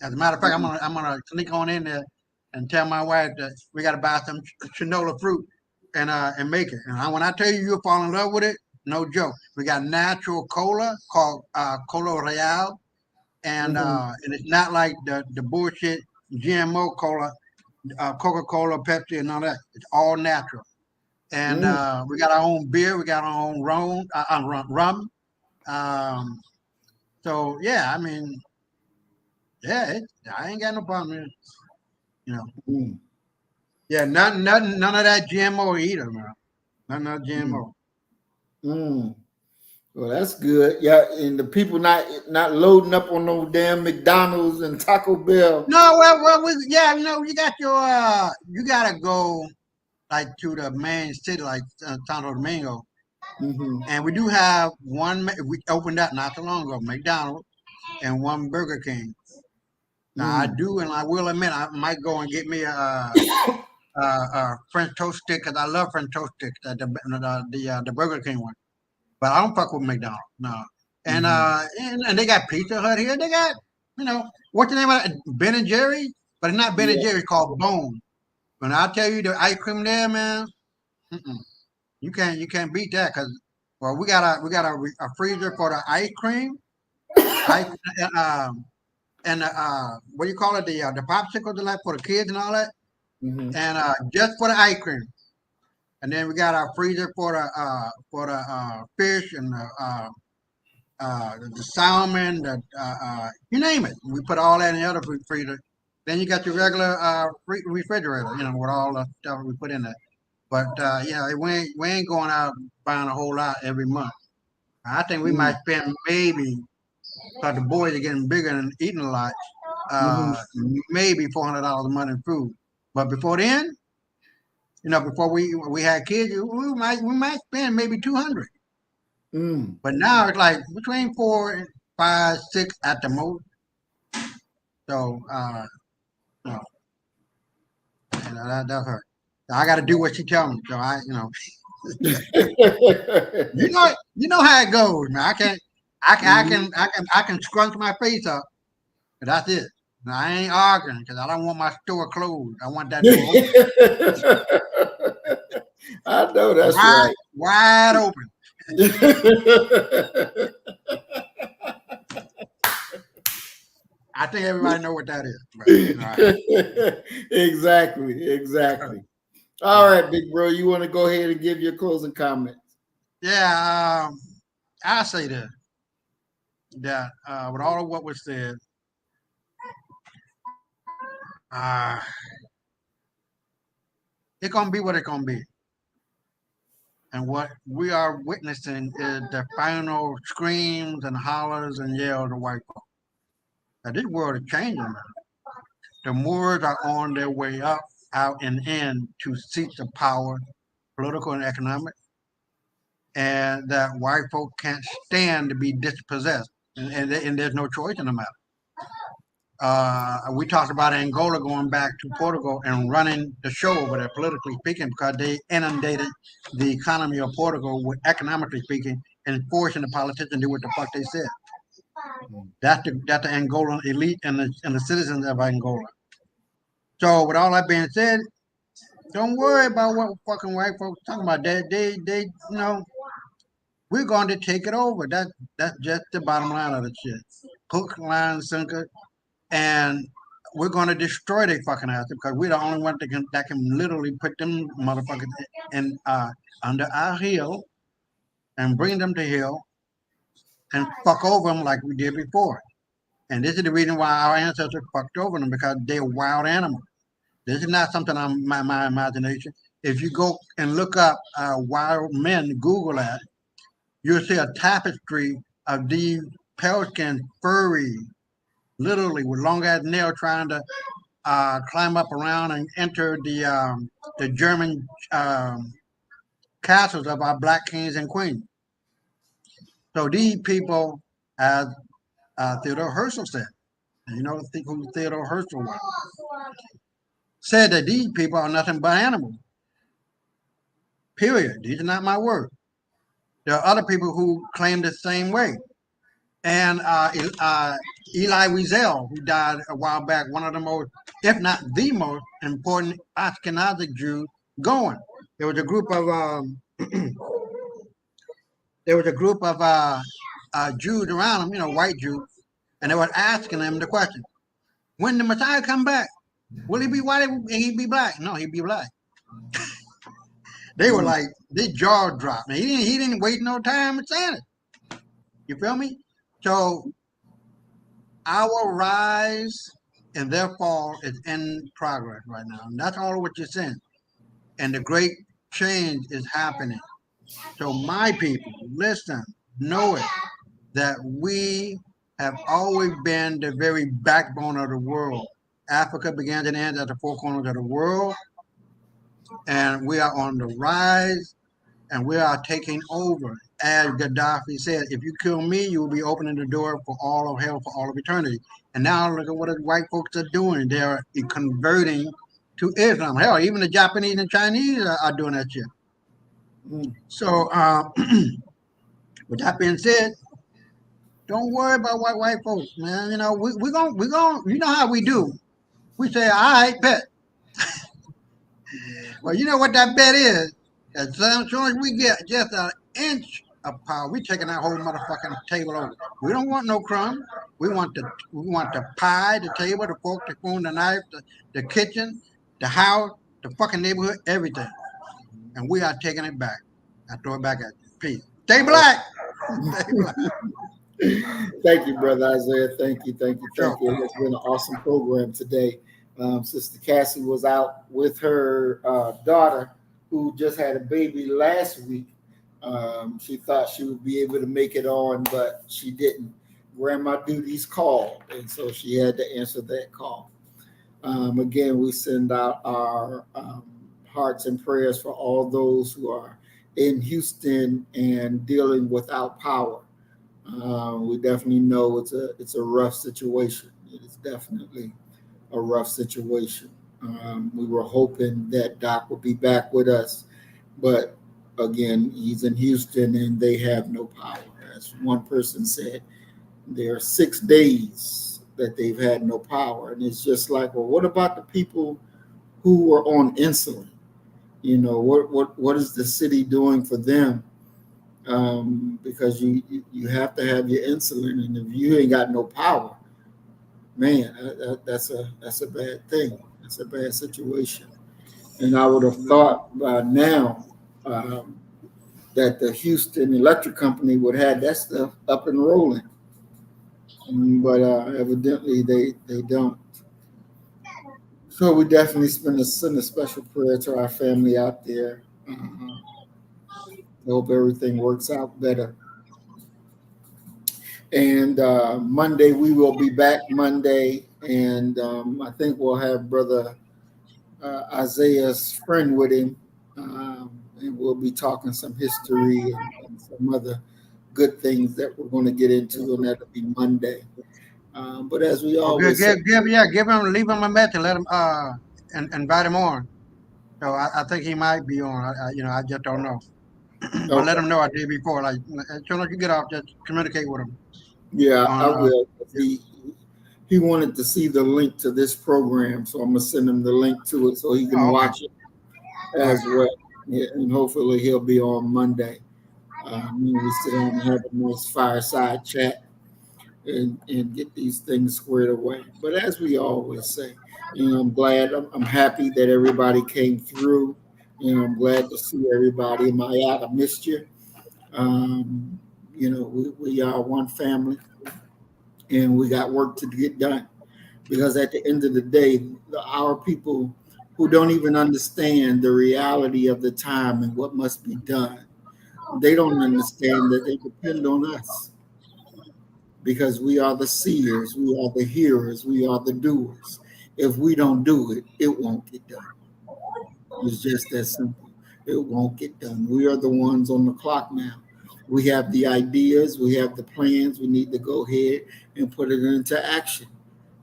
As a matter of fact, I'm gonna sneak on in there and tell my wife that we gotta buy some chinola fruit and make it. And when I tell you, you'll fall in love with it. No joke. We got natural cola called Cola Real, and it's not like the bullshit GMO cola, Coca-Cola, Pepsi, and all that. It's all natural. And we got our own beer. We got our own rum. So yeah, I mean, yeah, I ain't got no problem with it. You know. Yeah, none of that GMO either, man. None of that GMO. Well, that's good. Yeah, and the people not loading up on no damn McDonald's and Taco Bell. No, you know, you got your you gotta go like to the main city, like Santo Domingo, And we do have one. We opened up not too long ago, McDonald's and one Burger King. Now I do, and I will admit, I might go and get me a French toast stick because I love French toast sticks, the Burger King one. But I don't fuck with McDonald's, no. And and they got Pizza Hut here. They got, what's the name of it? Ben and Jerry, but it's not Ben and Jerry. It's called Bone. When I tell you the ice cream there, man, you can't beat that because, well, we got a freezer for the ice cream, and what do you call it? The popsicles like for the kids and all that, and just for the ice cream. And then we got our freezer for the fish and the salmon, you name it. We put all that in the other freezer. Then you got your regular refrigerator, with all the stuff we put in there. But we ain't going out buying a whole lot every month. I think we might spend maybe, because the boys are getting bigger and eating a lot, maybe $400 a month in food. But before then, before we had kids, we might spend maybe 200. But now it's like between 4, 5, 6 at the most. So that's her. I got to do what she tells me. So you know how it goes, man. I can scrunch my face up, but that's it. Now, I ain't arguing because I don't want my store closed. I want that door open. I know that's right. Wide open. I think everybody know what that is. Right. Exactly. All right, big bro, you want to go ahead and give your closing comments? Yeah, I say this, that with all of what was said, it's gonna be what it's gonna be. And what we are witnessing is the final screams and hollers and yells of white folks. Now, this world is changing, man. The Moors are on their way up, out and in to seek the power, political and economic, and that white folk can't stand to be dispossessed, and there's no choice in the matter. We talked about Angola going back to Portugal and running the show over there, politically speaking, because they inundated the economy of Portugal with economically speaking and forcing the politicians to do what the fuck they said. That's the Angolan elite and the citizens of Angola. So with all that being said, don't worry about what fucking white folks talking about. They we're going to take it over. That's just the bottom line of the shit. Hook, line, sinker, and we're going to destroy their fucking asses because we're the only one that can literally put them motherfuckers in under our heel and bring them to heel and fuck over them like we did before. And this is the reason why our ancestors fucked over them, because they're wild animals. This is not something on my imagination. If you go and look up wild men, Google that, you'll see a tapestry of these pale-skinned, furry, literally with long-ass nails trying to climb up around and enter the German castles of our black kings and queens. So these people, as Theodore Herzl said, and you know who Theodore Herzl was, said that these people are nothing but animals. Period. These are not my words. There are other people who claim the same way. And Elie Wiesel, who died a while back, one of the most, if not the most important Ashkenazic Jews going. There was a group of Jews around him, white Jews, and they were asking him the question: when the Messiah come back, will he be white? Will he be black? No, he'd be black. They were like, their jaw dropped. Now, he didn't waste no time in saying it. You feel me? So our rise and their fall is in progress right now. And that's all what you're saying. And the great change is happening. So my people, listen, know it, that we have always been the very backbone of the world. Africa began and ends at the four corners of the world. And we are on the rise. and we are taking over. As Gaddafi said, if you kill me, you will be opening the door for all of hell for all of eternity. And now look at what the white folks are doing. They are converting to Islam. Hell, even the Japanese and Chinese are doing that shit. So, with that being said, don't worry about white folks, man. You know, we're gonna, you know how we do. We say, all right, bet. Well, you know what that bet is? As soon as we get just an inch of power, we taking that whole motherfucking table over. We don't want no crumbs. We want the pie, the table, the fork, the spoon, the knife, the kitchen, the house, the fucking neighborhood, everything. And we are taking it back. I throw it back at you. Peace. Stay black. Stay black. Thank you, Brother Isaiah. Thank you. It's been an awesome program today. Sister Cassie was out with her daughter, who just had a baby last week. She thought she would be able to make it on, but she didn't. Grandma duties called, and so she had to answer that call. Again, we send out our hearts and prayers for all those who are in Houston and dealing without power. We definitely know it's a rough situation. It is definitely a rough situation. We were hoping that Doc would be back with us, but again, he's in Houston and they have no power. As one person said, there are 6 days that they've had no power, and it's just like, well, what about the people who are on insulin? You know, what is the city doing for them? Because you have to have your insulin, and if you ain't got no power, man, that's a bad thing. That's a bad situation. And I would have thought by now that the Houston Electric Company would have that stuff up and rolling, but evidently they don't. So we definitely send a special prayer to our family out there. I hope everything works out better. And Monday, we will be back Monday. And I think we'll have Brother Isaiah's friend with him. And we'll be talking some history and some other good things that we're going to get into. And that'll be Monday. But as we always say, leave him a message, let him, and invite him on. So I think he might be on. I just don't know. But let him know I did before. Like, as soon as you get off, just communicate with him. Yeah, I will. He wanted to see the link to this program, so I'm gonna send him the link to it so he can watch it as well. Yeah, and hopefully he'll be on Monday. We sit down and have a nice fireside chat and get these things squared away. But as we always say, I'm happy that everybody came through. I'm glad to see everybody. Maya, I missed you. We are one family, and we got work to get done. Because at the end of the day, our people who don't even understand the reality of the time and what must be done, they don't understand that they depend on us. Because we are the seers, we are the hearers, we are the doers. If we don't do it, it won't get done. It's just that simple. It won't get done. We are the ones on the clock now. We have the ideas, we have the plans. We need to go ahead and put it into action.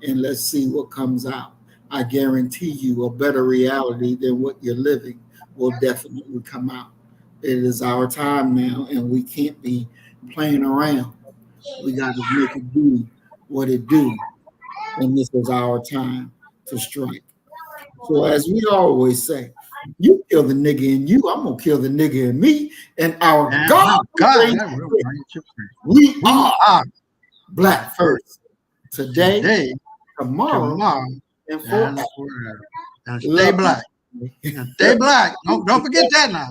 And let's see what comes out. I guarantee you a better reality than what you're living will definitely come out. It is our time now, and we can't be playing around. We got to make it do what it do. And this is our time to strike. So as we always say, you kill the nigga in you, I'm going to kill the nigga in me. And our God, we are Black first. Today, tomorrow, and forever. And stay black. And stay black. Don't forget that now.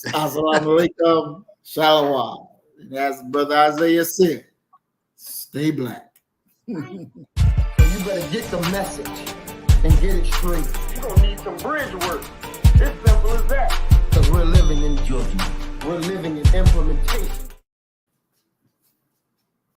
Assalamu alaikum. Shalom. And as Brother Isaiah said, stay black. So you better get the message and get it straight. You're going to need some bridge work. It's simple as that. Because we're living in judgment. We're living in implementation.